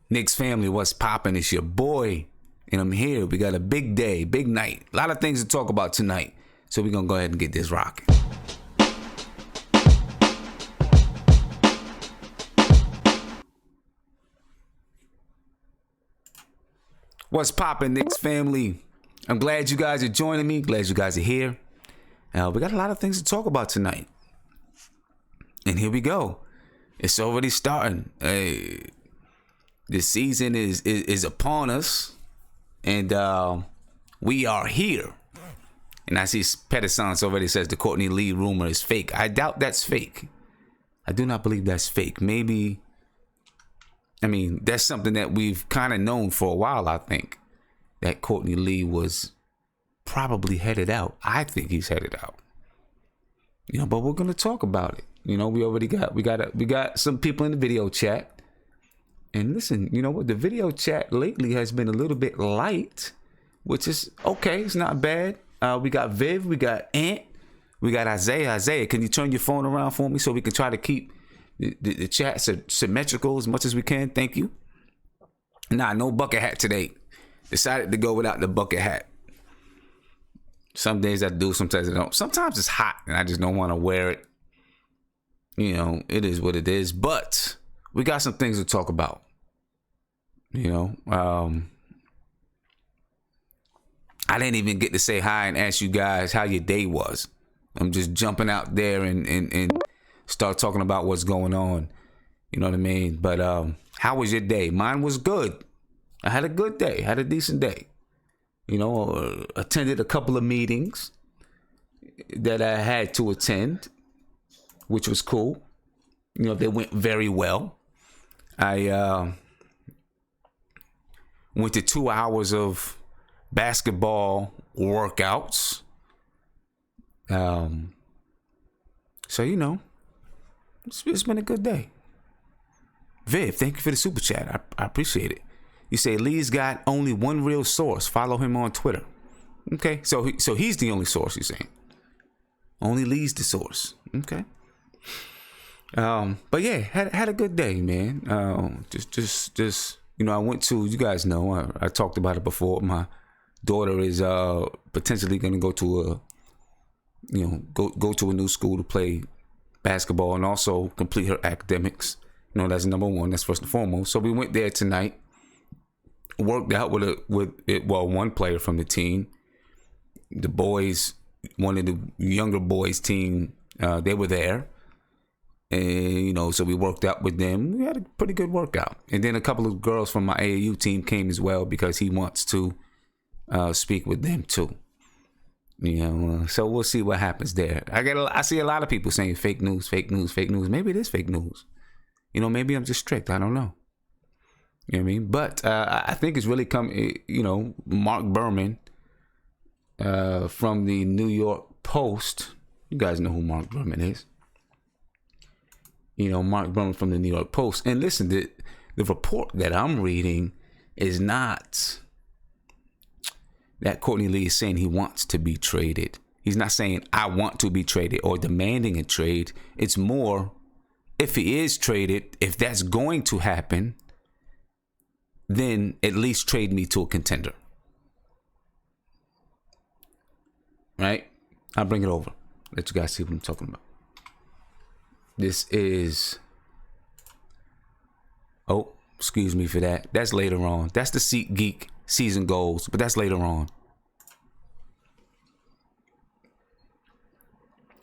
Knicks family, what's poppin'? It's your boy, and I'm here. We got a big day, big night. A lot of things to talk about tonight. So we're going to go ahead and get this rocking. What's poppin', Knicks family? I'm glad you guys are joining me. Glad you guys are here. We got a lot of things to talk about tonight. And here we go. It's already starting. This season is upon us. And we are here. And I see Pedersen already says the Courtney Lee rumor is fake. I doubt that's fake. I do not believe that's fake. Maybe, that's something that we've kind of known for a while, I think. That Courtney Lee was probably headed out. I think he's headed out. But we're gonna talk about it. We got some people in the video chat. And listen, you know what? The video chat lately has been a little bit light, which is okay. It's not bad. We got Viv, we got Ant, we got Isaiah. Isaiah, can you turn your phone around for me so we can try to keep the chat symmetrical as much as we can? Thank you. Nah, no bucket hat today. Decided to go without the bucket hat. Some days I do, sometimes I don't. Sometimes it's hot and I just don't want to wear it. It is what it is. But we got some things to talk about. I didn't even get to say hi and ask you guys how your day was. I'm just jumping out there and start talking about what's going on. You know what I mean? But how was your day? Mine was good. I had a good day. Had a decent day. Attended a couple of meetings that I had to attend, which was cool. They went very well. I went to 2 hours of basketball workouts. So it's been a good day. Viv, thank you for the super chat. I appreciate it. You say Lee's got only one real source. Follow him on Twitter. Okay, so he's the only source. You're saying only Lee's the source. Okay. But yeah, had a good day, man. Just I went to, you guys know, I talked about it before. My daughter is potentially gonna go to go to a new school to play basketball and also complete her academics. That's number one. That's first and foremost. So we went there tonight. Worked out with one player from the team. The boys, one of the younger boys' team, they were there. And, so we worked out with them. We had a pretty good workout. And then a couple of girls from my AAU team came as well because he wants to speak with them too. So we'll see what happens there. I see a lot of people saying fake news, fake news, fake news. Maybe it is fake news. Maybe I'm just strict. I don't know. You know what I mean? But I think it's really come, Mark Berman from the New York Post. You guys know who Mark Berman is. Mark Berman from the New York Post. And listen, the report that I'm reading is not that Courtney Lee is saying he wants to be traded. He's not saying I want to be traded or demanding a trade. It's more, if he is traded, if that's going to happen, then at least trade me to a contender. Right? I'll bring it over. Let you guys see what I'm talking about. This is... Oh, excuse me for that. That's later on. That's the SeatGeek season goals, but that's later on.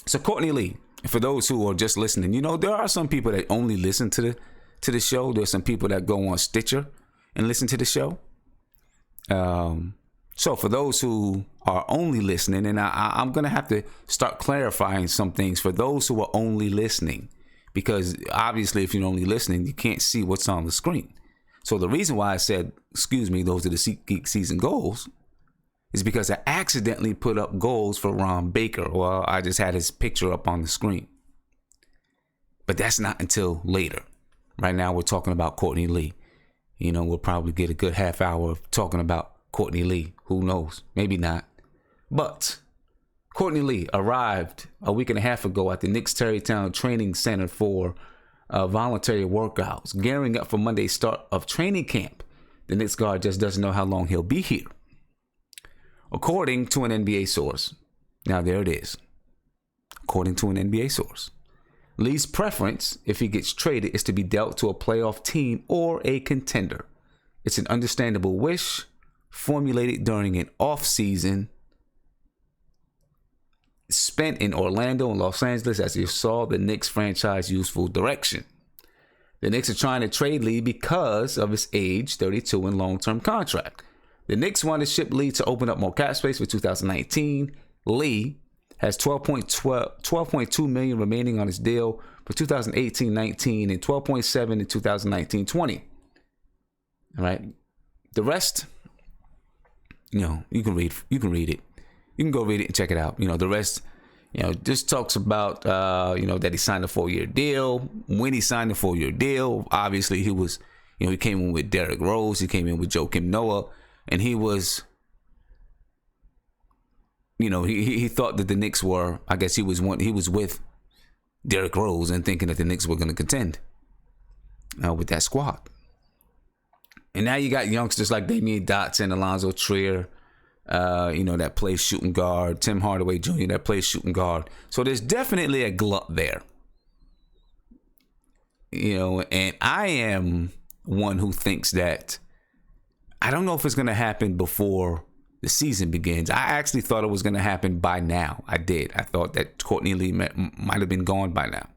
So Courtney Lee, for those who are just listening, there are some people that only listen to the show. There's some people that go on Stitcher and listen to the show. So for those who are only listening, and I'm going to have to start clarifying some things for those who are only listening, because obviously if you're only listening, you can't see what's on the screen. So the reason why I said, excuse me, those are the SeatGeek season goals is because I accidentally put up goals for Ron Baker. Well, I just had his picture up on the screen. But that's not until later. Right now we're talking about Courtney Lee. We'll probably get a good half hour of talking about Courtney Lee. Who knows? Maybe not. But Courtney Lee arrived a week and a half ago at the Knicks Tarrytown Training Center for voluntary workouts, gearing up for Monday's start of training camp. The Knicks guard just doesn't know how long he'll be here, according to an NBA source. Now, there it is. According to an NBA source. Lee's preference, if he gets traded, is to be dealt to a playoff team or a contender. It's an understandable wish formulated during an offseason spent in Orlando and Los Angeles as he saw the Knicks franchise useful direction. The Knicks are trying to trade Lee because of his age, 32, and long-term contract. The Knicks want to ship Lee to open up more cap space for 2019. Lee has $12.2 million remaining on his deal for 2018-19 and $12.7 in 2019-20. All right. The rest, you can read it. You can go read it and check it out. The rest, just talks about, that he signed a 4-year deal. When he signed the 4-year deal, obviously he was, he came in with Derrick Rose. He came in with Joakim Noah. And he was, he thought that the Knicks were, I guess he was with Derrick Rose and thinking that the Knicks were going to contend with that squad. And now you got youngsters like Damian Dotson, Alonzo Trier, that plays shooting guard, Tim Hardaway Jr. that plays shooting guard. So there's definitely a glut there. And I am one who thinks that I don't know if it's going to happen before the season begins. I actually thought it was going to happen by now. I did. I thought that Courtney Lee might have been gone by now.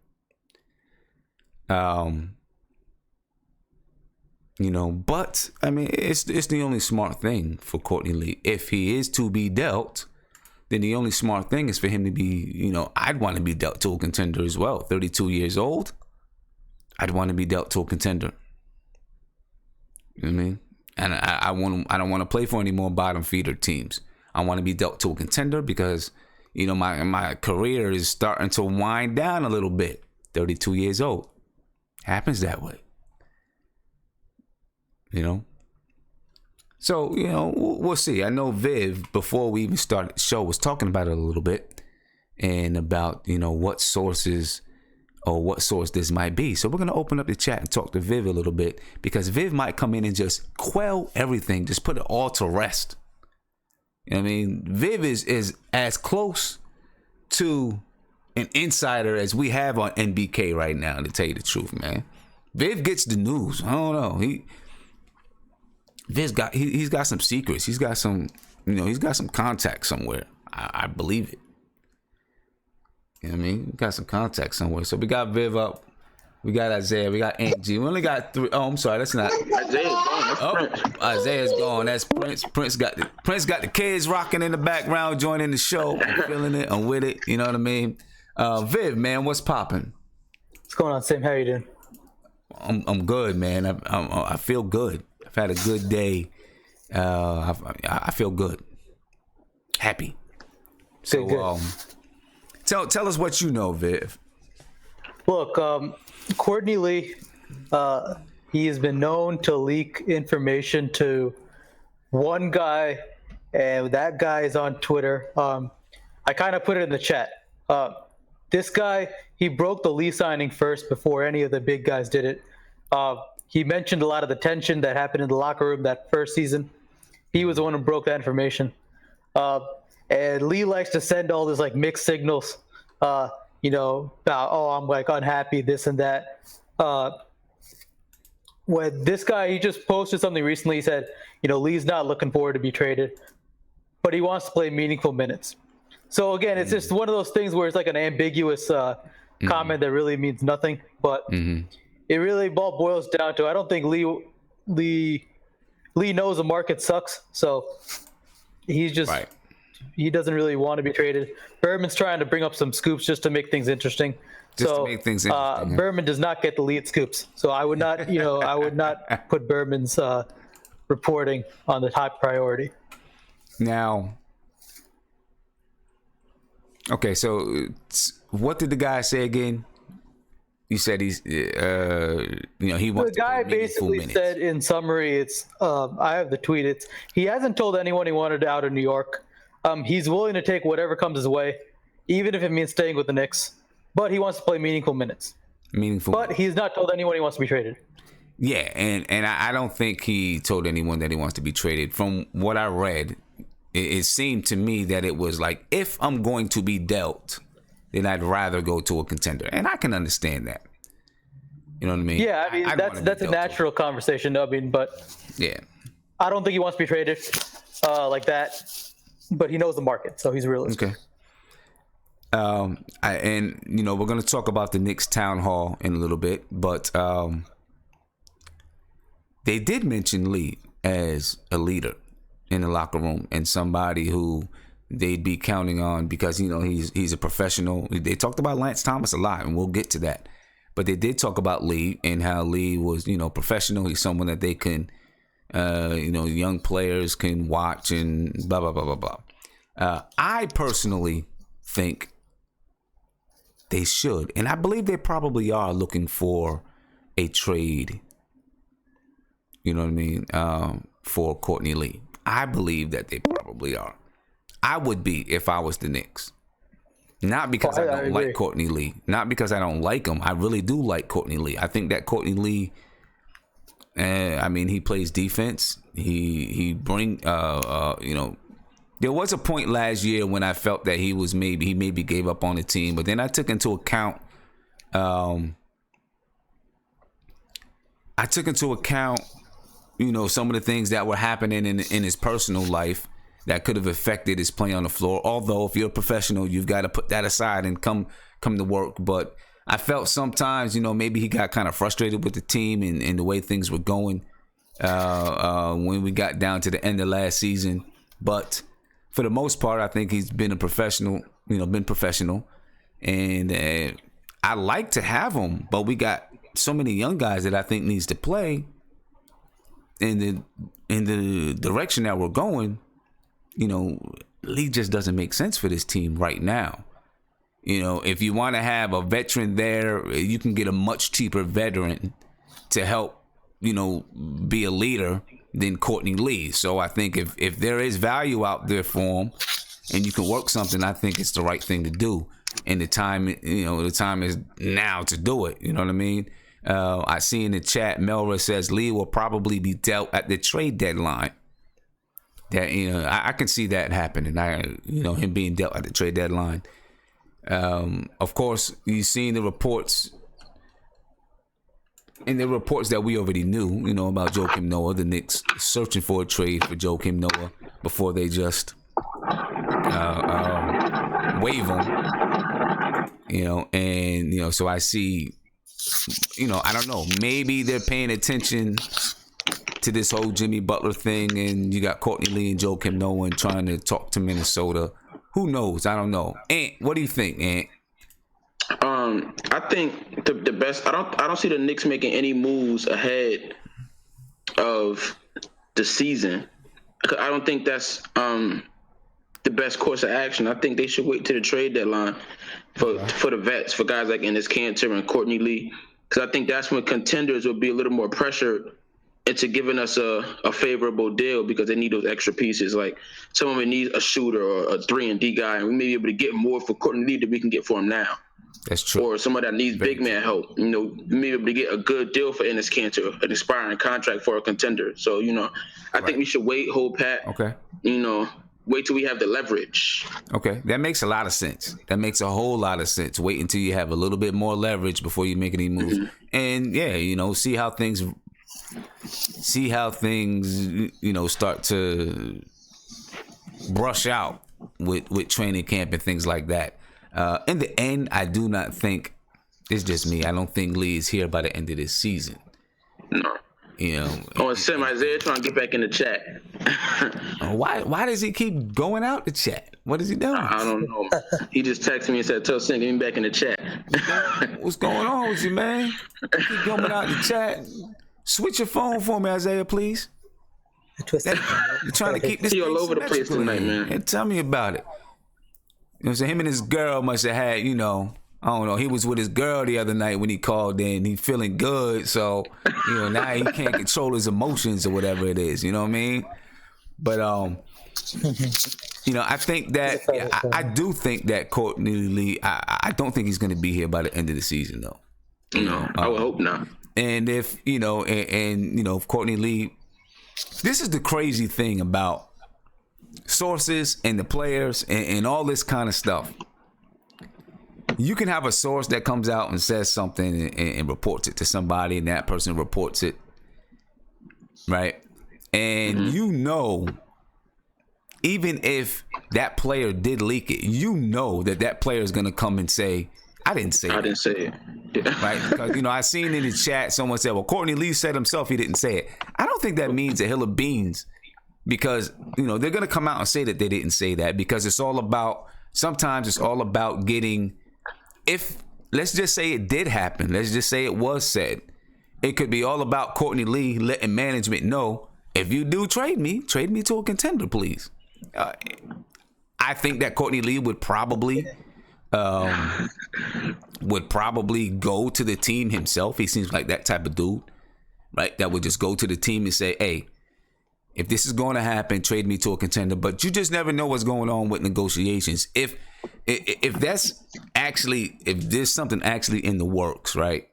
But I mean, it's the only smart thing for Courtney Lee. If he is to be dealt, then the only smart thing is for him to be, I'd want to be dealt to a contender as well. 32 years old, I'd want to be dealt to a contender. You know what I mean? And I don't want to play for any more bottom feeder teams. I want to be dealt to a contender because, my career is starting to wind down a little bit. 32 years old. Happens that way. So, we'll see. I know Viv, before we even started the show, was talking about it a little bit and about, what sources or what source this might be. So we're going to open up the chat and talk to Viv a little bit because Viv might come in and just quell everything, just put it all to rest. You know what I mean? Viv is as close to an insider as we have on NBK right now, to tell you the truth, man. Viv gets the news. I don't know. He's got some secrets. He's got some, he's got some contacts somewhere. I believe it. You know what I mean? We got some contacts somewhere. So we got Viv up. We got Isaiah. We got Angie. We only got 3. Oh, I'm sorry. That's not. Isaiah's gone. That's Prince. Isaiah's gone. That's Prince. Prince got the kids rocking in the background, joining the show. I'm feeling it. I'm with it. You know what I mean? Viv, man, what's popping? What's going on, Sam? How you doing? I'm good, man. I feel good. I've had a good day. I feel good. Happy. So, good. Tell us what you know, Viv. Look, Courtney Lee, he has been known to leak information to one guy, and that guy is on Twitter. I kind of put it in the chat. This guy, he broke the Lee signing first before any of the big guys did it. He mentioned a lot of the tension that happened in the locker room that first season. He was the one who broke that information. And Lee likes to send all this mixed signals, about, I'm unhappy, this and that. When this guy, he just posted something recently. He said, Lee's not looking forward to be traded, but he wants to play meaningful minutes. So again, it's just one of those things where it's like an ambiguous comment that really means nothing. But it really all boils down to, I don't think Lee knows the market sucks. So he's just, he doesn't really want to be traded. Berman's trying to bring up some scoops just to make things interesting. Berman does not get the lead scoops. So I would not, I would not put Berman's reporting on the top priority. Now, okay, so what did the guy say again? You said he's, he wants. The guy basically said, in summary, it's. I have the tweet. It's he hasn't told anyone he wanted out of New York. He's willing to take whatever comes his way, even if it means staying with the Knicks. But he wants to play meaningful minutes. Meaningful. But he's not told anyone he wants to be traded. Yeah, and I don't think he told anyone that he wants to be traded. From what I read, it seemed to me that it was like, if I'm going to be dealt, then I'd rather go to a contender. And I can understand that. You know what I mean? Yeah, I mean, that's a natural conversation. I mean, but yeah, I don't think he wants to be traded like that. But he knows the market, so he's realistic. Okay. And you know, we're gonna talk about the Knicks Town Hall in a little bit, but they did mention Lee as a leader in the locker room and somebody who they'd be counting on because, you know, he's a professional. They talked about Lance Thomas a lot, and we'll get to that. But they did talk about Lee and how Lee was, you know, professional. He's someone that they can, you know, young players can watch and blah, blah, blah, blah, blah. I personally think they should, and I believe they probably are looking for a trade, you know what I mean, for Courtney Lee. I believe that they probably are. I would be if I was the Knicks. Not because I don't like Courtney Lee. Not because I don't like him. I really do like Courtney Lee. I think that Courtney Lee, I mean, he plays defense. He bring, you know, there was a point last year when I felt that he maybe gave up on the team, but then I took into account, you know, some of the things that were happening in his personal life that could have affected his play on the floor. Although if you're a professional, you've got to put that aside and come to work. But I felt sometimes, you know, maybe he got kind of frustrated with the team and the way things were going when we got down to the end of last season. But for the most part, I think he's been a professional, you know, and I like to have him, but we got so many young guys that I think needs to play in the direction that we're going. You know, Lee just doesn't make sense for this team right now. You know, if you want to have a veteran there, you can get a much cheaper veteran to help, you know, be a leader than Courtney Lee. So I think if there is value out there for him and you can work something, I think it's the right thing to do. And the time is now to do it. You know what I mean? I see in the chat, Melra says Lee will probably be dealt at the trade deadline. That, you know, I can see that happening. Him being dealt at the trade deadline. Of course, you've seen the reports. And the reports that we already knew, you know, about Joakim Noah, the Knicks searching for a trade for Joakim Noah before they just waive him. You know, and, you know, so I see, you know, I don't know, maybe they're paying attention to this whole Jimmy Butler thing, and you got Courtney Lee and Joakim Noah trying to talk to Minnesota. Who knows? I don't know. Ant, what do you think, Ant? I think the best. I don't see the Knicks making any moves ahead of the season. I don't think that's the best course of action. I think they should wait to the trade deadline for the vets, for guys like Enes Kanter and Courtney Lee, because I think that's when contenders will be a little more pressured into giving us a favorable deal, because they need those extra pieces. Like someone needs a shooter or a 3-and-D guy, and we may be able to get more for Courtney Lee than we can get for him now. That's true. Or somebody that needs big man help. You know, we may be able to get a good deal for Enes Kanter, an expiring contract for a contender. So, you know, I think we should wait, hold pat. Okay. You know, wait till we have the leverage. Okay, that makes a lot of sense. That makes a whole lot of sense. Wait until you have a little bit more leverage before you make any moves. Mm-hmm. And yeah, you know, see how things, you know, start to brush out with training camp and things like that. In the end, I do not think, it's just me, I don't think Lee is here by the end of this season. No. You know. Oh, and Sam Isaiah trying to get back in the chat. Why does he keep going out the chat? What is he doing? I don't know. He just texted me and said, "Tell Sam, get me back in the chat." What's going on with you, man? Keep going out the chat. Switch your phone for me, Isaiah, please. You're trying to keep this thing all over the place tonight, man. And tell me about it. You know what I'm saying? Him and his girl must have had, you know, I don't know. He was with his girl the other night when he called in. He feeling good, so, you know, now he can't control his emotions or whatever it is. You know what I mean? But you know, I think that I do think that Courtney Lee. I don't think he's going to be here by the end of the season, though. No, I would hope not. And if if Courtney Lee, this is the crazy thing about sources and the players and all this kind of stuff. You can have a source that comes out and says something and reports it to somebody, and that person reports it, right? And even if that player did leak it, that player is going to come and say, I didn't say it. Yeah. Right? Because, I seen in the chat someone said, well, Courtney Lee said himself he didn't say it. I don't think that means a hill of beans, because, they're going to come out and say that they didn't say that, because sometimes it's all about getting, let's just say it did happen. Let's just say it was said. It could be all about Courtney Lee letting management know, if you do trade me to a contender, please. I think that Courtney Lee would probably go to the team himself. He seems like that type of dude, right? That would just go to the team and say, hey, if this is going to happen, trade me to a contender. But you just never know what's going on with negotiations. If there's something actually in the works, right?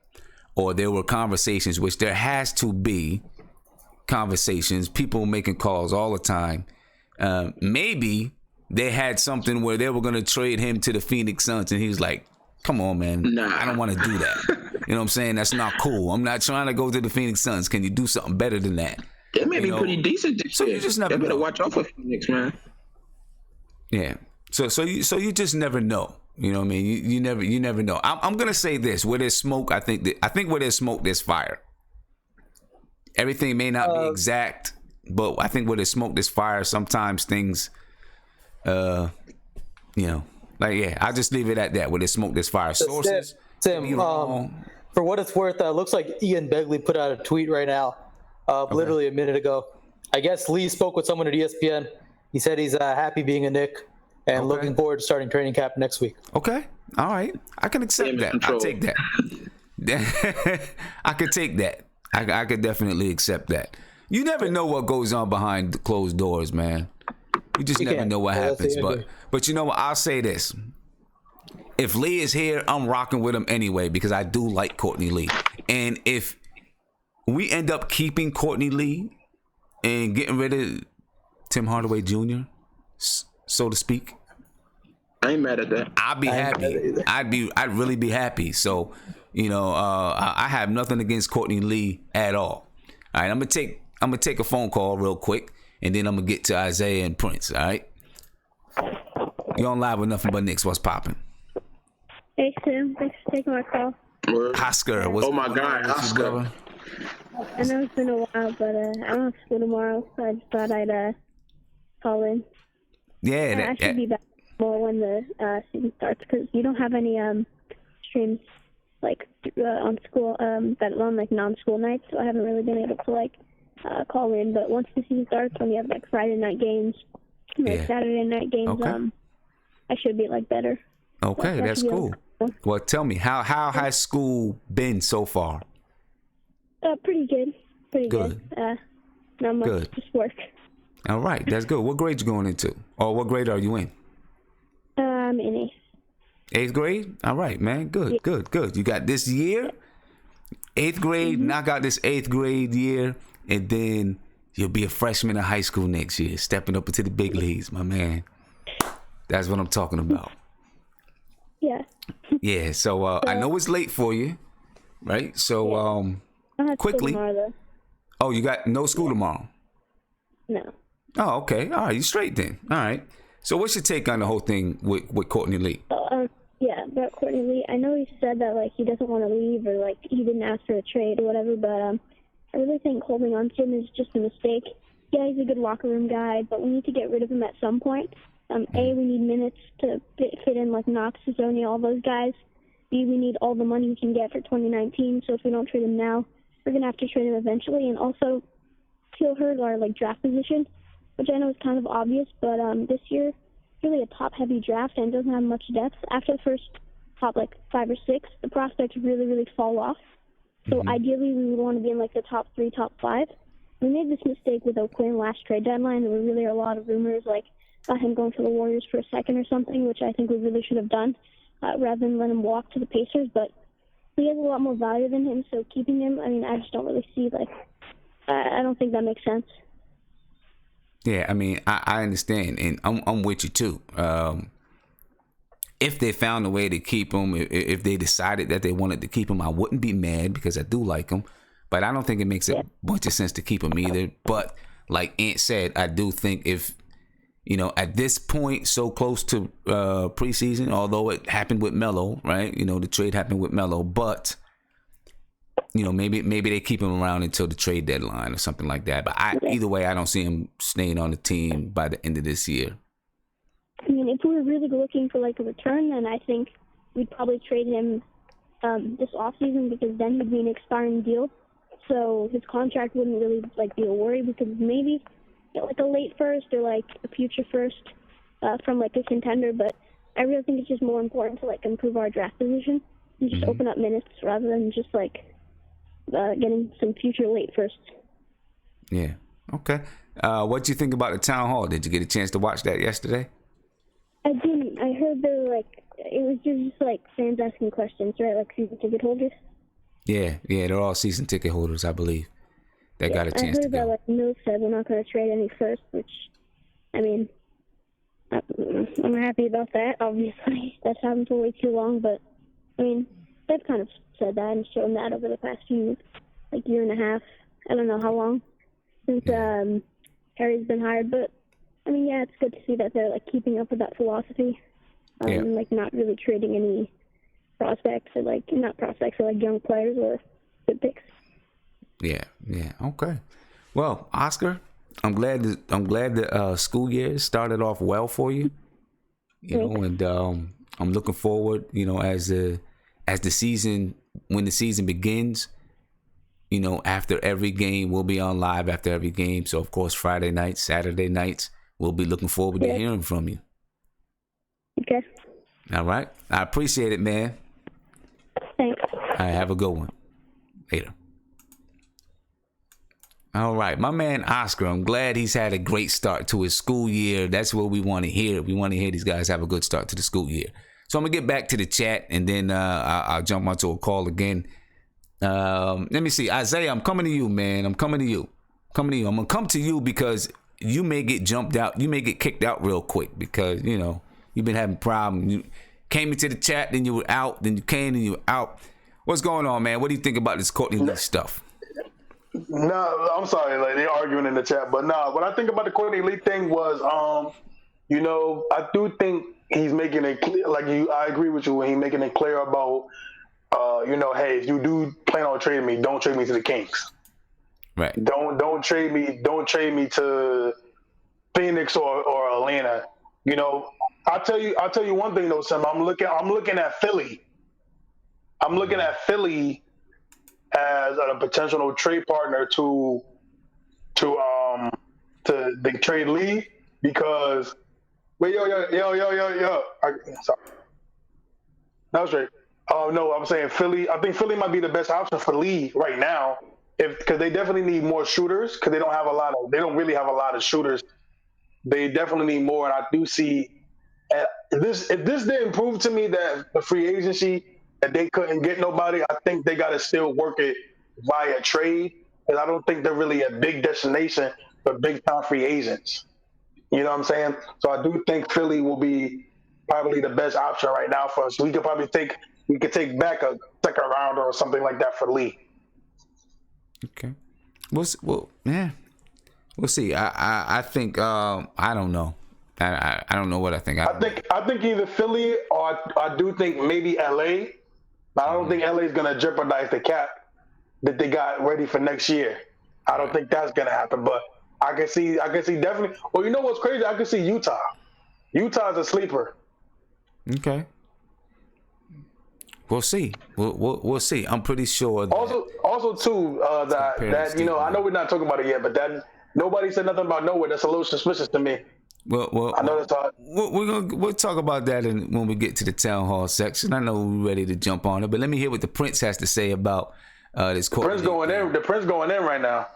Or there were conversations, which there has to be conversations, people making calls all the time. Maybe they had something where they were going to trade him to the Phoenix Suns, and he was like, come on, man, nah. I don't want to do that. You know what I'm saying? That's not cool. I'm not trying to go to the Phoenix Suns. Can you do something better than that? They may be pretty decent this year. You just never better watch out for Phoenix, man. Yeah. So you just never know. You know what I mean? You never know. I'm gonna say this: where there's smoke, I think where there's smoke, there's fire. Everything may not be exact, but I think where there's smoke, there's fire. Sometimes things, I'll just leave it at that. Where there's smoke, there's fire. Sources. Tim, for what it's worth, looks like Ian Begley put out a tweet right now, literally a minute ago. I guess Lee spoke with someone at ESPN. He said he's happy being a Knick and looking forward to starting training camp next week. Okay, all right, I can accept that. I'll take that. I could take that. I could definitely accept that. You never know what goes on behind the closed doors, man. You just never know what happens. But you know what? I'll say this. If Lee is here, I'm rocking with him anyway, because I do like Courtney Lee. And if we end up keeping Courtney Lee and getting rid of Tim Hardaway Jr., so to speak, I ain't mad at that. I'd be happy. I'd really be happy. So, I have nothing against Courtney Lee at all. All right, I'm gonna take a phone call real quick, and then I'm gonna get to Isaiah and Prince. All right, you on live with Nothing But Knicks. What's popping? Hey Tim, thanks for taking my call. Oscar, what's my God, Oscar. I know it's been a while, but I'm off school tomorrow, so I just thought I'd call in. Yeah, I should be back more when the season starts, because you don't have any streams on school that on non-school nights, so I haven't really been able to call in. But once the season starts, when you have Friday night games, Saturday night games, I should be better. Okay, that's cool. Well, tell me, how has school been so far? Pretty good. Pretty good. Not much, good. Just work. All right, that's good. What grade you going into? Or what grade are you in? I'm in 8th. 8th grade? All right, man. Good, yeah. Good. You got this year, 8th grade, knock out this 8th grade year, and then you'll be a freshman in high school next year, stepping up into the big leagues, my man. That's what I'm talking about. Yeah. Yeah, so I know it's late for you, right? So I'll have quickly. School tomorrow, though. Oh, you got no school tomorrow? No. Oh, okay. All right, you straight then. All right. So what's your take on the whole thing with Courtney Lee? Yeah, about Courtney Lee. I know he said that he doesn't want to leave, or he didn't ask for a trade or whatever, but I really think holding on to him is just a mistake. Yeah, he's a good locker room guy, but we need to get rid of him at some point. A, we need minutes to fit in Knox, Zoni, all those guys. B, we need all the money we can get for 2019, so if we don't trade him now, we're going to have to trade him eventually. And also, he'll hurt our draft position, which I know is kind of obvious, but this year, really a top-heavy draft and doesn't have much depth. After the first top 5 or 6, the prospects really, really fall off. So ideally, we would want to be in the top 3, top 5. We made this mistake with O'Quinn last trade deadline. There were really a lot of rumors about him going to the Warriors for a second or something, which I think we really should have done rather than let him walk to the Pacers. But he has a lot more value than him. So keeping him, I mean, I just don't really see I don't think that makes sense. Yeah, I mean, I understand, and I'm with you too. If they found a way to keep him, if they decided that they wanted to keep him, I wouldn't be mad because I do like him. But I don't think it makes a bunch of sense to keep him either. But like Ant said, I do think if, at this point, so close to preseason, although it happened with Melo, right? The trade happened with Melo, but maybe they keep him around until the trade deadline or something like that. But either way, I don't see him staying on the team by the end of this year. I mean, if we were really looking for a return, then I think we'd probably trade him this offseason because then he'd be an expiring deal. So his contract wouldn't really be a worry because maybe a late first or a future first from a contender. But I really think it's just more important to improve our draft position and just open up minutes rather than just getting some future late firsts. Yeah. Okay. What do you think about the town hall? Did you get a chance to watch that yesterday? I didn't. I heard they were it was just fans asking questions, right? Season ticket holders. Yeah, they're all season ticket holders, I believe. They got a chance to go. I heard that Mills said we're not going to trade any first, which, I mean, I'm happy about that. Obviously, that's happened for way too long, but I mean, they've kind of said that and shown that over the past few, year and a half. I don't know how long since Harry's been hired, but I mean, yeah, it's good to see that they're keeping up with that philosophy. Not really trading any prospects or not prospects or young players or good picks. Yeah. Okay. Well, Oscar, I'm glad the school year started off well for you. And I'm looking forward, as the season, when the season begins, after every game, we'll be on live after every game. So of course, Friday nights, Saturday nights, we'll be looking forward to hearing from you. Okay. All right. I appreciate it, man. Thanks. All right, have a good one. Later. All right, my man Oscar, I'm glad he's had a great start to his school year. That's what we want to hear. We want to hear these guys have a good start to the school year. So I'm going to get back to the chat, and then I'll jump onto a call again. Let me see. Isaiah, I'm coming to you, man. I'm coming to you. I'm going to come to you because you may get jumped out. You may get kicked out real quick because, you've been having problems. You came into the chat, then you were out, then you came and you were out. What's going on, man? What do you think about this Courtney Lee stuff? No, I'm sorry, they're arguing in the chat, but no, what I think about the Courtney Lee thing was, I do think he's making it clear, I agree with you when he's making it clear about, hey, if you do plan on trading me, don't trade me to the Kings. Right. Don't trade me to Phoenix or Atlanta. I'll tell you one thing though, Sam. I'm looking at Philly. I'm looking at Philly as a potential trade partner to the trade Lee because sorry. That was right. Oh no, I'm saying Philly. I think Philly might be the best option for Lee right now, because they definitely need more shooters because they don't really have a lot of shooters. They definitely need more, and I do see if this didn't prove to me that the free agency that they couldn't get nobody, I think they got to still work it via trade because I don't think they're really a big destination for big time free agents. You know what I'm saying? So I do think Philly will be probably the best option right now for us. We could take back a second rounder or something like that for Lee. Okay. We'll see. I think I don't know. I don't know what I think. I think either Philly or I do think maybe LA. But I don't think LA is gonna jeopardize the cap that they got ready for next year. I don't think that's gonna happen. But I can see definitely. Well, you know what's crazy? I can see Utah. Utah's a sleeper. Okay. We'll see. We'll see. I'm pretty sure. That also too that I know we're not talking about it yet, but that nobody said nothing about nowhere. That's a little suspicious to me. Well, I know that's all. We'll talk about that when we get to the town hall section. I know we're ready to jump on it, but let me hear what the Prince has to say about this. The Prince going in right now.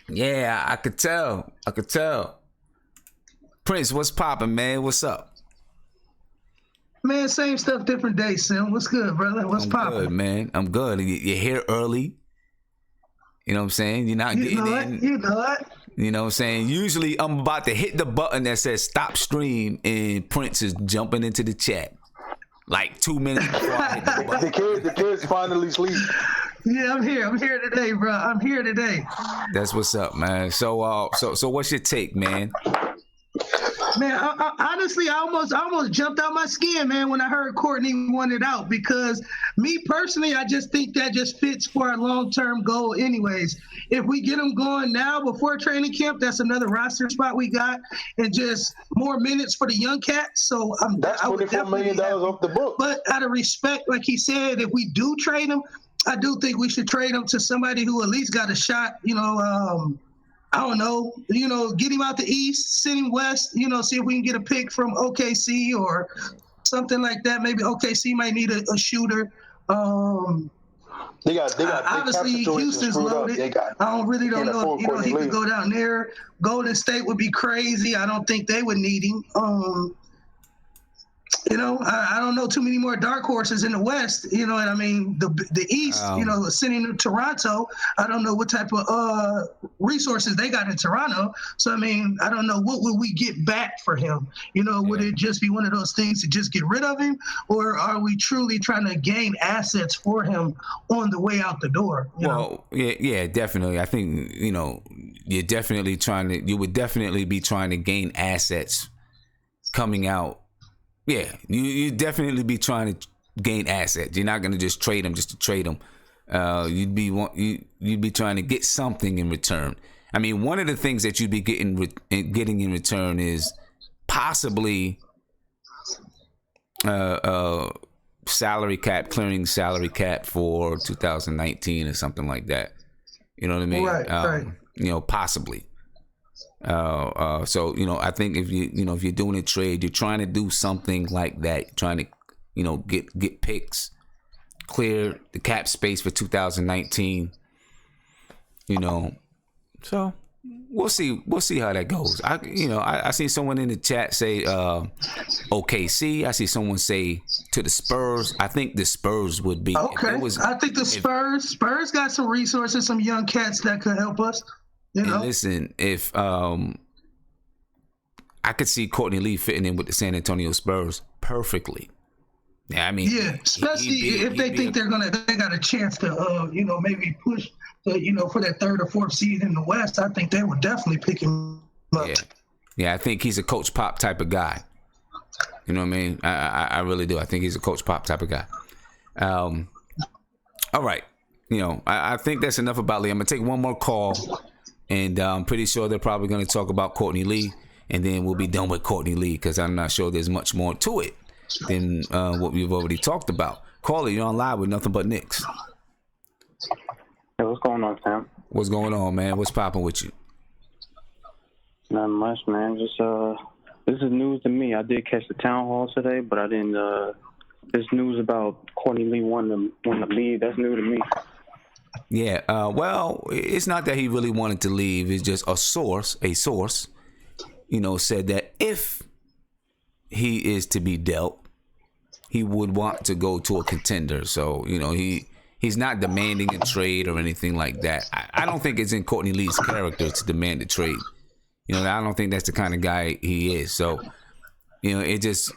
Yeah, I could tell. Prince, what's popping, man? What's up? Man, same stuff, different day, Sim. What's good, brother? What's I'm poppin'? good, man. I'm good. You're here early. You know what I'm saying? You're not getting in. You know it. You know what I'm saying? Usually I'm about to hit the button that says stop stream and Prince is jumping into the chat. Like 2 minutes before I hit the button. The kids finally sleep. Yeah, I'm here. I'm here today, bro. I'm here today. That's what's up, man. So what's your take, man? Man, I honestly, I almost jumped out my skin, man, when I heard Courtney wanted out, because me personally, I just think that just fits for our long-term goal anyways. If we get him going now before training camp, that's another roster spot we got, and just more minutes for the young cats. So That's $24 million off the book. But out of respect, like he said, if we do trade him, I do think we should trade him to somebody who at least got a shot, I don't know, get him out the East, send him West, see if we can get a pick from OKC or something like that. Maybe OKC might need a shooter. They got obviously Houston's loaded. I don't know if he could go down there. Golden State would be crazy. I don't think they would need him. I don't know too many more dark horses in the West. You know what I mean? The East, sending to Toronto, I don't know what type of resources they got in Toronto. So, I mean, I don't know what would we get back for him. Would it just be one of those things to just get rid of him? Or are we truly trying to gain assets for him on the way out the door? Yeah, definitely. I think, you would definitely be trying to gain assets coming out. Yeah, you definitely be trying to gain assets. You're not gonna just trade them just to trade them. You'd be trying to get something in return. I mean, one of the things that you'd be getting in return is possibly salary cap, clearing salary cap for 2019 or something like that. You know what I mean? Right. Possibly. So I think if you're doing a trade, you're trying to do something like that. You're trying to get picks, clear the cap space for 2019. So we'll see how that goes. I see someone in the chat say OKC. I see someone say to the Spurs. I think the Spurs would be okay. I think the Spurs got some resources, some young cats that could help us. And listen, if I could see Courtney Lee fitting in with the San Antonio Spurs perfectly. Yeah, I mean, especially if they think they got a chance to, maybe push, for that third or fourth seed in the West. I think they would definitely pick him up. Yeah, I think he's a Coach Pop type of guy. You know what I mean? I really do. I think he's a Coach Pop type of guy. All right, I think that's enough about Lee. I'm gonna take one more call. And I'm pretty sure they're probably going to talk about Courtney Lee, and then we'll be done with Courtney Lee because I'm not sure there's much more to it than what we've already talked about. Caller, you're on live with Nothing But Knicks. Hey, what's going on, Sam? What's going on, man? What's popping with you? Not much, man. Just this is news to me. I did catch the town hall today, but I didn't. This news about Courtney Lee wanting to leave. That's new to me. Yeah, well, it's not that he really wanted to leave. It's just a source, said that if he is to be dealt, he would want to go to a contender. So, he's not demanding a trade or anything like that. I don't think it's in Courtney Lee's character to demand a trade. I don't think that's the kind of guy he is. So, it just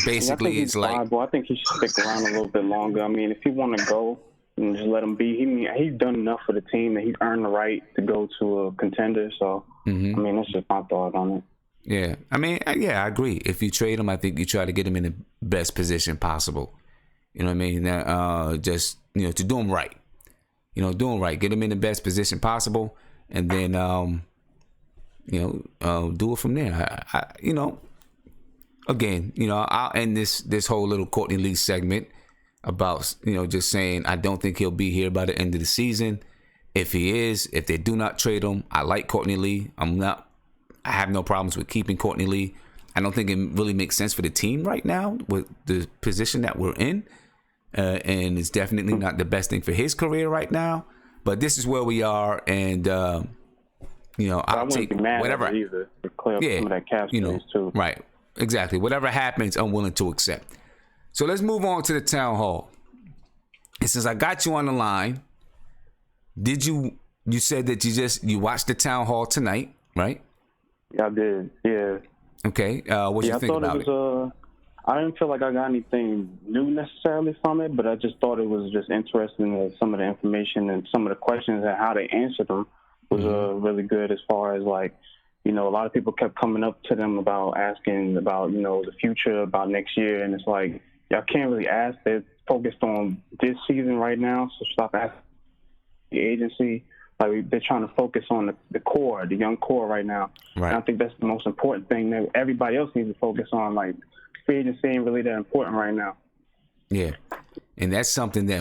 basically it's like. Viable. I think he should stick around a little bit longer. I mean, if he want to go, and just let him be. He's done enough for the team that he's earned the right to go to a contender. So, I mean, that's just my thought on it. Yeah. I mean, I agree. If you trade him, I think you try to get him in the best position possible. You know what I mean? Just, to do him right. Do him right. Get him in the best position possible. And then, do it from there. Again, I'll end this whole little Courtney Lee segment about, just saying I don't think he'll be here by the end of the season. If they do not trade him, I like Courtney Lee. I have no problems with keeping Courtney Lee. I don't think it really makes sense for the team right now with the position that we're in. And it's definitely not the best thing for his career right now. But this is where we are. And, I'll take whatever. Either to clear up some of that cap space too. Right. exactly. Whatever happens, I'm willing to accept. So let's move on to the town hall. And since I got you on the line, you said that you watched the town hall tonight, right? Yeah, I did. Yeah. Okay. What you think about it? I didn't feel like I got anything new necessarily from it, but I just thought it was just interesting that some of the information and some of the questions and how they answered them was really good as far as like, a lot of people kept coming up to them about asking about, the future, about next year. And it's like, y'all can't really ask. They're focused on this season right now. So stop asking the agency. Like they're trying to focus on the core, the young core right now. Right. And I think that's the most important thing that everybody else needs to focus on. Like free agency ain't really that important right now. Yeah. And that's something that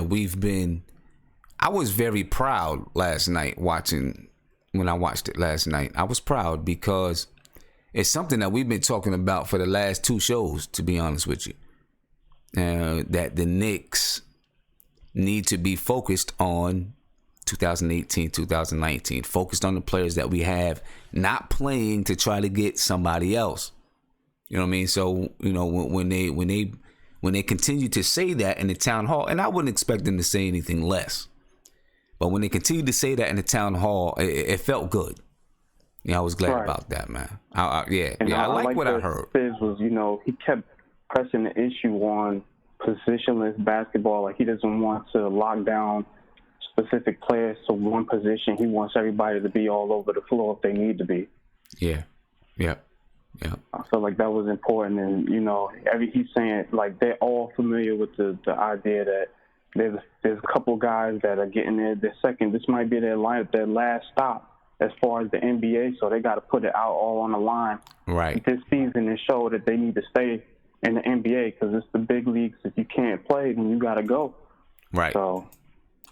I was very proud last night when I watched it last night. I was proud because it's something that we've been talking about for the last 2 shows, to be honest with you. That the Knicks need to be focused on 2018, 2019, focused on the players that we have, not playing to try to get somebody else. You know what I mean? So, when they continue to say that in the town hall, and I wouldn't expect them to say anything less, but when they continue to say that in the town hall, it felt good. I was glad about that, man. I like what I heard. Fizz was, he kept pressing the issue on positionless basketball. Like he doesn't want to lock down specific players to one position. He wants everybody to be all over the floor if they need to be. Yeah. I feel like that was important, and he's saying like they're all familiar with the idea that there's a couple guys that are getting their second. This might be their last stop as far as the NBA, so they got to put it out all on the line. Right. This season and show that they need to stay in the NBA because it's the big leagues. If you can't play, then you got to go. Right. So.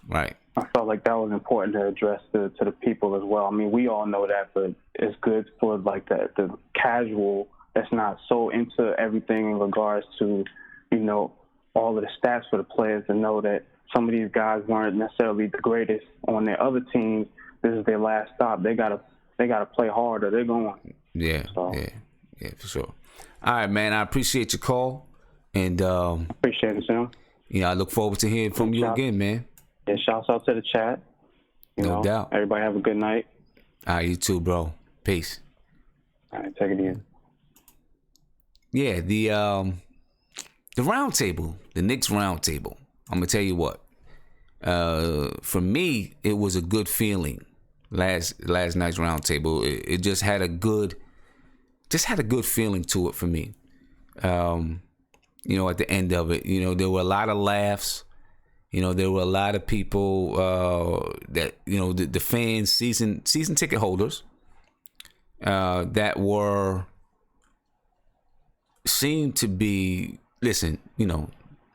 Right. I felt like that was important to address to the people as well. I mean, we all know that, but it's good for like the casual that's not so into everything in regards to, all of the stats for the players to know that some of these guys weren't necessarily the greatest on their other teams. This is their last stop. They gotta play hard or they're going. Yeah. So. Yeah, for sure. All right, man. I appreciate your call, and appreciate it, Sam. I look forward to hearing from you again, man. Yeah, shouts out to the chat. No doubt. Everybody have a good night. All right, you too, bro. Peace. All right, take it easy. Yeah, the round table, the Knicks round table. I'm gonna tell you what. For me, it was a good feeling. Last night's round table, it just had a good feeling to it for me. At the end of it, there were a lot of laughs. There were a lot of people that, the fans, season ticket holders that seemed to be,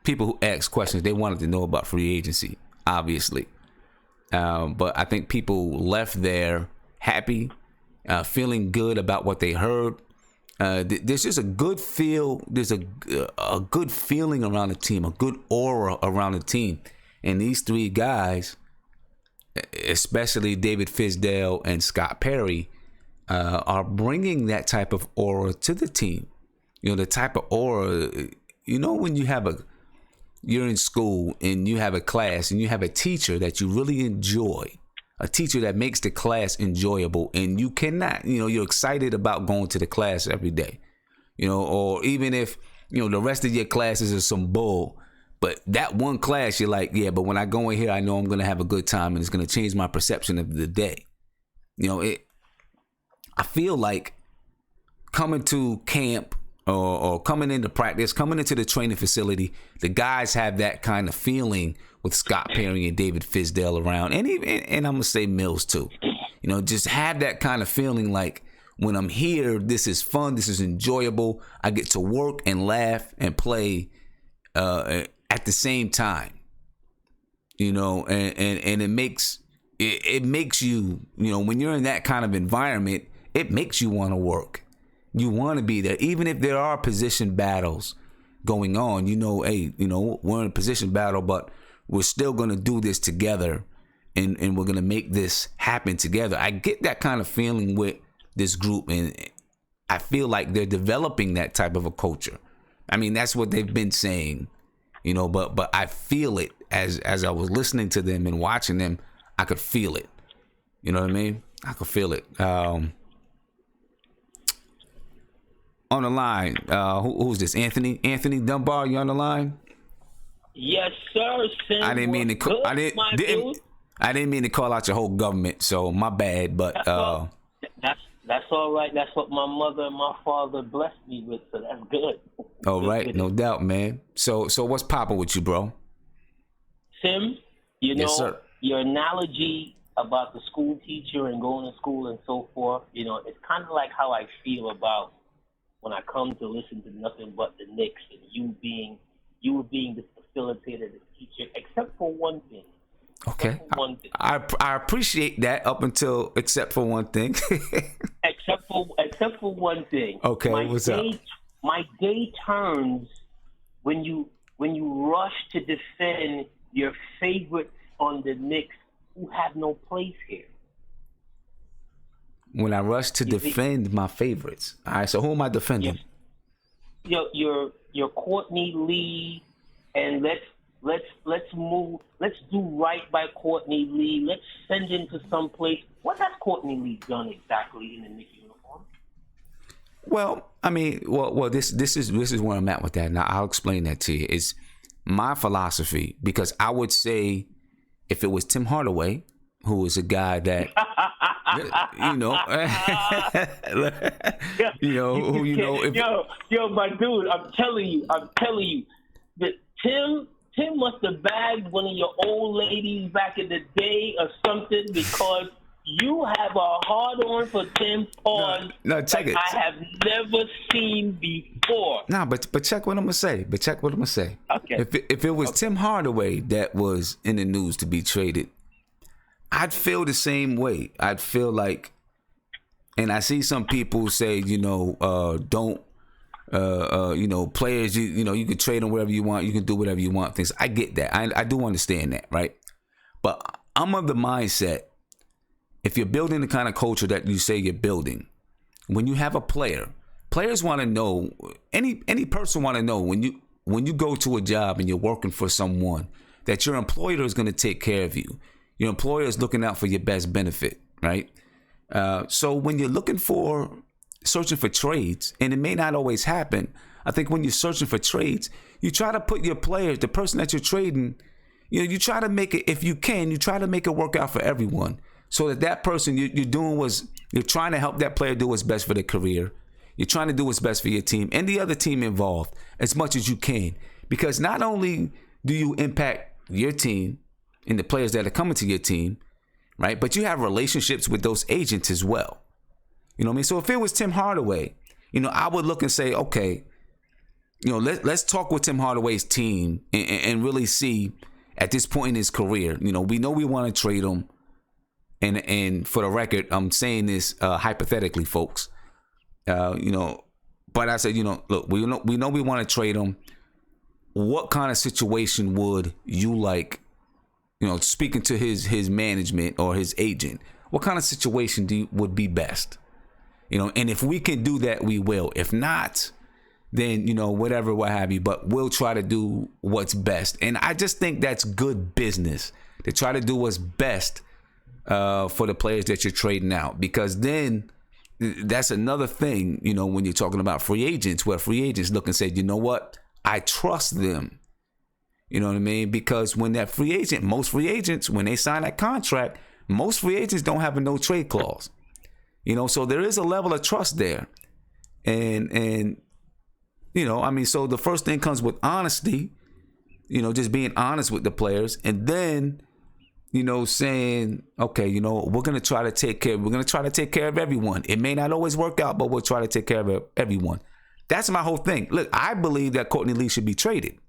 people who asked questions. They wanted to know about free agency, obviously. But I think people left there happy, feeling good about what they heard. There's just a good feel. There's a good feeling around the team, a good aura around the team. And these 3 guys, especially David Fizdale and Scott Perry, are bringing that type of aura to the team. The type of aura, when you're in school and you have a class and you have a teacher that you really enjoy, a teacher that makes the class enjoyable, and you cannot, you're excited about going to the class every day, or even if, the rest of your classes are some bull, but that one class you're like, yeah, but when I go in here, I know I'm going to have a good time and it's going to change my perception of the day. I feel like coming to camp or coming into practice, coming into the training facility, the guys have that kind of feeling with Scott Perry and David Fizdale around, and I'm gonna say Mills too. Just have that kind of feeling like when I'm here, this is fun, this is enjoyable. I get to work and laugh and play at the same time. And it makes you, when you're in that kind of environment, it makes you want to work. You want to be there, even if there are position battles going on. Hey, we're in a position battle, but we're still going to do this together, and we're going to make this happen together. I get that kind of feeling with this group, and I feel like they're developing that type of a culture. I mean, that's what they've been saying, you know, but I feel it as I was listening to them and watching them. I could feel it. You know what I mean? I could feel it. On the line, who's this? Anthony Dunbar, you on the line? Yes, sir. Sam, I didn't mean to call. I didn't mean to call out your whole government. So my bad. But that's all right. That's what my mother and my father blessed me with. So that's good. All right, no doubt, man. So what's popping with you, bro? Sim, you know, Yes, sir. Your analogy about the school teacher and going to school and so forth, you know, it's kind of like how I feel about when I come to listen to nothing but the Knicks and you being the facilitator, the teacher, except for one thing. Okay. I appreciate that except for one thing. except for one thing. Okay, what's up? My day turns when you rush to defend your favorites on the Knicks who have no place here. When I rush to defend my favorites. All right, so who am I defending? Yes. Your Courtney Lee, and let's do right by Courtney Lee. Let's send him to some place. What has Courtney Lee done exactly in the Knicks uniform? Well, I mean, this is where I'm at with that. Now I'll explain that to you. It's my philosophy, because I would say if it was Tim Hardaway, who is a guy that Yo, my dude, I'm telling you that Tim must have bagged one of your old ladies back in the day or something, because you have a hard on for Tim Paws check it. I have never seen before. No, but check what I'm gonna say. Okay. If it was Tim Hardaway that was in the news to be traded, I'd feel the same way. I'd feel like, and I see some people say, don't, players, you can trade them wherever you want. You can do whatever you want. Things. I get that. I do understand that, right? But I'm of the mindset, if you're building the kind of culture that you say you're building, when you have a player, players want to know, any person want to know when you go to a job and you're working for someone, that your employer is going to take care of you. Your employer is looking out for your best benefit, right? So when you're searching for trades, and it may not always happen, I think when you're searching for trades, you try to put your players, the person that you're trading, you try to make it, if you can, you try to make it work out for everyone. So that person you're trying to help that player do what's best for their career. You're trying to do what's best for your team and the other team involved as much as you can. Because not only do you impact your team and the players that are coming to your team, right? But you have relationships with those agents as well. You know what I mean? So if it was Tim Hardaway, I would look and say, okay, let's talk with Tim Hardaway's team and really see at this point in his career. We know we want to trade him. And for the record, I'm saying this hypothetically, folks. But I said, look, we know we want to trade him. What kind of situation would you like? Speaking to his management or his agent, what kind of situation would be best? And if we can do that, we will. If not, then whatever, what have you. But we'll try to do what's best. And I just think that's good business to try to do what's best for the players that you're trading out, because then that's another thing, when you're talking about free agents, where free agents look and say, you know what, I trust them. You know what I mean? Because when most free agents, when they sign that contract, most free agents don't have a no trade clause. So there is a level of trust there. And so the first thing comes with honesty, just being honest with the players, and then saying, okay, we're going to try to take care of everyone. It may not always work out, but we'll try to take care of everyone. That's my whole thing. Look, I believe that Courtney Lee should be traded.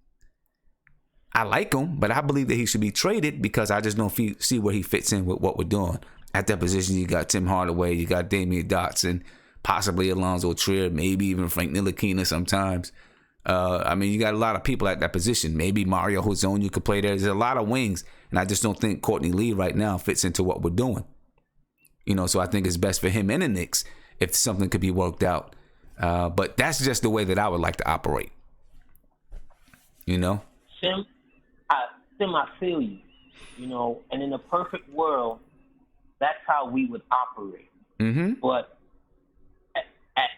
I like him, but I believe that he should be traded because I just don't see where he fits in with what we're doing. At that position, you got Tim Hardaway, you got Damian Dotson, possibly Alonzo Trier, maybe even Frank Ntilikina sometimes. You got a lot of people at that position. Maybe Mario Hezonja could play there. There's a lot of wings, and I just don't think Courtney Lee right now fits into what we're doing. So I think it's best for him and the Knicks if something could be worked out But that's just the way that I would like to operate. You know? Sim, I feel you. You know, and in a perfect world, that's how we would operate. Mm-hmm. But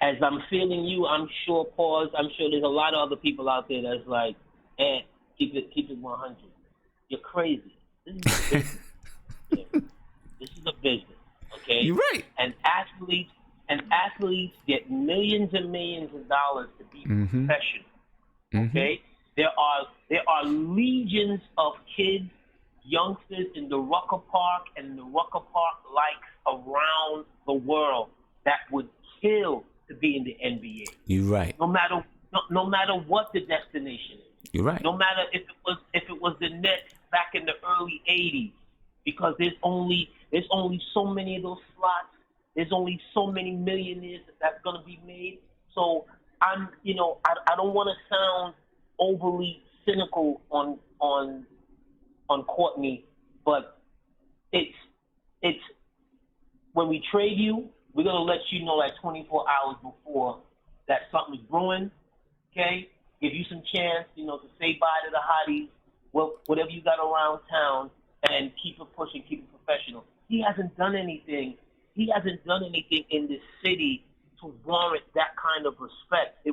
as I'm feeling you, I'm sure there's a lot of other people out there that's like, keep it 100. You're crazy. This is a business. This is a business, okay? You're right. And athletes get millions and millions of dollars to be professional. Okay? There are legions of kids, youngsters in the Rucker Park and the Rucker Park likes around the world that would kill to be in the NBA. You're right. No matter what the destination is. You're right. No matter if it was the Nets back in the early '80s, because there's only so many of those slots. There's only so many millionaires that's gonna be made. So I don't want to sound overly cynical on Courtney, but it's when we trade you, we're gonna let you know like 24 hours before that something's brewing. Okay, give you some chance, to say bye to the hotties, whatever you got around town, and keep it pushing, keep it professional. He hasn't done anything in this city to warrant that kind of respect.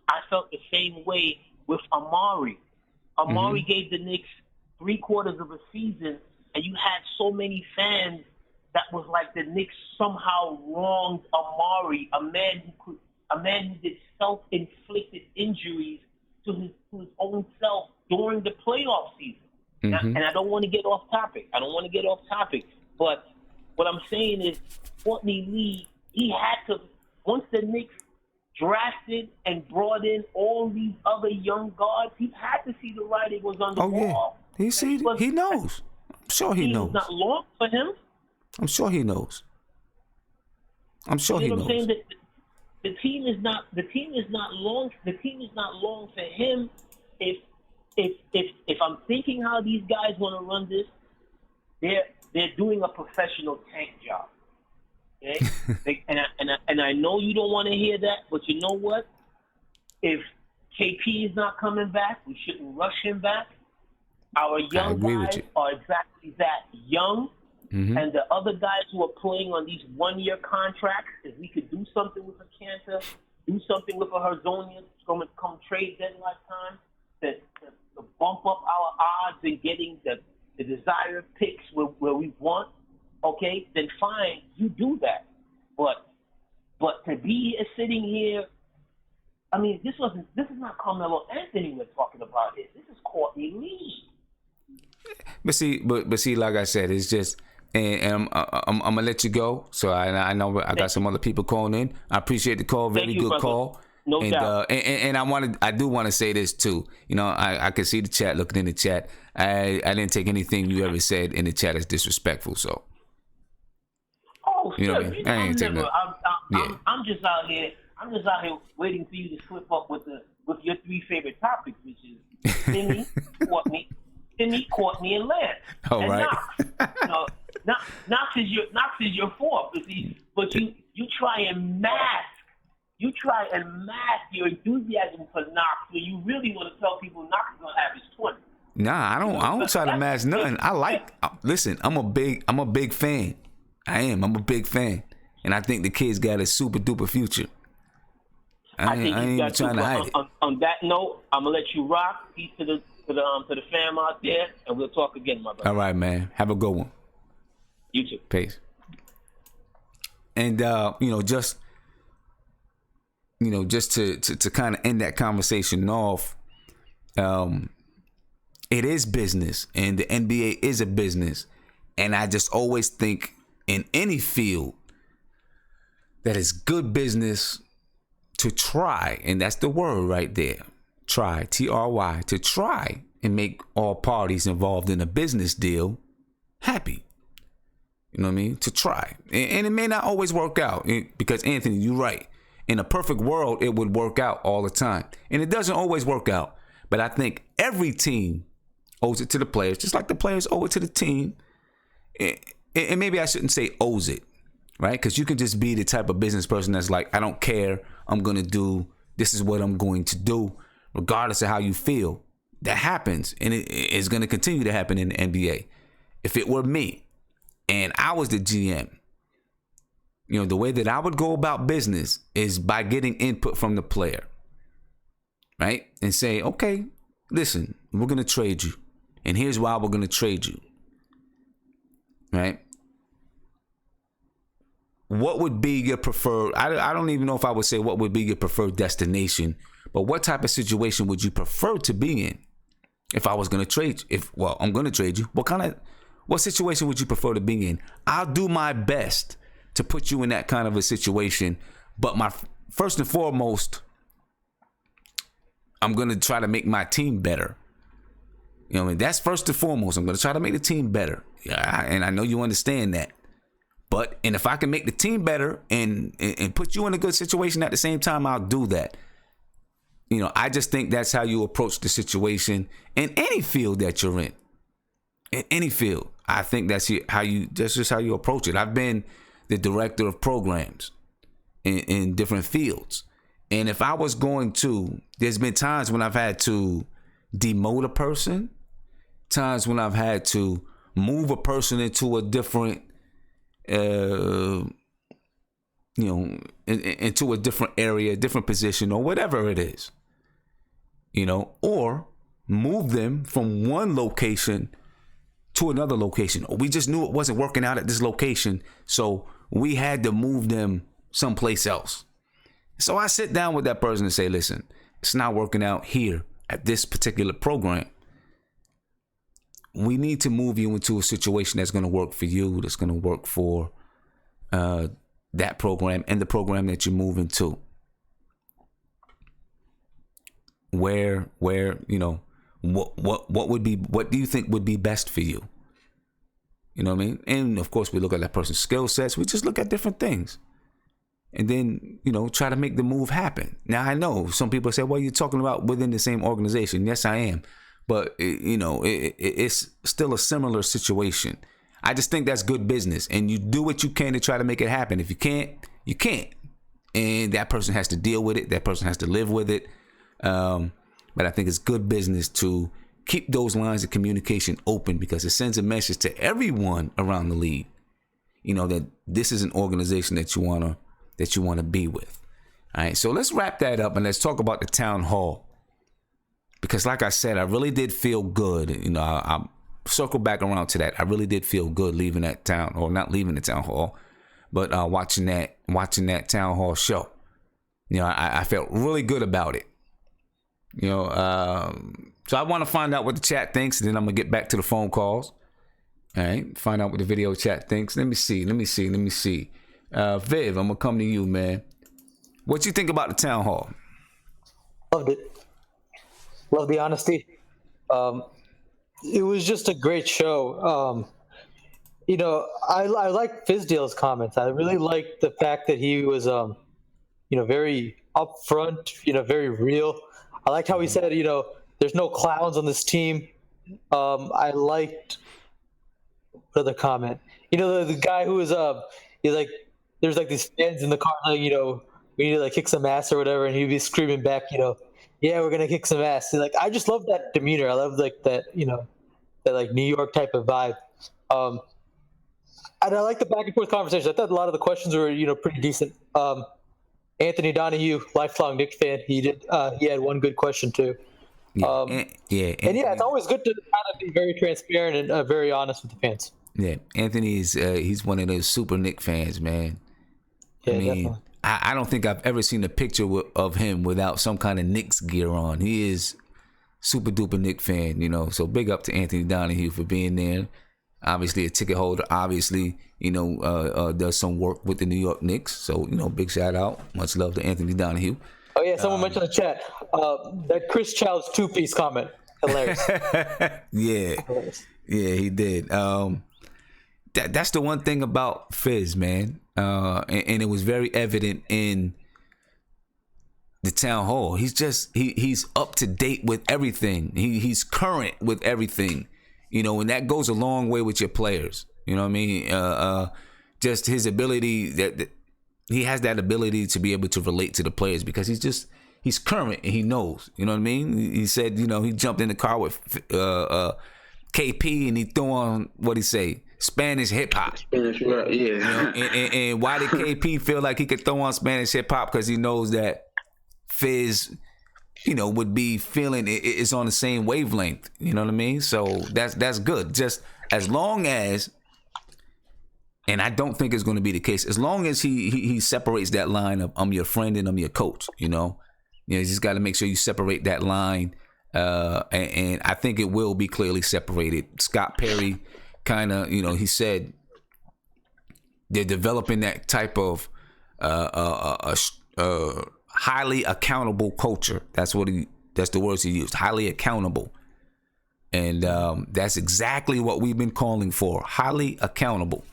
I felt the same way with Amari. Amari gave the Knicks 3/4 of a season, and you had so many fans that was like the Knicks somehow wronged Amari, a man who did self-inflicted injuries to his own self during the playoff season. And I don't want to get off topic. But what I'm saying is, Courtney Lee, he had to, once the Knicks drafted and brought in all these other young guards, he had to see the writing was on the wall. Yeah. He knows. I'm sure he knows. It's not long for him. I'm sure he knows. I'm sure he knows. I'm saying that the team is not long for him. If I'm thinking how these guys want to run this, they're doing a professional tank job. Okay? and I know you don't want to hear that, but you know what? If KP is not coming back, we shouldn't rush him back. Our young guys are exactly that, young. And the other guys who are playing on these 1-year contracts, if we could do something with a Cantor, do something with a Herzonian, come trade deadline time, to bump up our odds in getting the desired picks where we want, okay, then fine, you do that. But to be sitting here, I mean, this is not Carmelo Anthony we're talking about here. This is Courtney Lee. But see, like I said, it's just, and I'm gonna let you go. So I know I got some other people calling in. I appreciate the call. Very good brother. Call. No doubt. And I do want to say this too. I can see the chat, looking in the chat. I didn't take anything you ever said in the chat as disrespectful. So. Oh, you know sure. what I mean? I'm just out here waiting for you to slip up with your 3 favorite topics, which is Timmy, Courtney, and Lance. Oh, and right. Knox is your 4th. But you try and mask your enthusiasm for Knox when you really want to tell people Knox is gonna have his 20. Nah, I don't try to mask nothing. Listen, I'm a big fan. I'm a big fan. And I think the kid's got a super duper future. I ain't even trying to hide it. On that note, I'm gonna let you rock. Peace to the fam out there, and we'll talk again, my brother. All right, man. Have a good one. You too. Peace. And just to kind of end that conversation off, it is business, and the NBA is a business, and I just always think in any field that it's good business to try, and that's the word right there, try, T-R-Y, to try and make all parties involved in a business deal happy. You know what I mean? To try. And it may not always work out, because Anthony, you're right. In a perfect world, it would work out all the time. And it doesn't always work out. But I think every team owes it to the players, just like the players owe it to the team. And maybe I shouldn't say owes it. right? Because you can just be the type of business person that's like, I don't care. This is what I'm going to do, regardless of how you feel. That happens, and it is going to continue to happen in the NBA. If it were me and I was the GM, the way that I would go about business is by getting input from the player, right? And say, okay, listen, we're going to trade you. And here's why we're going to trade you, right? What would be your preferred, I don't even know if I would say what would be your preferred destination, but what type of situation would you prefer to be in if I was going to trade you? I'm going to trade you. What situation would you prefer to be in? I'll do my best to put you in that kind of a situation, but first and foremost, I'm going to try to make my team better. That's first and foremost. I'm going to try to make the team better. Yeah, and I know you understand that. And if I can make the team better and put you in a good situation at the same time, I'll do that. I just think that's how you approach the situation in any field that you're in. In any field, I think that's just how you approach it. I've been the director of programs in different fields. And if I was there's been times when I've had to demote a person, times when I've had to move a person into a different, into a different area, different position, or whatever it is, or move them from one location to another location. Or we just knew it wasn't working out at this location, so we had to move them someplace else. So I sit down with that person and say, listen, it's not working out here at this particular program. We need to move you into a situation that's going to work for you, that's going to work for that program and the program that you're moving to. What do you think would be best for you? You know what I mean? And of course, we look at that person's skill sets. We just look at different things. And then, try to make the move happen. Now, I know some people say, well, you're talking about within the same organization. Yes, I am. But, it's still a similar situation. I just think that's good business. And you do what you can to try to make it happen. If you can't, you can't. And that person has to deal with it. That person has to live with it. But I think it's good business to keep those lines of communication open, because it sends a message to everyone around the league, that this is an organization that you want to be with. All right, so let's wrap that up and let's talk about the town hall. Because like I said, I really did feel good. I circle back around to that. I really did feel good leaving that town, or not leaving the town hall, but watching that town hall show. I felt really good about it. So I want to find out what the chat thinks, and then I'm gonna get back to the phone calls. All right, find out what the video chat thinks. Let me see. Viv, I'm gonna come to you, man. What you think about the town hall? Loved it. Love the honesty. It was just a great show. I like Fizdale's comments. I really liked the fact that he was, very upfront, very real. I liked how he said, there's no clowns on this team. I liked another comment. The guy who was, he's like, there's like these fans in the car, like, we need to like kick some ass or whatever, and he'd be screaming back, yeah, we're gonna kick some ass. And, like, I just love that demeanor. I love like that, that like New York type of vibe. And I like the back and forth conversation. I thought a lot of the questions were, pretty decent. Anthony Donahue, lifelong Knicks fan, he had one good question too. It's always good to kind of be very transparent and very honest with the fans. Yeah, Anthony's he's one of those super Knicks fans, man. Yeah, definitely. I don't think I've ever seen a picture of him without some kind of Knicks gear on. He is super duper Knicks fan, so big up to Anthony Donahue for being there. Obviously a ticket holder, obviously, does some work with the New York Knicks. So, big shout out. Much love to Anthony Donahue. Oh, yeah, someone mentioned in the chat that Chris Child's two-piece comment. Hilarious. Yeah. Hilarious. Yeah, he did. That's the one thing about Fizz, man. And it was very evident in the town hall. He's up to date with everything. He's current with everything. And that goes a long way with your players. You know what I mean? just his ability that he has that ability to be able to relate to the players because he's current and he knows. You know what I mean? He said, he jumped in the car with KP and he threw on what he say, Spanish hip hop. Spanish rap, yeah. And why did KP feel like he could throw on Spanish hip hop? Because he knows that Fizz, would be feeling it's on the same wavelength. You know what I mean? So that's good. Just as long as, and I don't think it's going to be the case, as long as he separates that line of I'm your friend and I'm your coach. You just got to make sure you separate that line. And I think it will be clearly separated. Scott Perry kind of, he said they're developing that type of highly accountable culture. That's the words he used. Highly accountable. And that's exactly what we've been calling for. Highly accountable.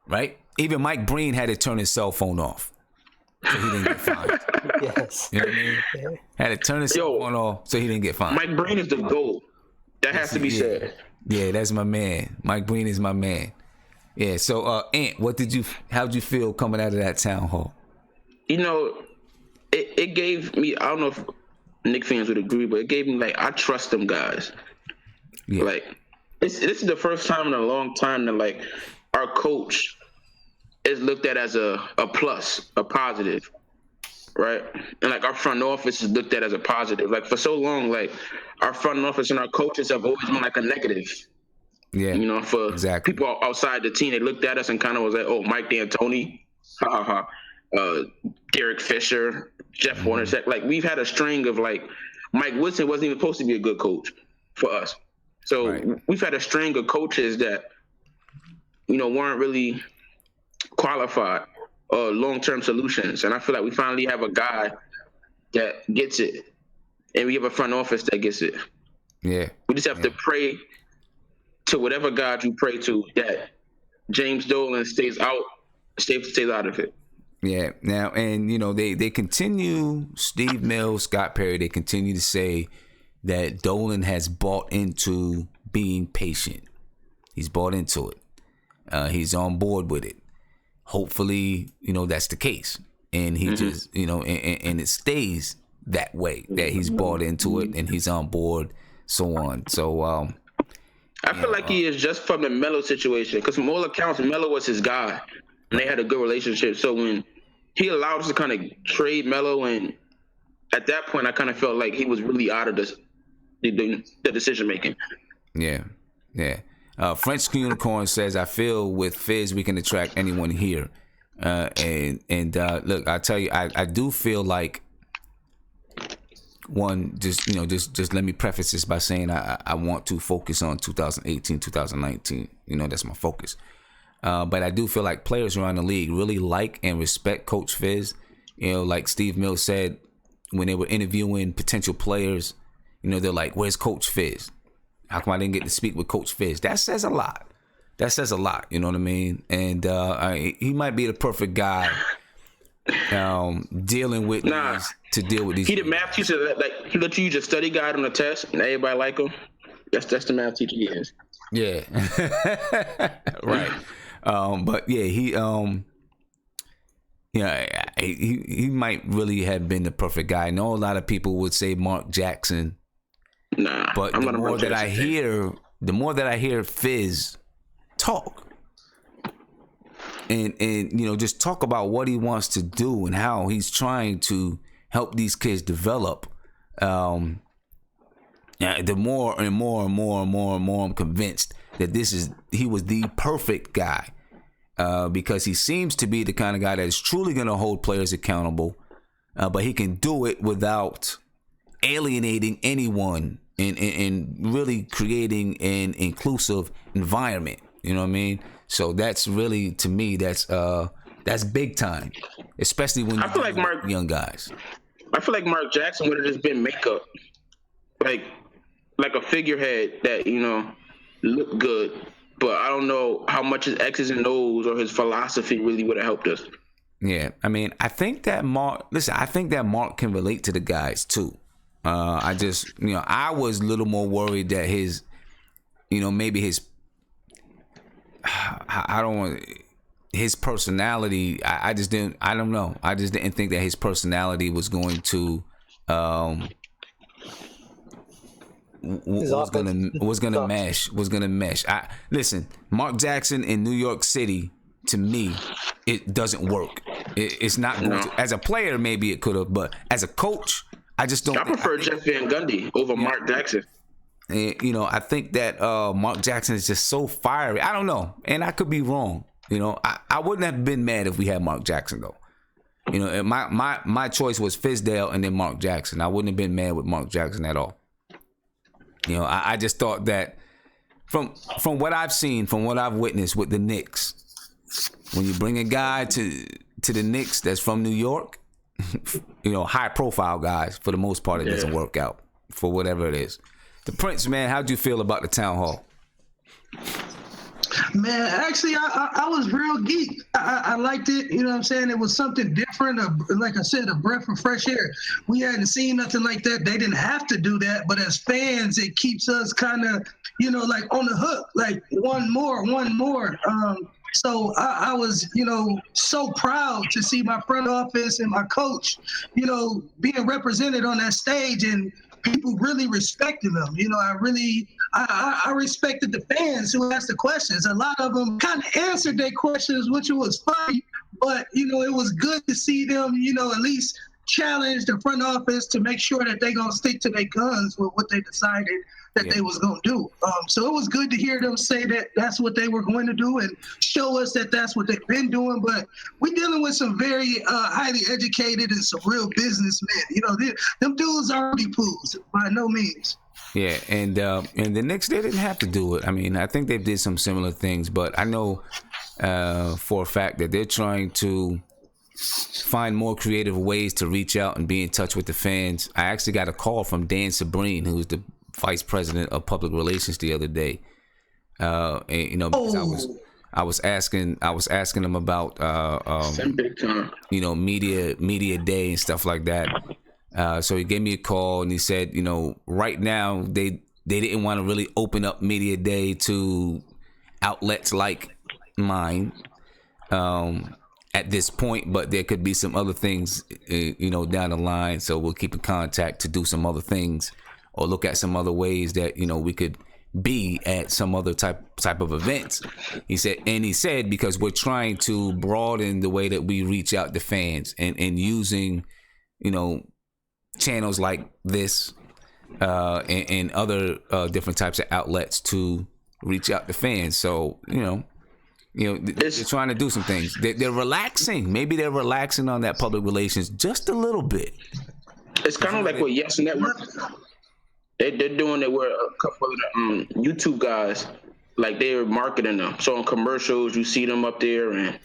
Right? Even Mike Breen had to turn his cell phone off. So he didn't get fined. Yes. You know what I mean? Had to turn his cell phone off so he didn't get fined. Mike Breen is the GOAT. That has to be said. Yeah, that's my man. Mike Breen is my man. Yeah, so Ant, how'd you feel coming out of that town hall? It gave me, I don't know if Knicks fans would agree, but it gave me I trust them guys. Yeah. This is the first time in a long time that our coach is looked at as a plus, a positive, right? And our front office is looked at as a positive. For so long, our front office and our coaches have always been a negative. Yeah. For exactly. people outside the team, they looked at us and kind of was like, oh, Mike D'Antoni, Derek Fisher, Jeff Hornacek. We've had a string of Mike Woodson wasn't even supposed to be a good coach for us. So we've had a string of coaches that, weren't really qualified or long-term solutions. And I feel like we finally have a guy that gets it. And we have a front office that gets it. Yeah. We just have to pray to whatever God you pray to that James Dolan stays out of it. Yeah. Now, and they continue, Steve Mills, Scott Perry, they continue to say that Dolan has bought into being patient. He's bought into it. He's on board with it. Hopefully, that's the case. And he just, and it stays that way, that he's bought into it and he's on board, so on. So, I feel like he is just from the Melo situation, because from all accounts, Melo was his guy and they had a good relationship. So when he allowed us to kind of trade Melo, and at that point, I kind of felt like he was really out of the decision making. Yeah. French Unicorn says, I feel with Fizz we can attract anyone here. And look, I tell you, I do feel like just let me preface this by saying I want to focus on 2018, 2019. That's my focus. But I do feel like players around the league really like and respect Coach Fizz. Like Steve Mills said when they were interviewing potential players, they're like, where's Coach Fizz? How come I didn't get to speak with Coach Fizz? That says a lot. You know what I mean? And he might be the perfect guy dealing with to deal with these. He the math teacher he let you use a study guide on the test and everybody like him. That's the math teacher he is. Yeah. Right. But yeah, he might really have been the perfect guy. I know a lot of people would say Mark Jackson. Nah, but the more that I hear Fizz talk and just talk about what he wants to do and how he's trying to help these kids develop, the more and more I'm convinced that he was the perfect guy, because he seems to be the kind of guy that is truly going to hold players accountable, but he can do it without alienating anyone and really creating an inclusive environment. You know what I mean? So that's really, to me, that's big time, especially when I feel like young guys. I feel like Mark Jackson would have just been makeup, like a figurehead that looked good, but I don't know how much his X's and O's or his philosophy really would have helped us. Yeah, I mean, I think that Mark can relate to the guys too. I just, I was a little more worried that his personality, I just didn't. I don't know. I just didn't think that his personality was going to was gonna mesh. Listen, Mark Jackson in New York City, to me, it doesn't work. It's not going to. As a player, maybe it could have, but as a coach, I just don't. I prefer Jeff Van Gundy over Mark Jackson. And, you know, I think that Mark Jackson is just so fiery. I don't know, and I could be wrong. You know, I wouldn't have been mad if we had Mark Jackson though. You know, my choice was Fizdale and then Mark Jackson. I wouldn't have been mad with Mark Jackson at all. You know, I just thought that from what I've seen, from what I've witnessed with the Knicks, when you bring a guy to the Knicks that's from New York, you know, high profile guys, for the most part, it doesn't work out for whatever it is. The Prince, man, how'd you feel about the town hall? Man, actually, I was real geek. I liked it. You know what I'm saying? It was something different. Like I said, a breath of fresh air. We hadn't seen nothing like that. They didn't have to do that. But as fans, it keeps us kind of, you know, like on the hook, like one more. So I was, you know, so proud to see my front office and my coach, you know, being represented on that stage and people really respecting them. You know, I respected the fans who asked the questions. A lot of them kind of answered their questions, which was funny, but, you know, it was good to see them, you know, at least challenge the front office to make sure that they're going to stick to their guns with what they decided that they was going to do. So it was good to hear them say that that's what they were going to do and show us that that's what they've been doing. But we're dealing with some very highly educated and some real businessmen. You know, them dudes aren't pools by no means. Yeah, and the Knicks, they didn't have to do it. I mean, I think they did some similar things, but I know for a fact that they're trying to find more creative ways to reach out and be in touch with the fans. I actually got a call from Dan Sabrine, who's the vice president of public relations, the other day. And, you know, because I was asking him about you know, media day and stuff like that. So he gave me a call and he said, you know, right now they didn't want to really open up media day to outlets like mine at this point, but there could be some other things, you know, down the line. So we'll keep in contact to do some other things or look at some other ways that, you know, we could be at some other type of events. He said because we're trying to broaden the way that we reach out to fans and using, you know, channels like this and other different types of outlets to reach out to fans. So, you know, they're trying to do some things. They're relaxing. Maybe they're relaxing on that public relations just a little bit. It's kind of like what Yes Network. They're doing it where a couple of the YouTube guys, like, they're marketing them. So on commercials, you see them up there, and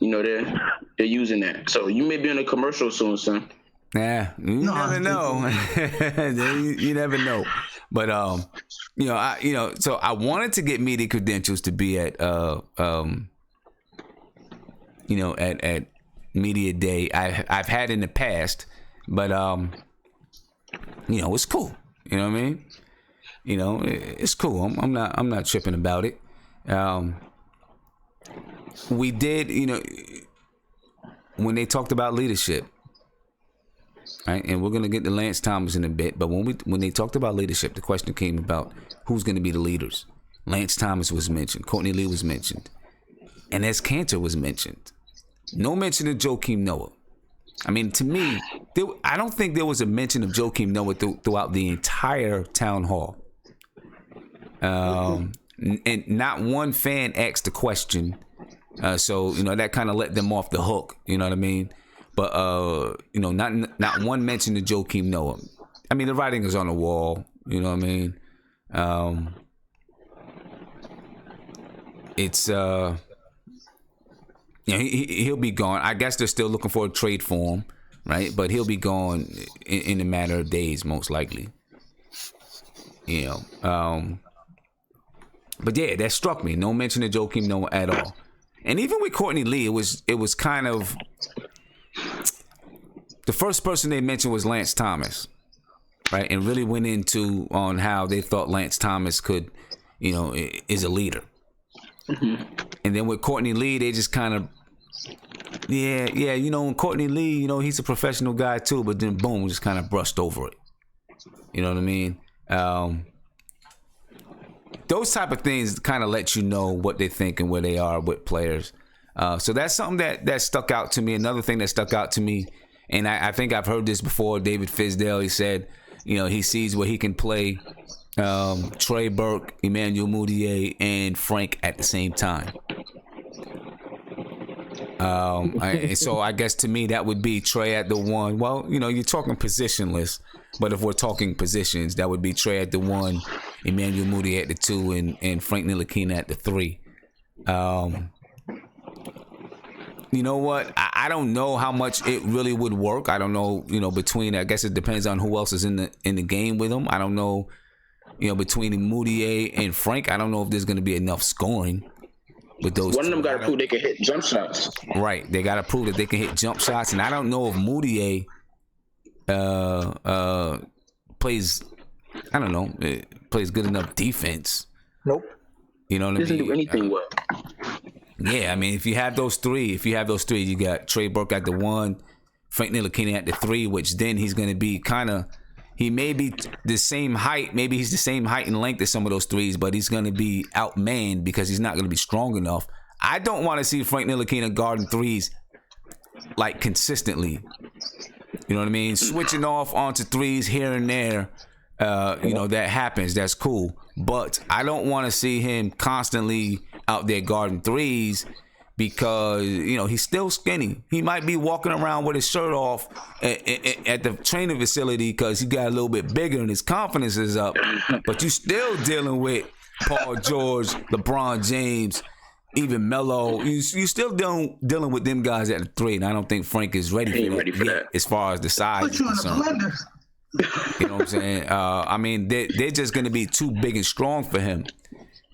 you know they're using that. So you may be in a commercial soon, son. Yeah, you never know. You never know. But so I wanted to get media credentials to be at at media day. I've had in the past, but it's cool. You know what I mean? You know, it's cool. I'm not tripping about it. We did, when they talked about leadership, right? And we're gonna get to Lance Thomas in a bit, but when they talked about leadership, the question came about who's gonna be the leaders. Lance Thomas was mentioned, Courtney Lee was mentioned, and as Cantor was mentioned. No mention of Joakim Noah. I mean, to me, I don't think there was a mention of Joakim Noah throughout the entire town hall. And not one fan asked the question. So, that kind of let them off the hook. You know what I mean? But, not one mention of Joakim Noah. I mean, the writing is on the wall. You know what I mean? It's... he'll be gone. I guess they're still looking for a trade for him, right? But he'll be gone in a matter of days, most likely. But yeah, that struck me. No mention of Joakim Noah at all. And even with Courtney Lee, it was kind of the first person they mentioned was Lance Thomas, right? And really went into on how they thought Lance Thomas could, is a leader. Mm-hmm. And then with Courtney Lee, they just kind of, you know, Courtney Lee, you know, he's a professional guy too, but then boom, just kind of brushed over it. You know what I mean? Those type of things kind of let you know what they think and where they are with players. So that's something that stuck out to me. Another thing that stuck out to me, and I think I've heard this before, David Fizdale, he said, you know, he sees where he can play Trey Burke, Emmanuel Mudiay, and Frank at the same time. So I guess to me that would be Trey at the 1. Well, you know, you're talking positionless, but if we're talking positions, that would be Trey at the 1, Emmanuel Mudiay at the 2, and Frank Ntilikina at the 3. You know what? I don't know how much it really would work. I don't know, you know, between, I guess it depends on who else is in the game with him. I don't know, you know, between Mudiay and Frank, I don't know if there's going to be enough scoring with those. One of them got to prove they can hit jump shots. Right. They got to prove that they can hit jump shots. And I don't know if Mudiay plays good enough defense. Nope. You know what I mean? Doesn't do anything well. Yeah, I mean, if you have those three, you got Trey Burke at the 1, Frank Ntilikina at the 3, which then he's going to be he may be the same height. Maybe he's the same height and length as some of those 3s, but he's going to be outmanned because he's not going to be strong enough. I don't want to see Frank Ntilikina guarding 3s like consistently. You know what I mean? Switching off onto 3s here and there. You know, that happens. That's cool. But I don't want to see him constantly out there guarding 3s because, you know, he's still skinny. He might be walking around with his shirt off at the training facility because he got a little bit bigger and his confidence is up. But you still dealing with Paul George, LeBron James, even Melo. You still dealing with them guys at the 3, and I don't think Frank is ready for that as far as the size is concerned. You know what I'm saying? I mean, they're just going to be too big and strong for him.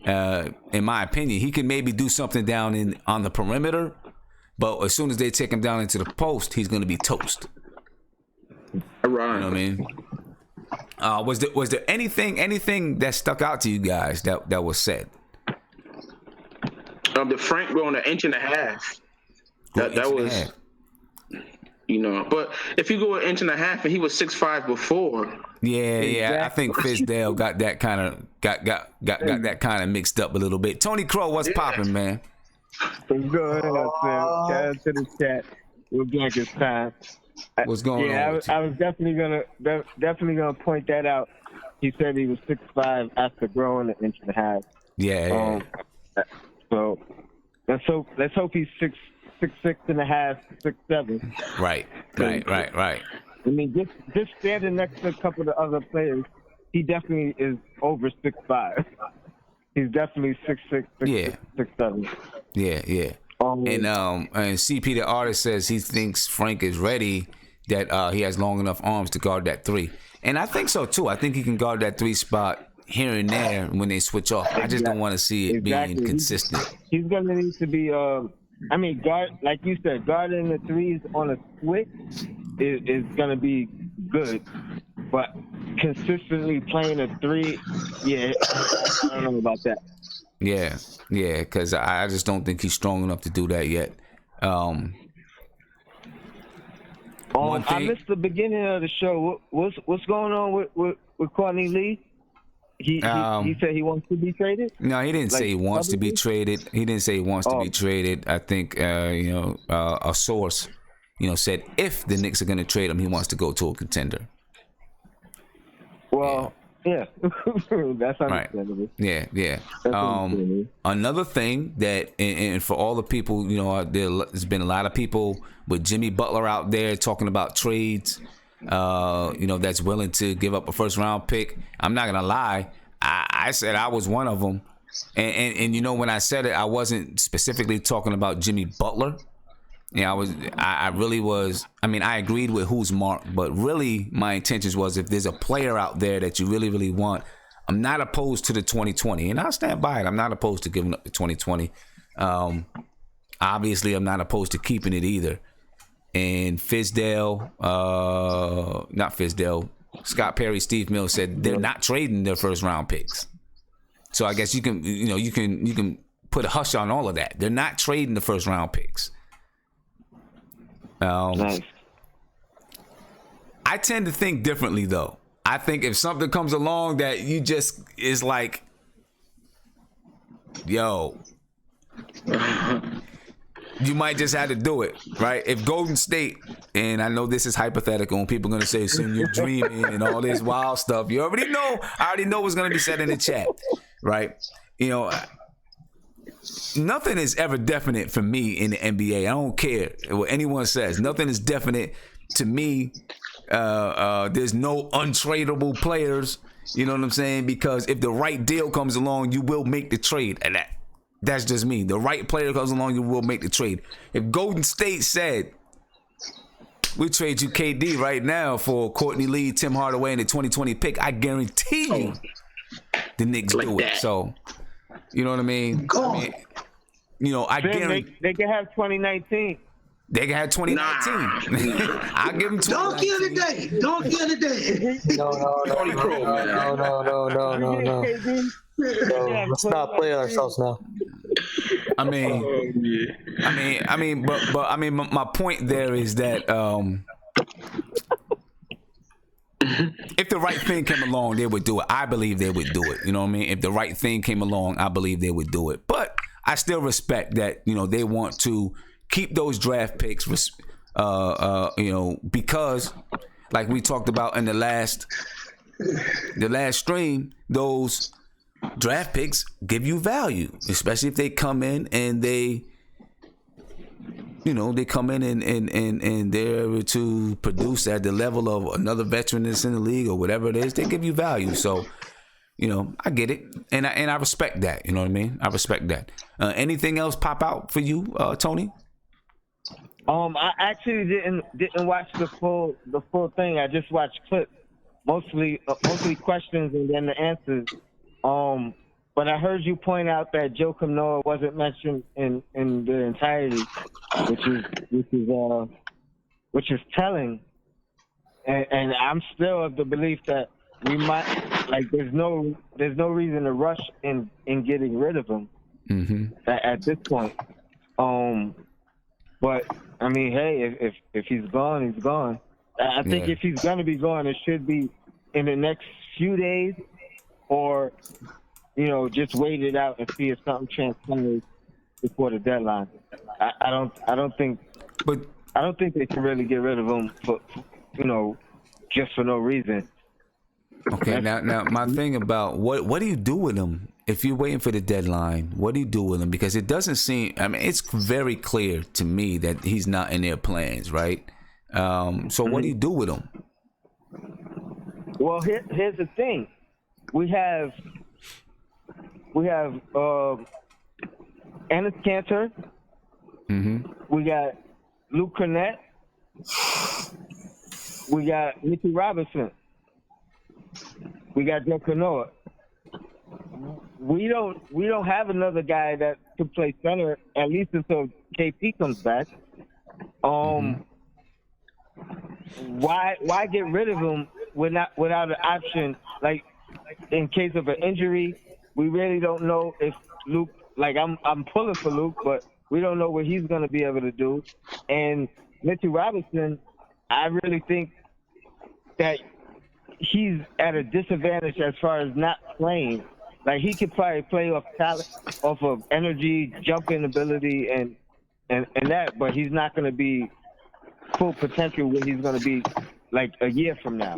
In my opinion, he can maybe do something down on the perimeter, but as soon as they take him down into the post, he's going to be toast. Right. You know what I mean? Was there anything that stuck out to you guys that was said? The Frank going 1.5 inches. That was. You know, but if you go 1.5 inches and he was 6'5" before. Yeah. I think Fizdale got that kind of got that kind of mixed up a little bit. Tony Crow, what's popping, man? What's going on, Sam? Shout out to the chat. We're back this time. What's going on? I was definitely gonna point that out. He said he was 6'5" after growing 1.5 inches. Yeah. So let's hope he's 6'6.5", 6'7". Right. I mean, just standing next to a couple of the other players, he definitely is over 6'5". He's definitely 6'6", 6'7". Yeah. And CP the artist says he thinks Frank is ready, that he has long enough arms to guard that 3, and I think so too. I think he can guard that 3 spot here and there when they switch off. I just don't want to see it being consistent. He's gonna need to be. I mean, like you said, guarding the 3s on a switch is going to be good. But consistently playing a 3, I don't know about that. Yeah, because I just don't think he's strong enough to do that yet. I missed the beginning of the show. What's going on with Courtney Lee? He said he wants to be traded? No, he didn't say he wants to be traded. He didn't say he wants to be traded. I think a source, said if the Knicks are going to trade him, he wants to go to a contender. Well, yeah. That's understandable. Right. Yeah. Another thing that, and for all the people, there's been a lot of people with Jimmy Butler out there talking about trades. That's willing to give up a first round pick. I'm not gonna lie. I said I was one of them, and when I said it, I wasn't specifically talking about Jimmy Butler. I really was. I mean, I agreed with who's marked, but really my intentions was if there's a player out there that you really, really want, I'm not opposed to the 2020, and I'll stand by it. I'm not opposed to giving up the 2020. Obviously, I'm not opposed to keeping it either. And Scott Perry, Steve Mills said they're not trading their first round picks. So I guess you can put a hush on all of that. They're not trading the first round picks. Nice. I tend to think differently, though. I think if something comes along that you just is like, yo, you might just have to do it, right? If Golden State, and I know this is hypothetical, and people are gonna say, "Son, you're dreaming," and all this wild stuff. You already know. I already know what's gonna be said in the chat, right? You know, nothing is ever definite for me in the NBA. I don't care what anyone says. Nothing is definite to me. There's no untradeable players. You know what I'm saying? Because if the right deal comes along, you will make the trade, and that's just me. The right player comes along, you will make the trade. If Golden State said, we trade you KD right now for Courtney Lee, Tim Hardaway, and the 2020 pick, I guarantee you the Knicks do it. So, you know what I mean? You know, I guarantee they can have 2019. They can have 2019. I'll give them 2019. Don't kill the day. Don't kill the day. No. Let's not play ourselves now. I mean, but my point there is that if the right thing came along, they would do it. I believe they would do it. You know what I mean? If the right thing came along, I believe they would do it. But I still respect that, you know, they want to keep those draft picks, you know, because like we talked about in the last stream, those draft picks give you value, especially if they come in and they come in and they're able to produce at the level of another veteran that's in the league or whatever it is. They give you value. So, you know, I get it, and I respect that. You know what I mean? I respect that. Anything else pop out for you, Tony? I actually didn't watch the full thing. I just watched clips, mostly questions and then the answers. But I heard you point out that Joakim Noah wasn't mentioned in the entirety, which is telling. And I'm still of the belief that we might, like, there's no reason to rush in getting rid of him at this point. But I mean, hey, if he's gone, he's gone. I think if he's gonna be gone, it should be in the next few days, or you know, just wait it out and see if something transpires before the deadline. I don't think they can really get rid of him for, you know, just for no reason. Okay, now my thing about what do you do with him if you're waiting for the deadline? What do you do with him? Because it doesn't seem. I mean, it's very clear to me that he's not in their plans, right? So what do you do with him? Well, here's the thing: we have Enes Kanter. We got Luke Cornett. We got Nicky Robinson. We got Joakim Noah. We don't have another guy that could play center, at least until KP comes back. Why get rid of him without an option? Like, in case of an injury, we really don't know if Luke. Like, I'm pulling for Luke, but we don't know what he's going to be able to do. And Mitchell Robinson, I really think that he's at a disadvantage as far as not playing. Like, he could probably play off talent, off of energy, jumping ability, and that, but he's not going to be full potential when he's going to be like a year from now.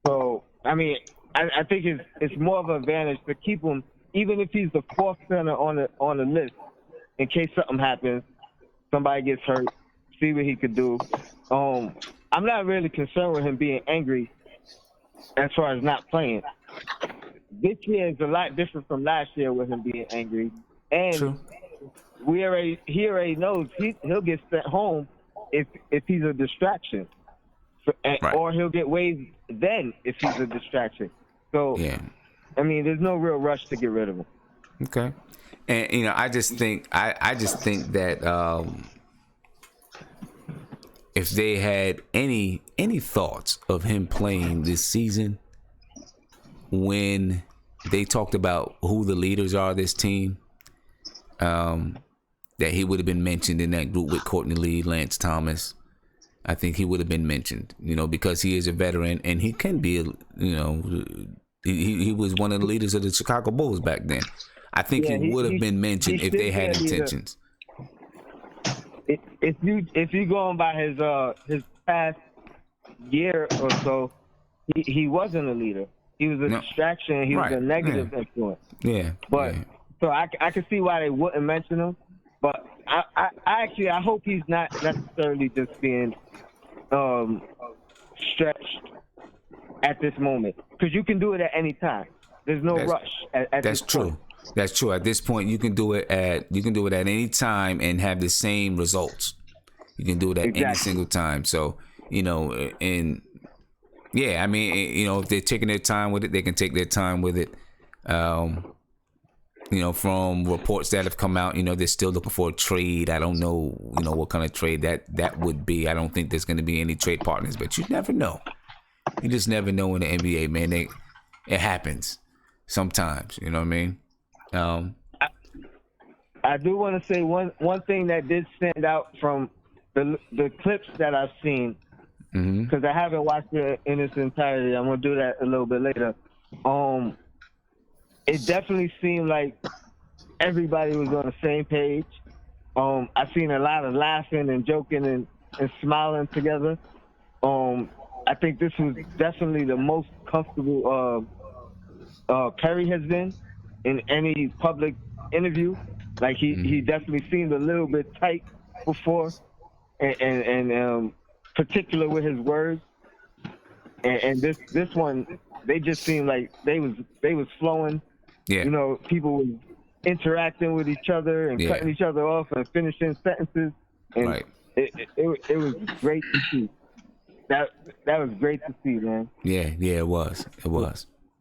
So, I mean, I think it's more of an advantage to keep him, even if he's the fourth center on the list, in case something happens, somebody gets hurt, see what he could do. I'm not really concerned with him being angry as far as not playing. This year is a lot different from last year with him being angry. And True. he already knows he'll get sent home if he's a distraction. Right. Or he'll get waived then if he's a distraction. So, Yeah. I mean, there's no real rush to get rid of him. Okay. And you know, I just think that if they had any thoughts of him playing this season, when they talked about who the leaders are of this team, that he would have been mentioned in that group with Courtney Lee, Lance Thomas. I think he would have been mentioned, because he is a veteran and he can be, he was one of the leaders of the Chicago Bulls back then. I think he would have been mentioned if they had intentions. If you going by his past year or so, he wasn't a leader. He was a distraction. He was a negative influence. Yeah. But so I can see why they wouldn't mention him. But I hope he's not necessarily just being stretched at this moment, because you can do it at any time. There's no rush. That's true. Point. That's true. At this point, you can do it at any time and have the same results. You can do it at any single time. So and yeah, I mean, if they're taking their time with it, they can take their time with it. From reports that have come out, they're still looking for a trade. I don't know, what kind of trade that would be. I don't think there's going to be any trade partners, but you never know. You just never know in the NBA, man. It happens sometimes. You know what I mean? I do want to say one thing that did stand out from the clips that I've seen, because I haven't watched it in its entirety. I'm gonna do that a little bit later. It definitely seemed like everybody was on the same page. I've seen a lot of laughing and joking and smiling together. I think this was definitely the most comfortable Perry has been in any public interview. Like he definitely seemed a little bit tight before, and particular with his words. And this one, they just seemed like they was flowing. Yeah. People were interacting with each other and cutting each other off and finishing sentences. And it was great to see. That was great to see, man. Yeah, it was.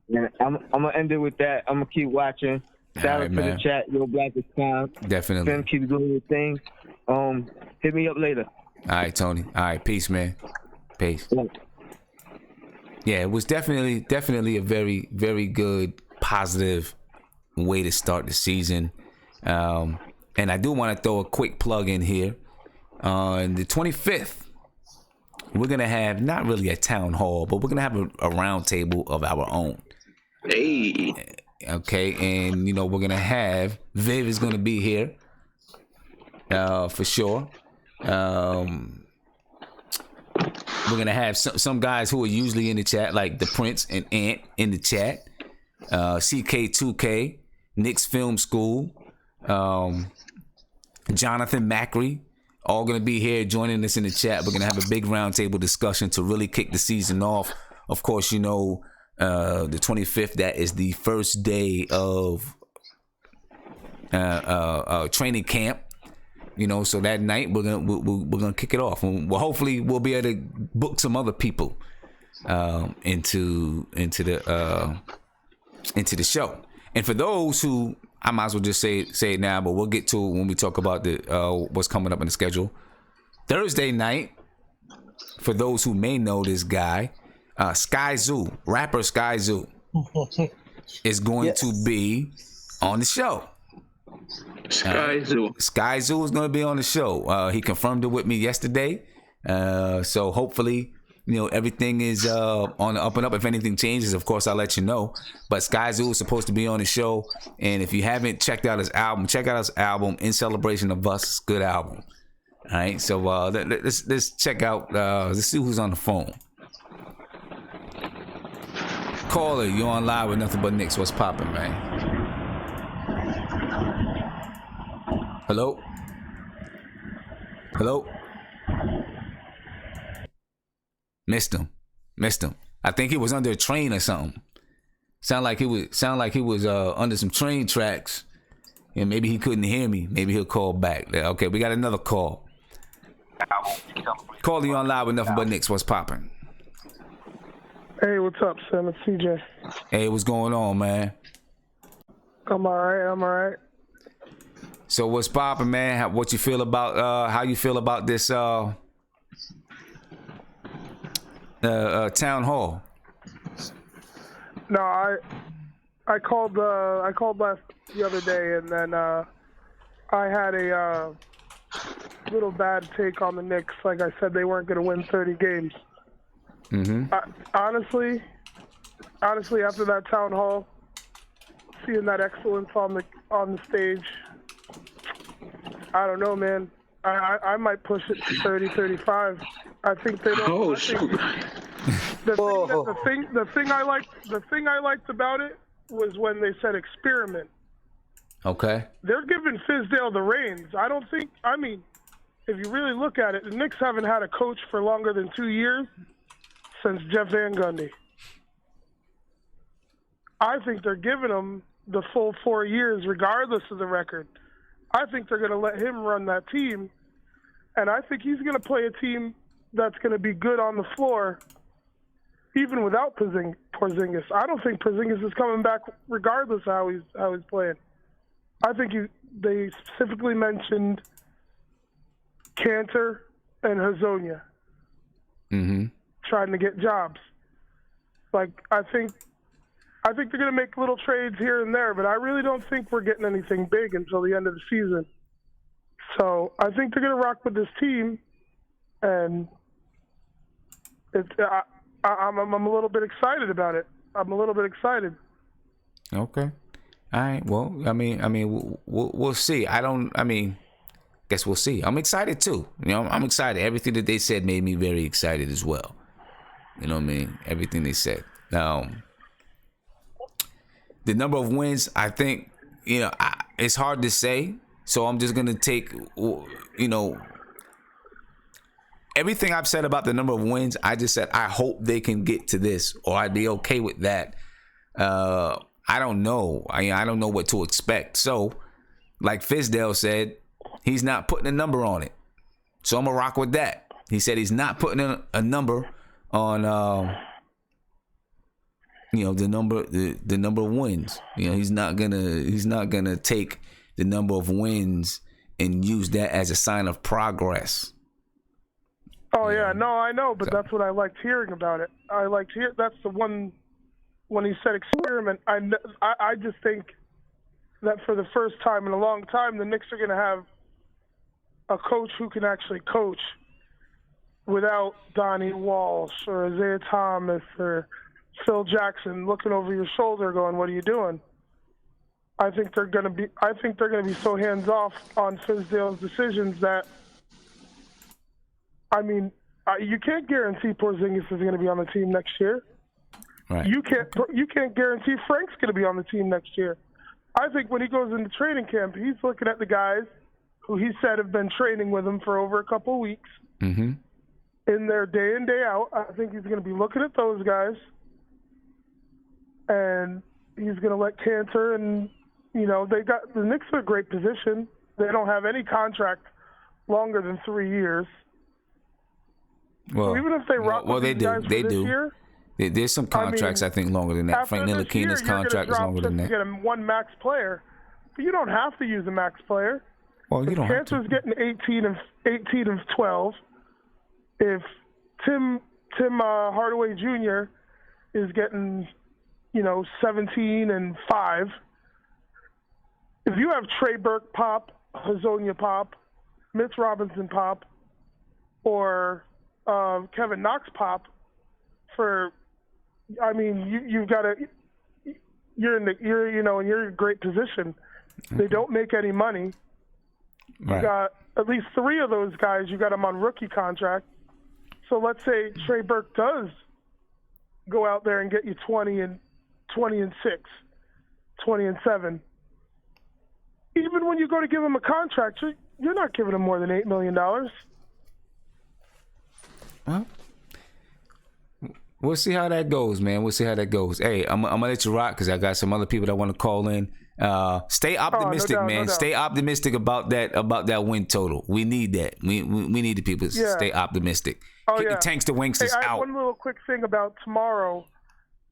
Yeah, I'm gonna end it with that. I'm gonna keep watching. Shout out to the chat. Your Black is time. Definitely. Then keep doing your thing. Hit me up later. All right, Tony. All right, peace, man. Peace. Yeah, it was definitely a very, very good, positive way to start the season. And I do want to throw a quick plug in here. On the 25th, we're going to have not really a town hall, but we're going to have a round table of our own. Hey. Okay, and we're going to have Viv is going to be here for sure. We're going to have some guys who are usually in the chat, like the Prince and Ant in the chat. CK2K, Knicks Film School, Jonathan Macri, all going to be here joining us in the chat. We're going to have a big roundtable discussion to really kick the season off. Of course, the 25th, that is the first day of training camp. So that night we're gonna kick it off. Well, hopefully we'll be able to book some other people into the show. And for those who, I might as well just say it now, but we'll get to it when we talk about the what's coming up in the schedule. Thursday night, for those who may know this guy, Sky Zoo, rapper Sky Zoo, is going to be on the show. Sky Zoo is going to be on the show. He confirmed it with me yesterday. So hopefully, everything is on the up and up. If anything changes, of course, I'll let you know. But Sky Zoo is supposed to be on the show. And if you haven't checked out his album, check out his album, In Celebration of Us. It's a good album. All right. So let's check out, let's see who's on the phone. Caller, you're on live with Nothing But Knicks. What's poppin', man? Hello? Missed him. I think he was under a train or something. Sound like he was under some train tracks, and maybe he couldn't hear me. Maybe he'll call back. Okay, we got another call. Caller, you on live with Nothing But Knicks. What's poppin'? Hey, what's up, Sam? It's CJ. Hey, what's going on, man? I'm all right. So what's poppin', man? What you feel about how you feel about this town hall? No, I called the other day, and then I had a little bad take on the Knicks. Like I said, they weren't going to win 30 games. Mm-hmm. Honestly, after that town hall, seeing that excellence on the stage, I don't know, man. I might push it to 30, 35. I think they don't. Oh, shoot. The thing I liked about it was when they said experiment. Okay. They're giving Fizdale the reins. I mean, if you really look at it, the Knicks haven't had a coach for longer than 2 years since Jeff Van Gundy. I think they're giving him the full 4 years regardless of the record. I think they're going to let him run that team, and I think he's going to play a team that's going to be good on the floor even without Porzingis. I don't think Porzingis is coming back regardless of how he's playing. I think they specifically mentioned Cantor and Hazonia trying to get jobs. Like, I think they're going to make little trades here and there, but I really don't think we're getting anything big until the end of the season. So I think they're going to rock with this team, and I'm a little bit excited about it. I'm a little bit excited. Okay. All right. Well, I mean, we'll see. Guess we'll see. I'm excited too. You know, I'm excited. Everything that they said made me very excited as well. You know what I mean? Everything they said. The number of wins, I think, it's hard to say. So I'm just going to take, everything I've said about the number of wins, I just said, I hope they can get to this, or I'd be okay with that. I don't know. I don't know what to expect. So, like Fizdale said, he's not putting a number on it. So I'm going to rock with that. He said he's not putting a number on, the number of wins. He's not gonna take the number of wins and use that as a sign of progress. Oh yeah, no, I know, but that's what I liked hearing about it. That's the one when he said experiment. I just think that for the first time in a long time, the Knicks are going to have a coach who can actually coach without Donnie Walsh or Isaiah Thomas or Phil Jackson looking over your shoulder going, what are you doing? I think they're going to be so hands off on Fizdale's decisions that, I mean, you can't guarantee Porzingis is going to be on the team next year. Right. You can't guarantee Frank's going to be on the team next year. I think when he goes into training camp, he's looking at the guys who he said have been training with him for over a couple of weeks. Mm-hmm. In their day in, day out. I think he's going to be looking at those guys, and he's going to let Cantor and, the Knicks are a great position. They don't have any contract longer than 3 years. Well, so even if they rock with these guys for this year, there's some contracts I think longer than that. Frank Ntilikina's contract is longer than that. Get him one max player, but you don't have to use a max player. Well, you don't have to. Cantor's getting 18 of 12. If Tim Hardaway Jr. is getting, 17 and 5. If you have Trey Burke pop, Hazonia pop, Mitch Robinson pop, or Kevin Knox pop, you've got to. You're in a great position. They don't make any money. Right. You got at least 3 of those guys. You got them on rookie contract. So let's say Trey Burke does go out there and get you 20 and 6, 20 and 7. Even when you go to give him a contract, you're not giving him more than $8 million. Well, we'll see how that goes, man. We'll see how that goes. Hey, I'm gonna let you rock because I got some other people that want to call in. Stay optimistic, man. No doubt. Stay optimistic about that win total. We need that. We need the people to stay optimistic. Oh, Get the Tanks to Winks is I have out. One little quick thing about tomorrow.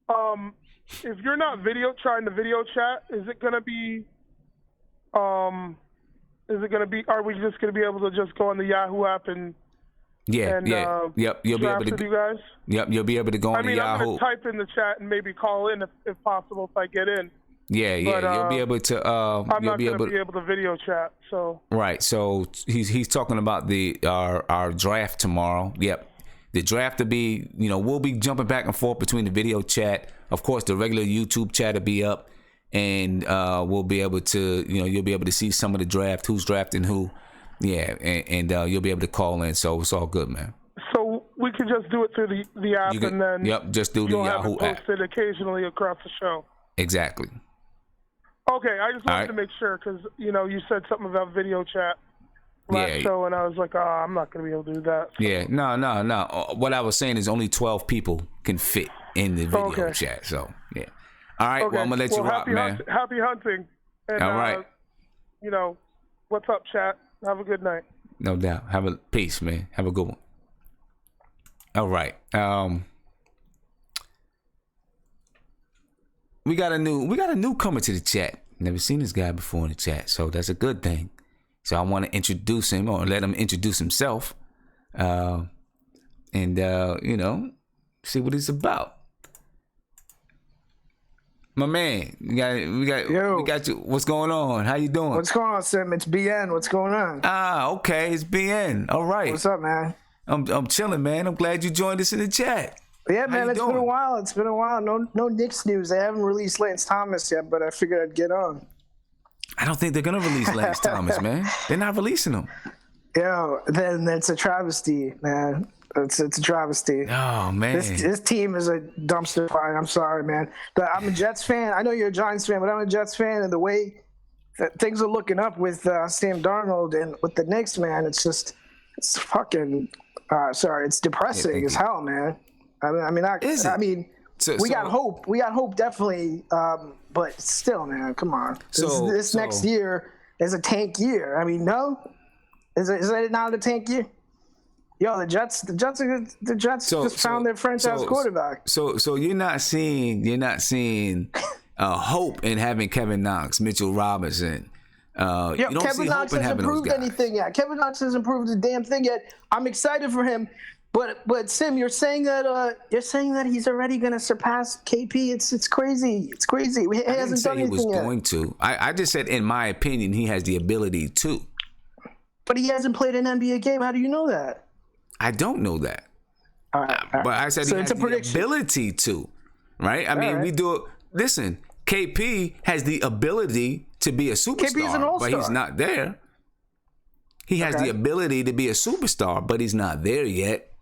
If you're not trying to video chat, is it gonna be? Are we just gonna be able to just go on the Yahoo app and? Yep. You'll be able to. You guys? Yep, you'll be able to go on the Yahoo. I'm gonna type in the chat and maybe call in if possible if I get in. Yeah, But, you'll be able to. I'm You'll not be going to able be able to video chat. So Right. So he's talking about our draft tomorrow. Yep. The draft will be, we'll be jumping back and forth between the video chat. Of course, the regular YouTube chat will be up, and we'll be able to, you'll be able to see some of the draft, who's drafting who. Yeah, and you'll be able to call in. So it's all good, man. So we can just do it through the app, and then just do the you'll have Yahoo it posted app. occasionally across the show. Exactly. Okay, I just wanted to make sure because you said something about video chat last show, and I was like, I'm not going to be able to do that. So. Yeah, no. What I was saying is only 12 people can fit in the video chat. So yeah. All right. Okay. Well, I'm gonna let you rock, man. Happy hunting. And, all right. What's up, chat? Have a good night. No doubt. Have a peace, man. Have a good one. All right. We got a newcomer to the chat. Never seen this guy before in the chat, so that's a good thing. So I want to introduce him, or let him introduce himself, and see what he's about. My man, we got you. What's going on? How you doing? What's going on, Sim? It's BN. What's going on? Okay, it's BN. All right. What's up, man? I'm chilling, man. I'm glad you joined us in the chat. Yeah, man, it's been a while. It's been a while. No Knicks news. They haven't released Lance Thomas yet, but I figured I'd get on. I don't think they're gonna release Lance Thomas, man. They're not releasing him. Yo, then it's a travesty, man. It's a travesty. Oh man, this team is a dumpster fire. I'm sorry, man. But I'm a Jets fan. I know you're a Giants fan, but I'm a Jets fan, and the way that things are looking up with Sam Darnold and with the Knicks, man, it's fucking. It's depressing as hell, man. We got hope. We got hope, definitely. But still, man, come on. This next year is a tank year. I mean, no, is it not a tank year? Yo, the Jets just found their franchise quarterback. So you're not seeing hope in having Kevin Knox, Mitchell Robinson. Kevin Knox hasn't proved anything yet. Kevin Knox hasn't proved a damn thing yet. I'm excited for him, but Sim, you're saying that he's already going to surpass KP. It's crazy. It's crazy. He hasn't done anything yet. Going to. I just said, in my opinion, he has the ability to. But he hasn't played an NBA game. How do you know that? I don't know that. All right. But I said he has the ability to, right? I mean, we do it. Listen, KP has the ability to be a superstar, KP's an all-star. But he's not there. He has the ability to be a superstar, but he's not there yet.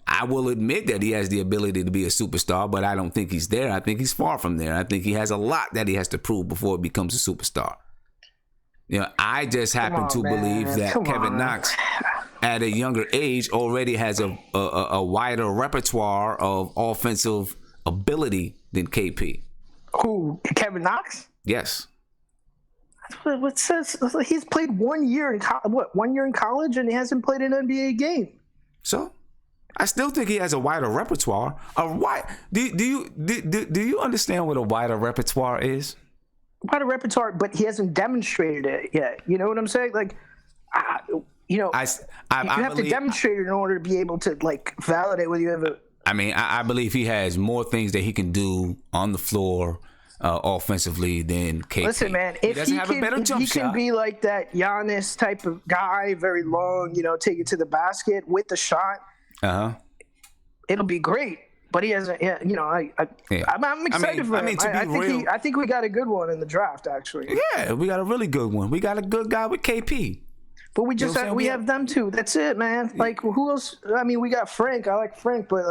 I will admit that he has the ability to be a superstar, but I don't think he's there. I think he's far from there. I think he has a lot that he has to prove before he becomes a superstar. I just happen to believe that Kevin Knox, at a younger age, already has a wider repertoire of offensive ability than KP. Who? Kevin Knox? Yes. What says he's played 1 year in 1 year in college, and he hasn't played an NBA game. So, I still think he has a wider repertoire. Do you understand what a wider repertoire is? Wider repertoire, but he hasn't demonstrated it yet. You know what I'm saying? Like, you have to demonstrate it in order to be able to validate whether you have a. I mean, I believe he has more things that he can do on the floor offensively than KP. Listen, man, if he can be like that Giannis type of guy, very long, take it to the basket with the shot, it'll be great. But he hasn't. I'm excited for him. I think we got a good one in the draft, actually. Yeah, we got a really good one. We got a good guy with KP. But we just we have them too. That's it, man. Like, who else? I mean, we got Frank. I like Frank, but